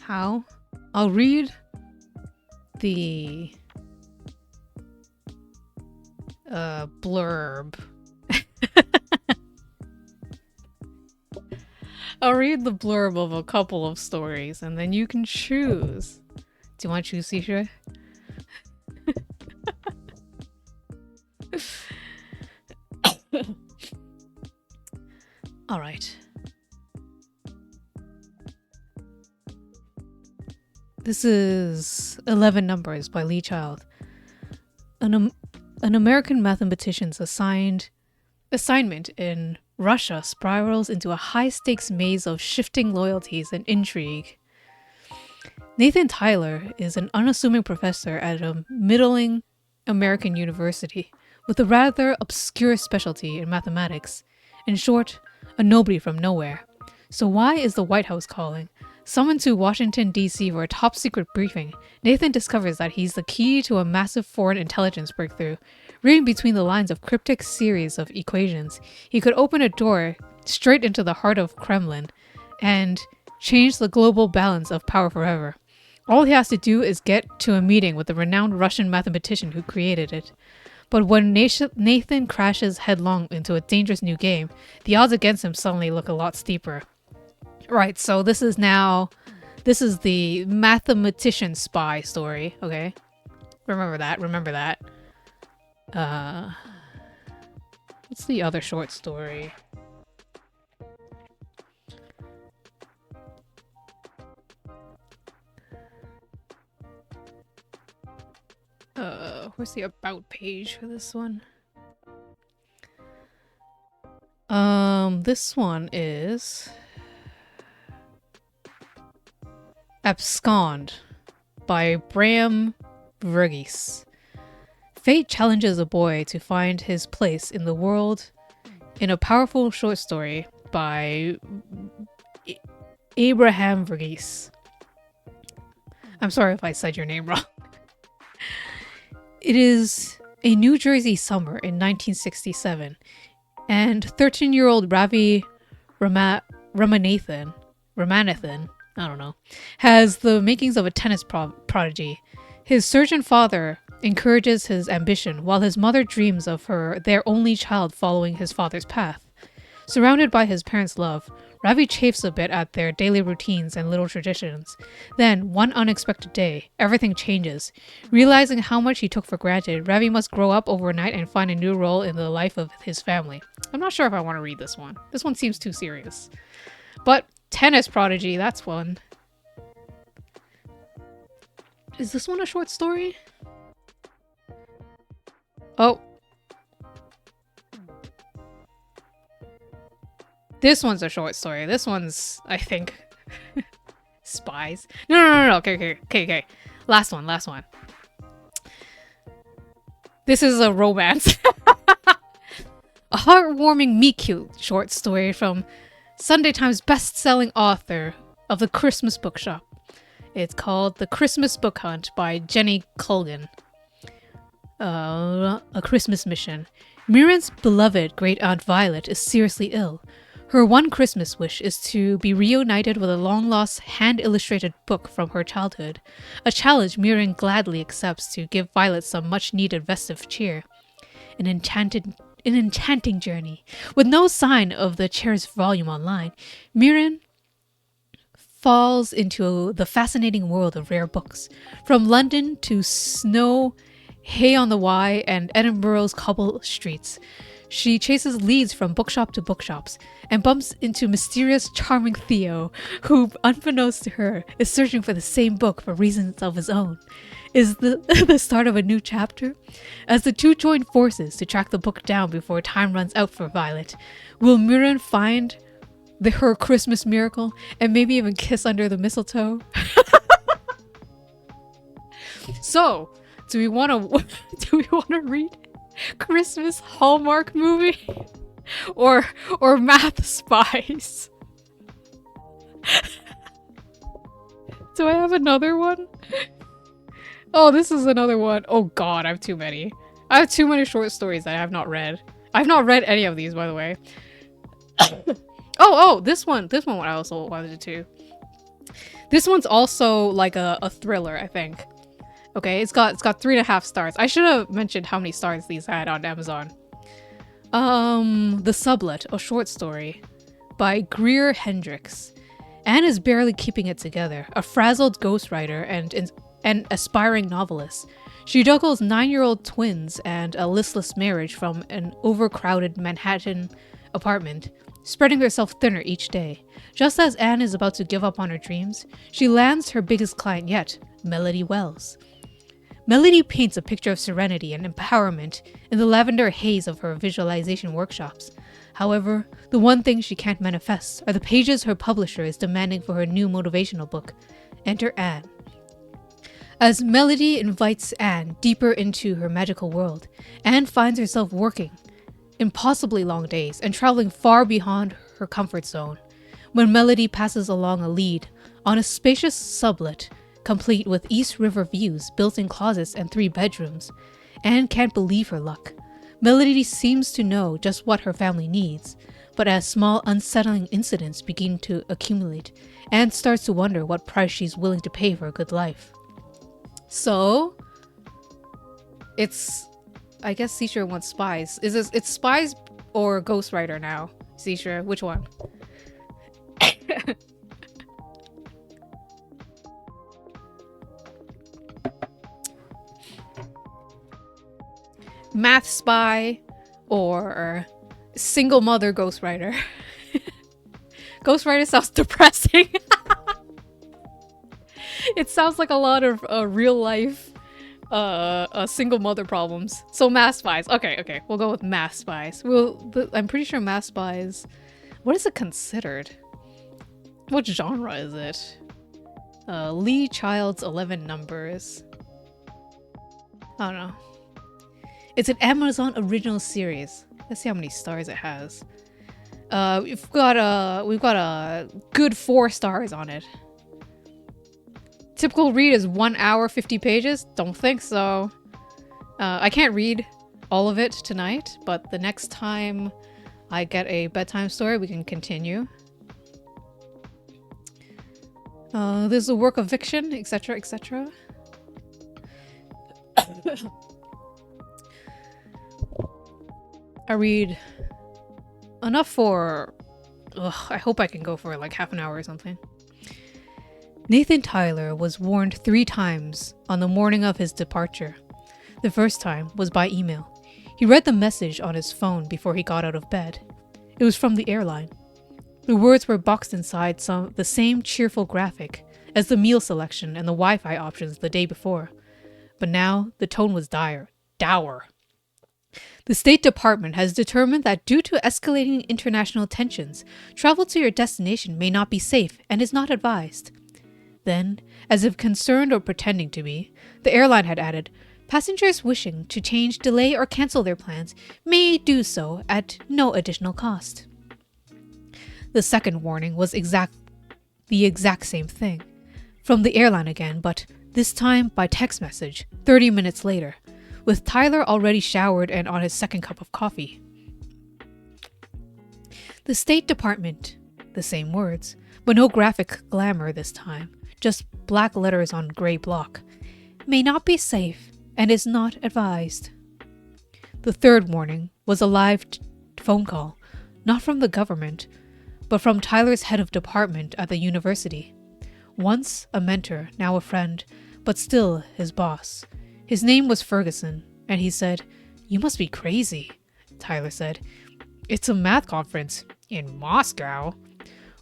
How? I'll read the blurb. I'll read the blurb of a couple of stories and then you can choose. Do you want to choose, Cishre? All right. This is 11 Numbers by Lee Child. An American mathematician's assignment in Russia spirals into a high-stakes maze of shifting loyalties and intrigue. Nathan Tyler is an unassuming professor at a middling American university with a rather obscure specialty in mathematics. In short, a nobody from nowhere. So why is the White House calling? Summoned to Washington, D.C. for a top-secret briefing, Nathan discovers that he's the key to a massive foreign intelligence breakthrough. Reading between the lines of cryptic series of equations, he could open a door straight into the heart of Kremlin and change the global balance of power forever. All he has to do is get to a meeting with the renowned Russian mathematician who created it. But when Nathan crashes headlong into a dangerous new game, the odds against him suddenly look a lot steeper. Right, so this is the mathematician spy story, okay? Remember that. What's the other short story? Where's the about page for this one? This one is Abscond by Bram Verghese. Fate challenges a boy to find his place in the world in a powerful short story by Abraham Verghese. I'm sorry if I said your name wrong. It is a New Jersey summer in 1967, and 13-year-old Ravi Ramanathan, I don't know, has the makings of a tennis prodigy. His surgeon father encourages his ambition, while his mother dreams of their only child following his father's path. Surrounded by his parents' love, Ravi chafes a bit at their daily routines and little traditions. Then, one unexpected day, everything changes. Realizing how much he took for granted, Ravi must grow up overnight and find a new role in the life of his family. I'm not sure if I want to read this one. This one seems too serious. But tennis prodigy, that's one. Is this one a short story? Oh. This one's a short story. This one's, I think, spies. No. Okay. Last one. This is a romance. A heartwarming meet-cute short story from Sunday Times best-selling author of The Christmas Bookshop. It's called The Christmas Book Hunt by Jenny Colgan. A Christmas mission. Mirren's beloved great-aunt Violet is seriously ill. Her one Christmas wish is to be reunited with a long-lost hand-illustrated book from her childhood, a challenge Mirren gladly accepts to give Violet some much-needed festive cheer. An enchanting journey. With no sign of the cherished volume online, Mirren falls into the fascinating world of rare books. From London to Snow, Hay on the Wye, and Edinburgh's cobbled streets, she chases leads from bookshop to bookshops and bumps into mysterious, charming Theo, who, unbeknownst to her, is searching for the same book for reasons of his own. Is the start of a new chapter? As the two join forces to track the book down before time runs out for Violet, will Mirren find her Christmas miracle and maybe even kiss under the mistletoe? So, do we want to read Christmas Hallmark movie or Math Spies? Do I have another one? Oh, this is another one. Oh god, I have too many. I have too many short stories that I have not read. I've not read any of these, by the way. This one I also wanted to. This one's also like a thriller, I think. Okay, it's got 3.5 stars. I should have mentioned how many stars these had on Amazon. The Sublet, a short story by Greer Hendricks. Anne is barely keeping it together, a frazzled ghostwriter and an aspiring novelist. She juggles 9-year-old twins and a listless marriage from an overcrowded Manhattan apartment, spreading herself thinner each day. Just as Anne is about to give up on her dreams, she lands her biggest client yet, Melody Wells. Melody paints a picture of serenity and empowerment in the lavender haze of her visualization workshops. However, the one thing she can't manifest are the pages her publisher is demanding for her new motivational book. Enter Anne. As Melody invites Anne deeper into her magical world, Anne finds herself working impossibly long days and traveling far beyond her comfort zone. When Melody passes along a lead on a spacious sublet, complete with East River views, built-in closets, and 3 bedrooms, Anne can't believe her luck. Melody seems to know just what her family needs, but as small unsettling incidents begin to accumulate, Anne starts to wonder what price she's willing to pay for a good life. So, it's, I guess Seashore wants spies. It's spies or ghostwriter now? Seashore, which one? Math spy or single mother ghostwriter? Ghostwriter sounds depressing. It sounds like a lot of real life single mother problems. So math spies. Okay, we'll go with math spies. I'm pretty sure math spies. What is it considered? What genre is it? Lee Child's 11 Numbers. I don't know. It's an Amazon original series. Let's see how many stars it has. We've got a good 4 stars on it. Typical read is 1 hour, 50 pages. Don't think so. I can't read all of it tonight, but the next time I get a bedtime story, we can continue. There's a work of fiction, etc., etc. I read enough for... I hope I can go for like half an hour or something. Nathan Tyler was warned 3 times on the morning of his departure. The first time was by email. He read the message on his phone before he got out of bed. It was from the airline. The words were boxed inside the same cheerful graphic as the meal selection and the Wi-Fi options the day before. But now the tone was dour. The State Department has determined that due to escalating international tensions, travel to your destination may not be safe and is not advised. Then, as if concerned or pretending to be, the airline had added, passengers wishing to change, delay, or cancel their plans may do so at no additional cost. The second warning was the exact same thing. From the airline again, but this time by text message, 30 minutes later, with Tyler already showered and on his second cup of coffee. The State Department, the same words, but no graphic glamour this time, just black letters on gray block. May not be safe and is not advised. The third warning was a live phone call, not from the government, but from Tyler's head of department at the university. Once a mentor, now a friend, but still his boss. His name was Ferguson, and he said, "You must be crazy," Tyler said. "It's a math conference in Moscow."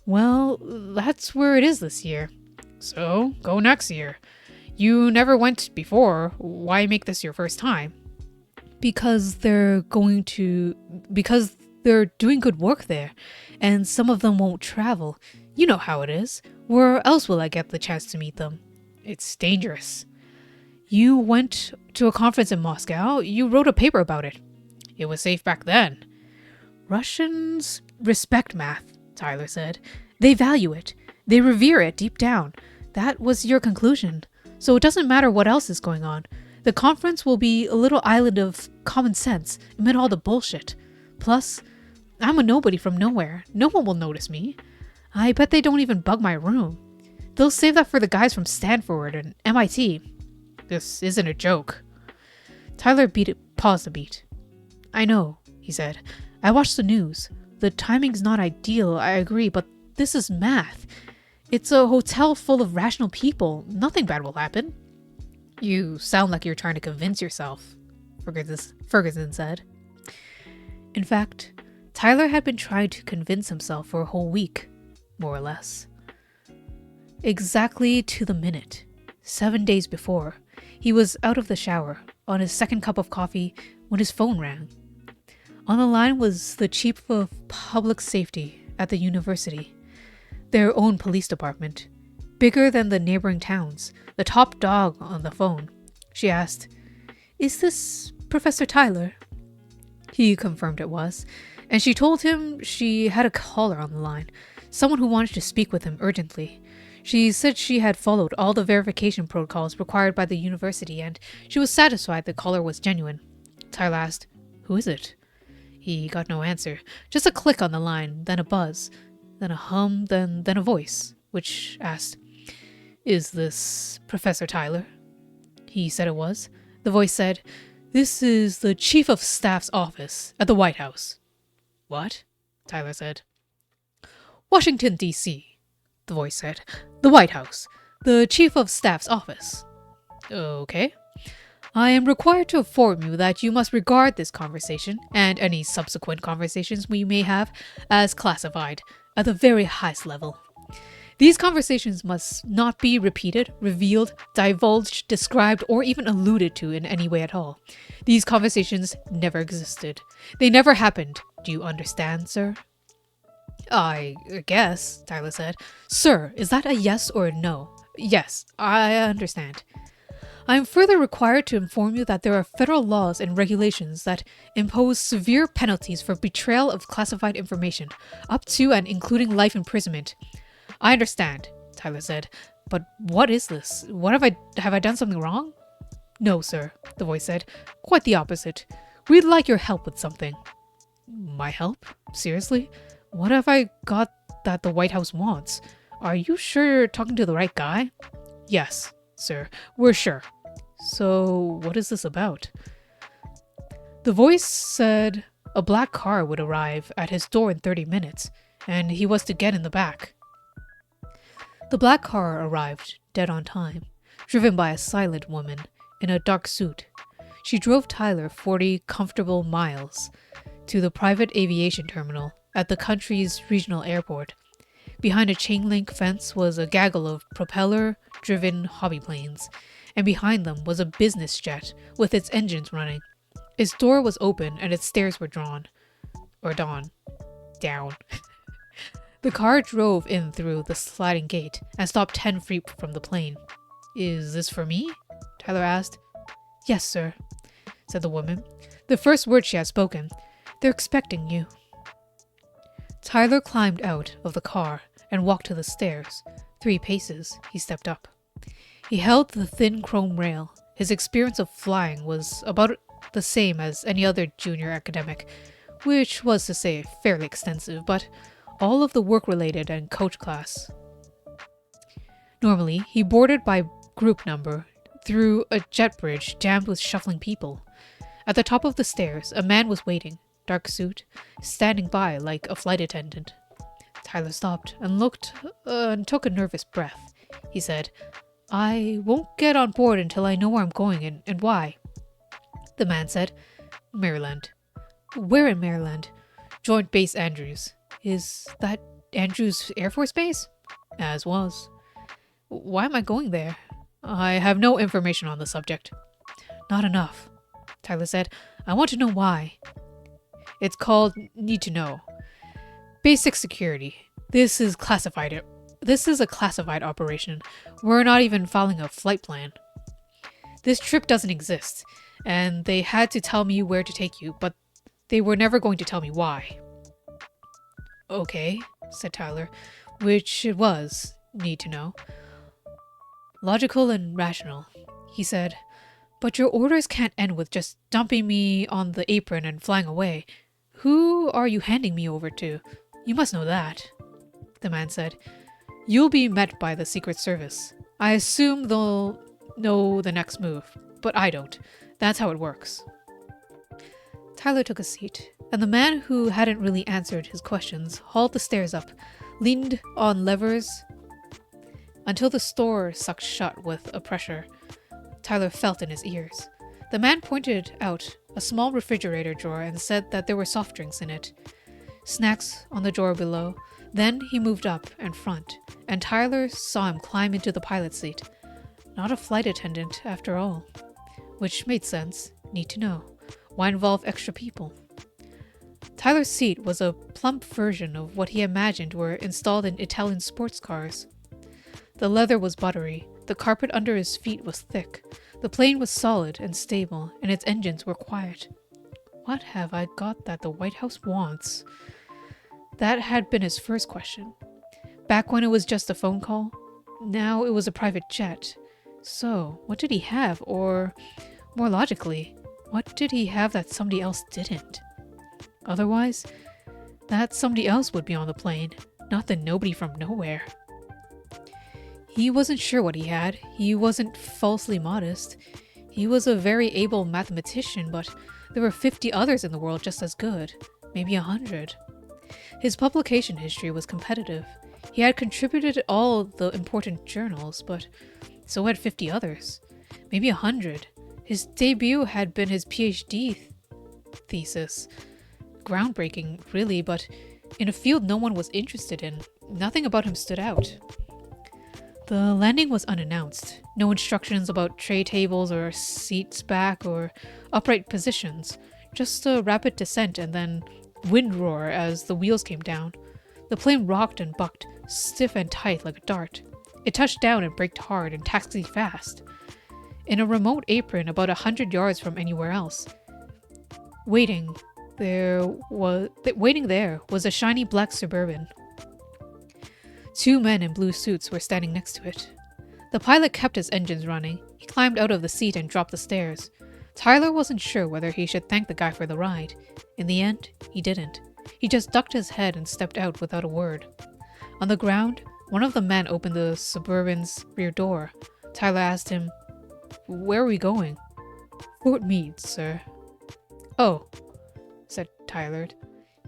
"Well, that's where it is this year." "So, go next year. You never went before. Why make this your first time?" Because they're doing good work there, and some of them won't travel. You know how it is. Where else will I get the chance to meet them? It's dangerous. You went to a conference in Moscow. You wrote a paper about it. It was safe back then. Russians respect math, Tyler said. They value it. They revere it deep down. That was your conclusion. So it doesn't matter what else is going on. The conference will be a little island of common sense amid all the bullshit. Plus, I'm a nobody from nowhere. No one will notice me. I bet they don't even bug my room. They'll save that for the guys from Stanford and MIT. This isn't a joke. Tyler paused a beat. I know, he said. I watched the news. The timing's not ideal, I agree, but this is math. It's a hotel full of rational people. Nothing bad will happen. You sound like you're trying to convince yourself, Ferguson said. In fact, Tyler had been trying to convince himself for a whole week, more or less. Exactly to the minute, 7 days before, he was out of the shower, on his second cup of coffee, when his phone rang. On the line was the chief of public safety at the university, their own police department, bigger than the neighboring towns, the top dog on the phone. She asked, "Is this Professor Tyler?" He confirmed it was, and she told him she had a caller on the line, someone who wanted to speak with him urgently. She said she had followed all the verification protocols required by the university, and she was satisfied the caller was genuine. Tyler asked, "Who is it?" He got no answer, just a click on the line, then a buzz, then a hum, then a voice, which asked, "Is this Professor Tyler?" He said it was. The voice said, "This is the Chief of Staff's office at the White House." "What?" Tyler said. "Washington, D.C., the voice said. "The White House. The Chief of Staff's office." "Okay. I am required to inform you that you must regard this conversation, and any subsequent conversations we may have, as classified, at the very highest level. These conversations must not be repeated, revealed, divulged, described, or even alluded to in any way at all. These conversations never existed. They never happened. Do you understand, sir?" "I guess," Tyler said. "Sir, is that a yes or a no?" "Yes, I understand." "I am further required to inform you that there are federal laws and regulations that impose severe penalties for betrayal of classified information, up to and including life imprisonment." "I understand," Tyler said. "But what is this? Have I done something wrong?" "No, sir," the voice said. "Quite the opposite. We'd like your help with something." "My help? Seriously? What have I got that the White House wants? Are you sure you're talking to the right guy?" "Yes, sir, we're sure." "So, what is this about?" The voice said a black car would arrive at his door in 30 minutes, and he was to get in the back. The black car arrived dead on time, driven by a silent woman in a dark suit. She drove Tyler 40 comfortable miles to the private aviation terminal at the country's regional airport. Behind a chain-link fence was a gaggle of propeller-driven hobby planes, and behind them was a business jet with its engines running. Its door was open and its stairs were down. The car drove in through the sliding gate and stopped 10 feet from the plane. "Is this for me?" Tyler asked. "Yes, sir," said the woman, the first word she had spoken. "They're expecting you." Tyler climbed out of the car and walked to the stairs. 3 paces, he stepped up. He held the thin chrome rail. His experience of flying was about the same as any other junior academic, which was to say fairly extensive, but all of the work-related and coach class. Normally, he boarded by group number through a jet bridge jammed with shuffling people. At the top of the stairs, a man was waiting, dark suit, standing by like a flight attendant. Tyler stopped and looked and took a nervous breath. He said, "I won't get on board until I know where I'm going and why." The man said, "Maryland." "Where in Maryland?" "Joint Base Andrews." "Is that Andrews Air Force Base?" "As was." "Why am I going there?" "I have no information on the subject." "Not enough," Tyler said. "I want to know why." "It's called Need to Know. Basic security. This is classified. This is a classified operation. We're not even filing a flight plan. This trip doesn't exist, and they had to tell me where to take you, but they were never going to tell me why." "Okay," said Tyler, which it was, need to know. "Logical and rational," he said. "But your orders can't end with just dumping me on the apron and flying away. Who are you handing me over to? You must know that." The man said, "You'll be met by the Secret Service. I assume they'll know the next move, but I don't. That's how it works." Tyler took a seat, and the man who hadn't really answered his questions hauled the stairs up, leaned on levers until the door sucked shut with a pressure Tyler felt in his ears. The man pointed out a small refrigerator drawer and said that there were soft drinks in it. Snacks on the drawer below. Then he moved up and front, and Tyler saw him climb into the pilot's seat. Not a flight attendant, after all. Which made sense. Need to know. Why involve extra people? Tyler's seat was a plump version of what he imagined were installed in Italian sports cars. The leather was buttery, the carpet under his feet was thick, the plane was solid and stable, and its engines were quiet. What have I got that the White House wants? That had been his first question. Back when it was just a phone call, now it was a private jet. So, what did he have? Or, more logically, what did he have that somebody else didn't? Otherwise, that somebody else would be on the plane, not the nobody from nowhere. He wasn't sure what he had. He wasn't falsely modest. He was a very able mathematician, but there were 50 others in the world just as good. Maybe 100. His publication history was competitive. He had contributed to all the important journals, but so had 50 others. Maybe 100. His debut had been his PhD thesis. Groundbreaking, really, but in a field no one was interested in. Nothing about him stood out. The landing was unannounced. No instructions about tray tables or seats back or upright positions. Just a rapid descent and then wind roar as the wheels came down. The plane rocked and bucked, stiff and tight like a dart. It touched down and braked hard and taxied fast. In a remote apron about 100 yards from anywhere else. Waiting there was a shiny black Suburban. 2 men in blue suits were standing next to it. The pilot kept his engines running. He climbed out of the seat and dropped the stairs. Tyler wasn't sure whether he should thank the guy for the ride. In the end, he didn't. He just ducked his head and stepped out without a word. On the ground, one of the men opened the Suburban's rear door. Tyler asked him, "Where are we going?" "Fort Meade, sir." "Oh," said Tyler.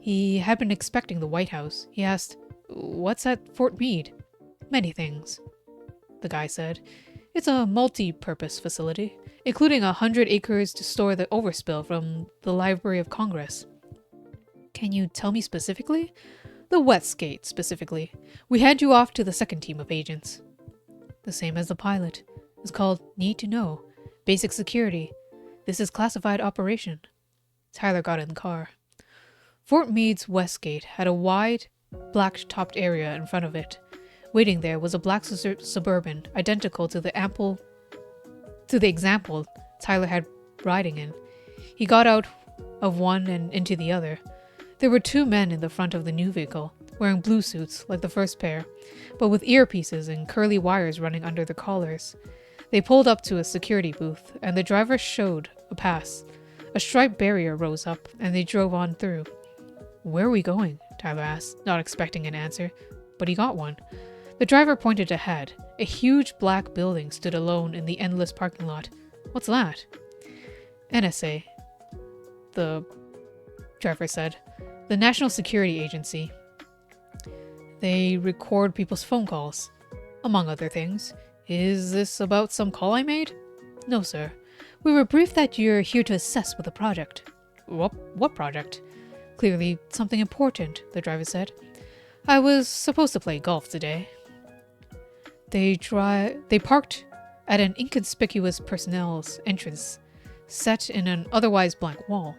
He had been expecting the White House. He asked, "What's at Fort Meade?" "Many things," the guy said. "It's a multi-purpose facility, including 100 acres to store the overspill from the Library of Congress." "Can you tell me specifically?" "The Westgate, specifically. We hand you off to the second team of agents." "The same as the pilot. It's called Need to Know. Basic security. This is classified operation." Tyler got in the car. Fort Meade's Westgate had a wide, black-topped area in front of it. Waiting there was a black Suburban, identical to the example Tyler had riding in. He got out of one and into the other. There were 2 men in the front of the new vehicle, wearing blue suits like the first pair, but with earpieces and curly wires running under their collars. They pulled up to a security booth, and the driver showed a pass. A striped barrier rose up, and they drove on through. "Where are we going?" Tyler asked, not expecting an answer, but he got one. The driver pointed ahead. A huge black building stood alone in the endless parking lot. "What's that?" "NSA," the driver said. "The National Security Agency. They record people's phone calls, among other things. Is this about some call I made?" "No, sir. We were briefed that you're here to assess with a project." What project?" "Clearly something important," the driver said. "I was supposed to play golf today." They parked at an inconspicuous personnel's entrance, set in an otherwise blank wall.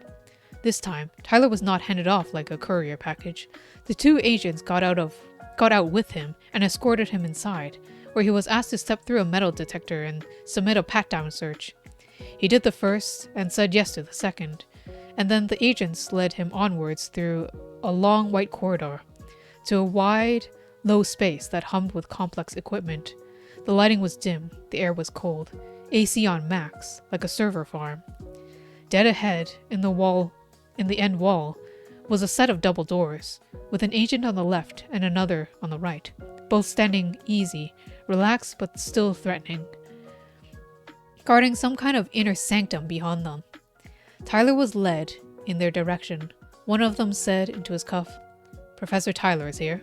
This time, Tyler was not handed off like a courier package. The 2 agents got out with him and escorted him inside, where he was asked to step through a metal detector and submit a pat-down search. He did the first and said yes to the second, and then the agents led him onwards through a long white corridor to a wide, low space that hummed with complex equipment. The lighting was dim, the air was cold, AC on max, like a server farm. Dead ahead, in the end wall, was a set of double doors, with an agent on the left and another on the right, both standing easy, relaxed but still threatening, guarding some kind of inner sanctum beyond them. Tyler was led in their direction. One of them said into his cuff, "Professor Tyler is here."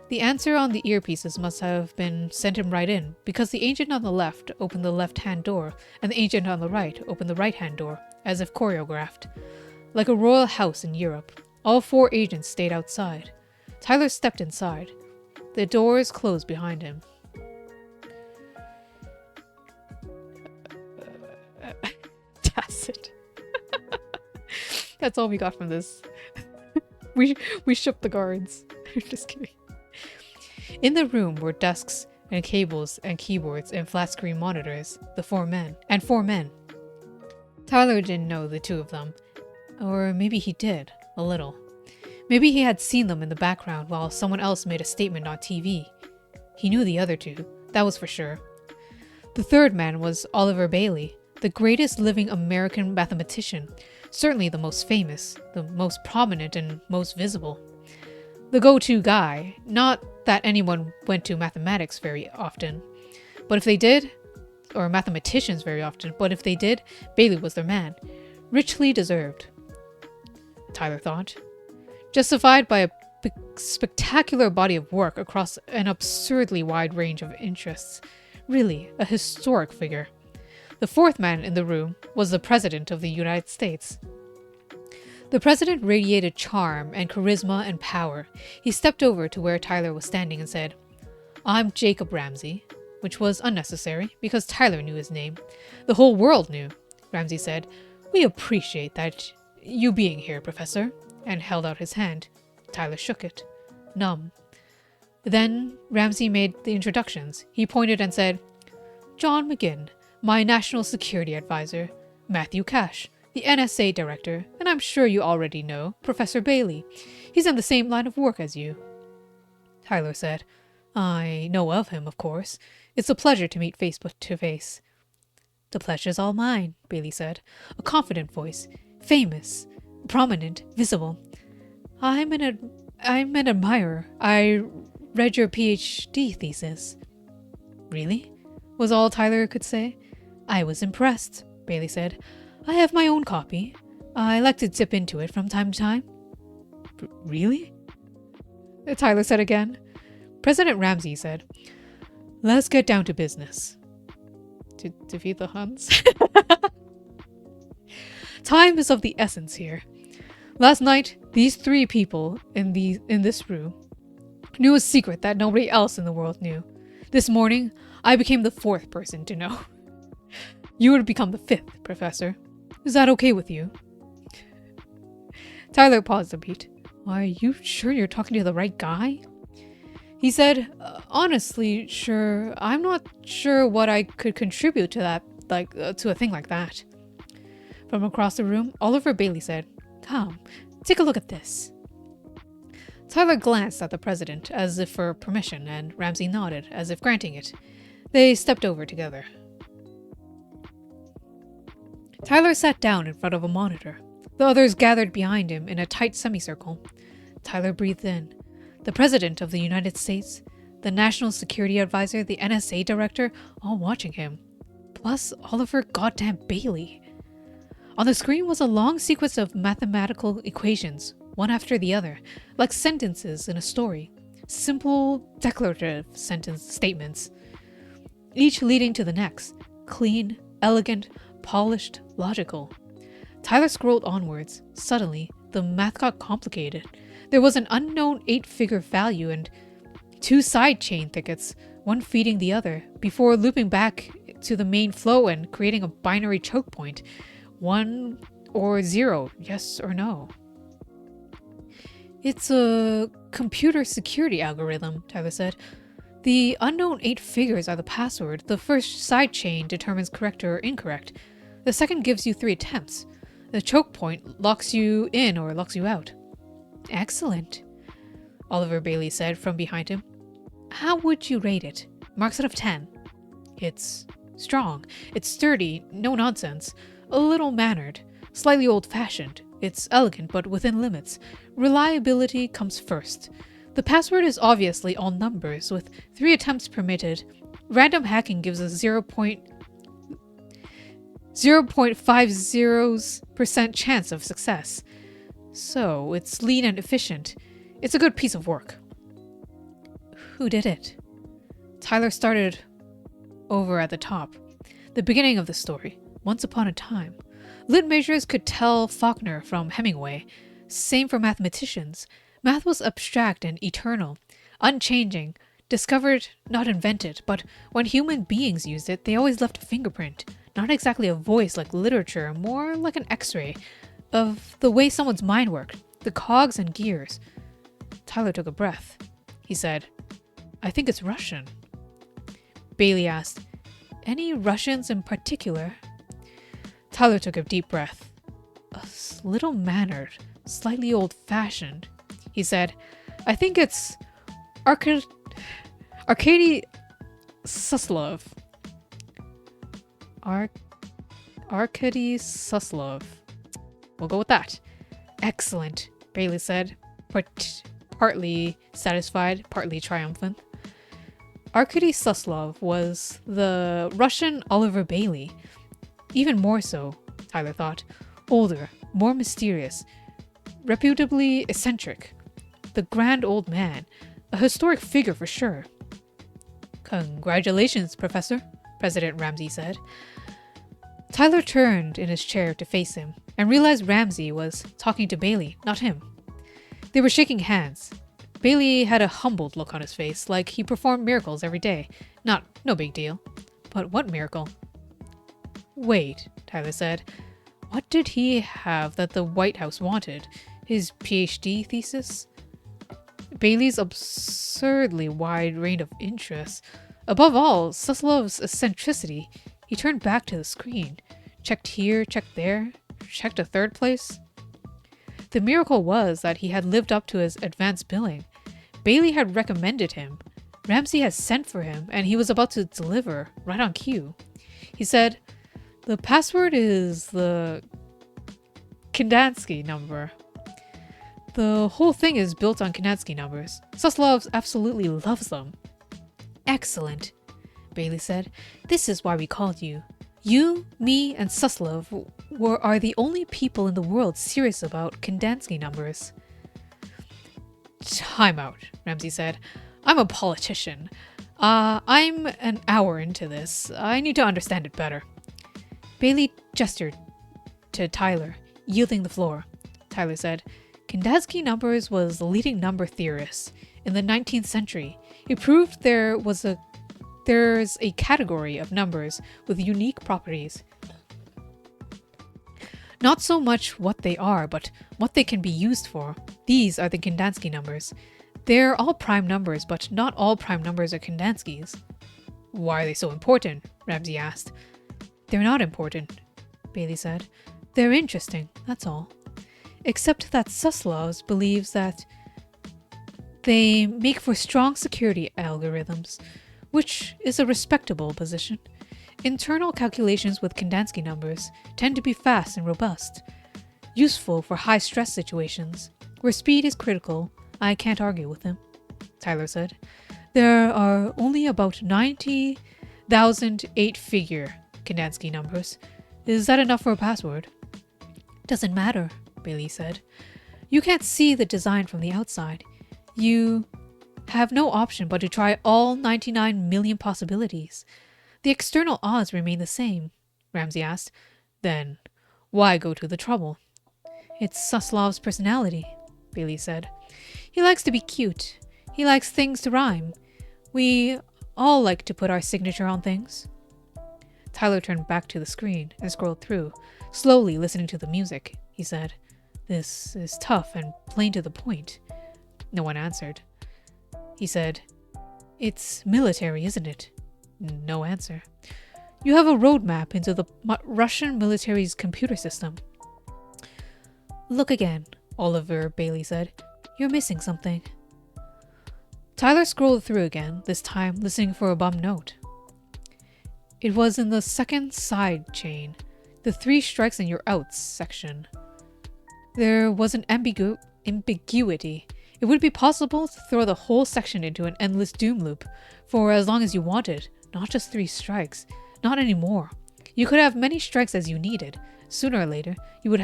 The answer on the earpieces must have been sent him right in, because the agent on the left opened the left-hand door, and the agent on the right opened the right-hand door, as if choreographed. Like a royal house in Europe, all 4 agents stayed outside. Tyler stepped inside. The doors closed behind him. Tacit. That's all we got from this. We shook the guards. Just kidding. In the room were desks and cables and keyboards and flat-screen monitors. The 4 men. Tyler didn't know the 2 of them. Or maybe he did, a little. Maybe he had seen them in the background while someone else made a statement on TV. He knew the other 2, that was for sure. The 3rd man was Oliver Bailey, the greatest living American mathematician, certainly the most famous, the most prominent and most visible. The go-to guy, not that anyone went to mathematics very often, but if they did, or mathematicians very often, but if they did, Bailey was their man. Richly deserved, Tyler thought. Justified by a spectacular body of work across an absurdly wide range of interests. Really, a historic figure. The 4th man in the room was the President of the United States. The President radiated charm and charisma and power. He stepped over to where Tyler was standing and said, "I'm Jacob Ramsey," which was unnecessary because Tyler knew his name. The whole world knew. Ramsey said, "We appreciate that you being here, Professor," and held out his hand. Tyler shook it, numb. Then Ramsey made the introductions. He pointed and said, "John McGinn, my National Security Advisor. Matthew Cash, the NSA Director, and I'm sure you already know Professor Bailey. He's in the same line of work as you." Tyler said, "I know of him, of course. It's a pleasure to meet face to face." "The pleasure's all mine," Bailey said, a confident voice. "Famous, prominent, visible. I'm an admirer. I read your PhD thesis." "Really?" was all Tyler could say. "I was impressed," Bailey said. "I have my own copy. I like to dip into it from time to time." "Really?" Tyler said again. President Ramsey said, "Let's get down to business." To defeat the Huns? "Time is of the essence here. Last night, these 3 people in this room knew a secret that nobody else in the world knew. This morning, I became the 4th person to know. You would become the 5th, Professor. Is that okay with you?" Tyler paused a beat. "Are you sure you're talking to the right guy?" He said, "Honestly, sure. I'm not sure what I could contribute to that, to a thing like that." From across the room, Oliver Bailey said, "Come, Take a look at this. Tyler glanced at the president as if for permission, and Ramsey nodded as if granting it. They stepped over together. Tyler sat down in front of a monitor. The others gathered behind him in a tight semicircle. Tyler breathed in. The President of the United States, the National Security Advisor, the NSA Director, all watching him. Plus Oliver goddamn Bailey. On the screen was a long sequence of mathematical equations, one after the other, like sentences in a story. Simple, declarative statements, each leading to the next. Clean, elegant, polished, logical. Tyler scrolled onwards. Suddenly, the math got complicated. There was an unknown 8-figure value and 2 side chain thickets, one feeding the other, before looping back to the main flow and creating a binary choke point. 1 or 0, yes or no. It's a computer security algorithm, Tyler said. The unknown 8 figures are the password. The first side chain determines correct or incorrect. The second gives you 3 attempts. The choke point locks you in or locks you out. Excellent, Oliver Bailey said from behind him. How would you rate it? Marks out of 10. It's strong. It's sturdy, no nonsense. A little mannered. Slightly old-fashioned. It's elegant, but within limits. Reliability comes first. The password is obviously all numbers, with 3 attempts permitted. Random hacking gives a 0.50% chance of success. So, it's lean and efficient. It's a good piece of work. Who did it? Tyler started over at the top. The beginning of the story. Once upon a time. Lit majors could tell Faulkner from Hemingway. Same for mathematicians. Math was abstract and eternal, unchanging, discovered, not invented, but when human beings used it, they always left a fingerprint. Not exactly a voice like literature, more like an x-ray of the way someone's mind worked, the cogs and gears. Tyler took a breath. He said, I think it's Russian. Bailey asked, any Russians in particular? Tyler took a deep breath. A little mannered, slightly old-fashioned. He said, I think it's Arkady Suslov. Arkady Suslov. We'll go with that. Excellent, Bailey said, partly satisfied, partly triumphant. Arkady Suslov was the Russian Oliver Bailey. Even more so, Tyler thought. Older, more mysterious, reputably eccentric. The grand old man. A historic figure for sure. Congratulations, Professor, President Ramsey said. Tyler turned in his chair to face him and realized Ramsey was talking to Bailey, not him. They were shaking hands. Bailey had a humbled look on his face, like he performed miracles every day. No big deal. But what miracle? Wait, Tyler said. What did he have that the White House wanted? His PhD thesis? Bailey's absurdly wide range of interests. Above all, Suslov's eccentricity. He turned back to the screen. Checked here, checked there, checked a third place. The miracle was that he had lived up to his advance billing. Bailey had recommended him. Ramsey had sent for him, and he was about to deliver, right on cue. He said, the password is the Kandinsky number. The whole thing is built on Kandinsky numbers. Suslov absolutely loves them. Excellent, Bailey said. This is why we called you. You, me, and Suslov are the only people in the world serious about Kandinsky numbers. Time out, Ramsey said. I'm a politician. I'm an hour into this. I need to understand it better. Bailey gestured to Tyler, yielding the floor. Tyler said, Kandinsky numbers was the leading number theorist in the 19th century. He proved there's a category of numbers with unique properties. Not so much what they are, but what they can be used for. These are the Kandinsky numbers. They're all prime numbers, but not all prime numbers are Kandinskys. Why are they so important? Ramsey asked. They're not important, Bailey said. They're interesting, that's all. except that Suslov believes that they make for strong security algorithms, which is a respectable position. Internal calculations with Kandansky numbers tend to be fast and robust, useful for high-stress situations. Where speed is critical, I can't argue with him, Tyler said. There are only about 90,000 eight-figure Kandansky numbers. Is that enough for a password? Doesn't matter, Bailey said. You can't see the design from the outside. You have no option but to try all 99 million possibilities. The external odds remain the same, Ramsey asked. Then, why go to the trouble? It's Suslov's personality, Bailey said. He likes to be cute. He likes things to rhyme. We all like to put our signature on things. Tyler turned back to the screen and scrolled through, slowly listening to the music. He said, This is tough and plain to the point. No one answered. He said, It's military, isn't it? No answer. You have a roadmap into the Russian military's computer system. Look again, Oliver Bailey said. You're missing something. Tyler scrolled through again, this time listening for a bum note. It was in the second side chain, the 3 strikes and you're out section. There was an ambiguity. It would be possible to throw the whole section into an endless doom loop for as long as you wanted, not just 3 strikes, not anymore. You could have many strikes as you needed. Sooner or later, you would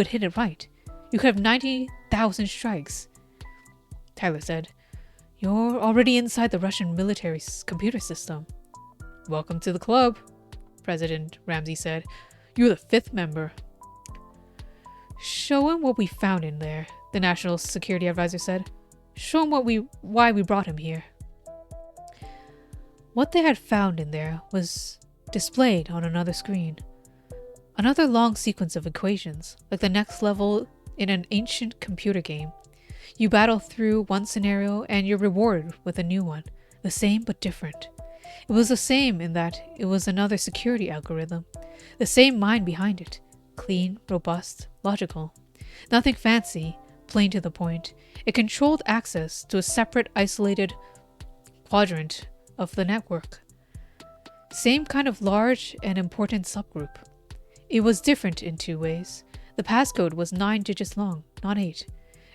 hit it right. You could have 90,000 strikes. Tyler said, You're already inside the Russian military's computer system. Welcome to the club, President Ramsey said. You're the 5th member. Show him what we found in there, the National Security Advisor said. Show him why we brought him here. What they had found in there was displayed on another screen. Another long sequence of equations, like the next level in an ancient computer game. You battle through one scenario and you're rewarded with a new one, the same but different. It was the same in that it was another security algorithm, the same mind behind it, clean, robust, logical. Nothing fancy, plain to the point. It controlled access to a separate, isolated quadrant of the network. Same kind of large and important subgroup. It was different in 2 ways. The passcode was 9 digits long, not 8.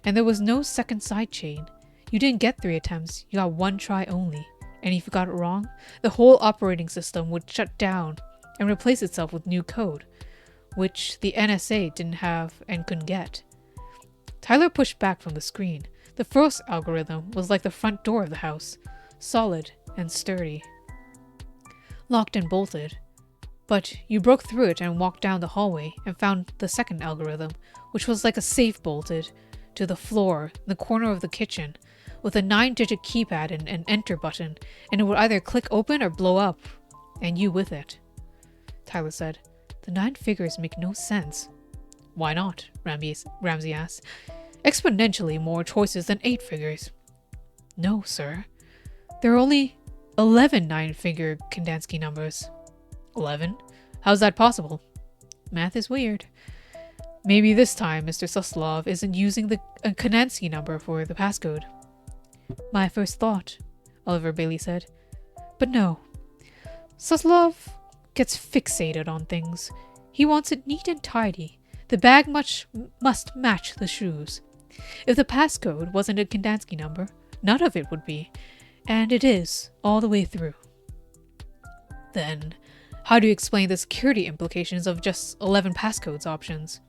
And there was no second side chain. You didn't get 3 attempts, you got 1 try only. And if you got it wrong, the whole operating system would shut down and replace itself with new code, which the NSA didn't have and couldn't get. Tyler pushed back from the screen. The first algorithm was like the front door of the house, solid and sturdy. Locked and bolted. But you broke through it and walked down the hallway and found the second algorithm, which was like a safe bolted to the floor in the corner of the kitchen, with a 9-digit keypad and an enter button, and it would either click open or blow up, and you with it. Tyler said, The 9 figures make no sense. Why not? Ramsey asked. Exponentially more choices than 8 figures. No, sir. There are only 11 9-figure Kandansky numbers. 11? How's that possible? Math is weird. Maybe this time Mr. Suslov isn't using the Kandansky number for the passcode. My first thought, Oliver Bailey said. But no. Suslov gets fixated on things. He wants it neat and tidy. The bag must match the shoes. If the passcode wasn't a Kandansky number, none of it would be. And it is, all the way through. Then, how do you explain the security implications of just 11 passcodes options?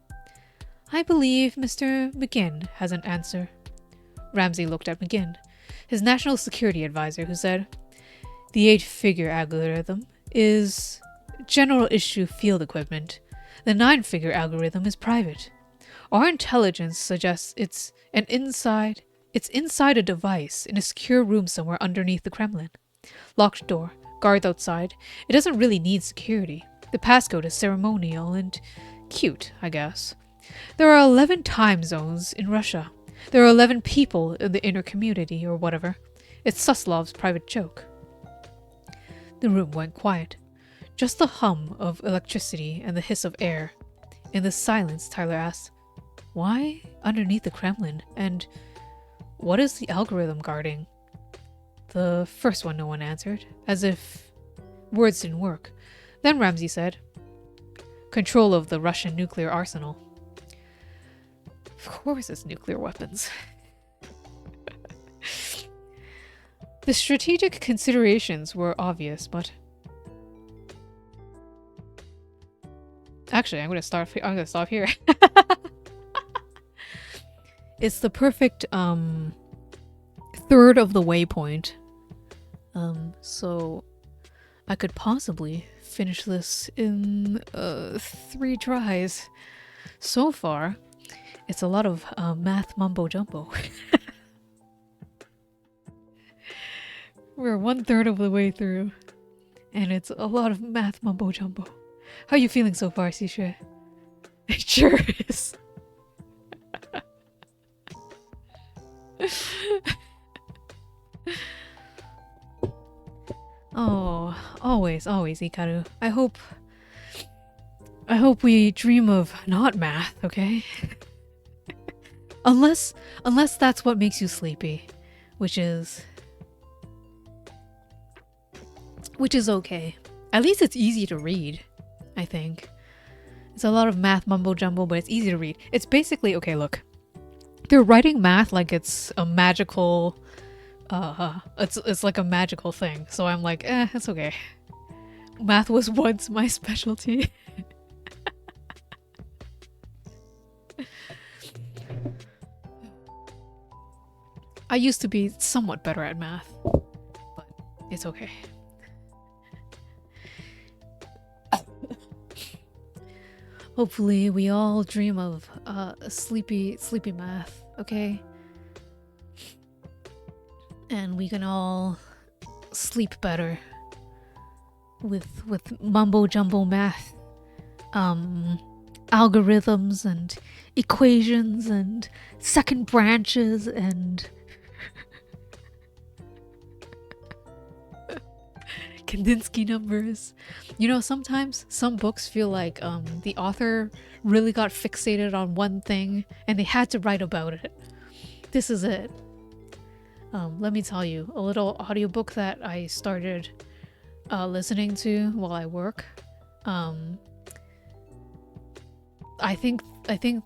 I believe Mr. McGinn has an answer. Ramsey looked at McGinn, his national security advisor, who said, The 8-figure algorithm is general issue field equipment. The 9-figure algorithm is private. Our intelligence suggests it's inside a device in a secure room somewhere underneath the Kremlin. Locked door, guards outside. It doesn't really need security. The passcode is ceremonial and cute, I guess. There are 11 time zones in Russia. There are 11 people in the inner community, or whatever. It's Suslov's private joke. The room went quiet. Just the hum of electricity and the hiss of air. In the silence, Tyler asked, Why underneath the Kremlin? And what is the algorithm guarding? The first one no one answered, as if words didn't work. Then Ramsey said, control of the Russian nuclear arsenal. Of course it's nuclear weapons. The strategic considerations were obvious, but... Actually, I'm gonna stop here. It's the perfect, third of the waypoint. So I could possibly finish this in 3 tries. So far, it's a lot of math mumbo jumbo. We're 1/3 of the way through, and it's a lot of math mumbo jumbo. How are you feeling so far, Sisha? It sure is. Oh, always, Ikaru. I hope we dream of not math, okay? unless that's what makes you sleepy, which is okay. At least it's easy to read, I think. It's a lot of math mumbo jumbo, but it's easy to read. It's basically, okay, look. They're writing math like it's a magical it's like a magical thing. So I'm like, it's okay. Math was once my specialty. I used to be somewhat better at math, but it's okay. Hopefully we all dream of sleepy math, okay? And we can all sleep better with mumbo jumbo math, algorithms and equations and second branches and Kandinsky numbers. You know, sometimes some books feel like the author really got fixated on one thing and they had to write about it. This is it. Let me tell you, a little audiobook that I started listening to while I work. I think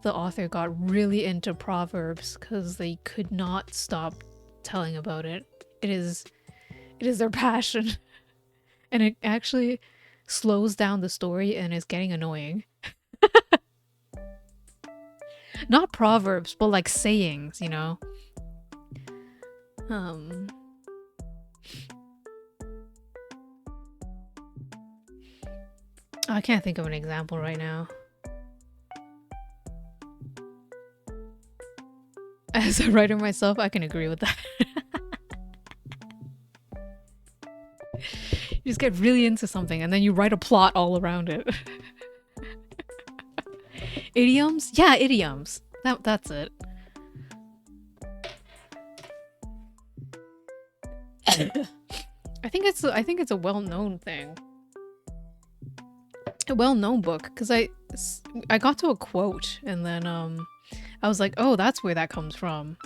the author got really into Proverbs because they could not stop telling about it. It is their passion. And it actually slows down the story and is getting annoying. Not proverbs, but like sayings, you know? I can't think of an example right now. As a writer myself, I can agree with that. You just get really into something and then you write a plot all around it. Idioms? Yeah, idioms. That's it. I think it's a well-known thing. A well-known book, because I got to a quote and then I was like, oh, that's where that comes from.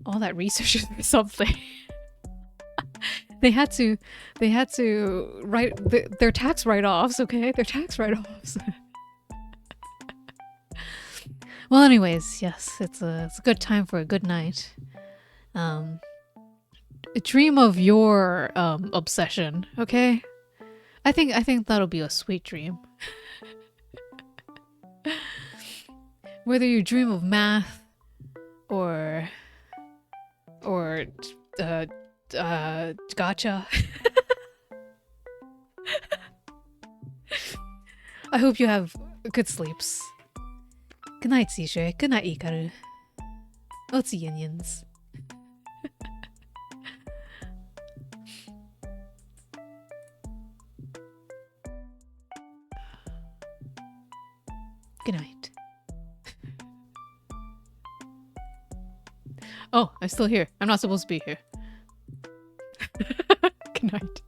All that research or something. They had to write their tax write-offs, okay? Their tax write-offs. Well, anyways, yes, it's a good time for a good night. Dream of your obsession, okay? I think that'll be a sweet dream. Whether you dream of math or gotcha. I hope you have good sleeps. Good night, Sisha. Good night, Ikaru. Otsu Yinions. Good night. Oh, I'm still here. I'm not supposed to be here. Good night.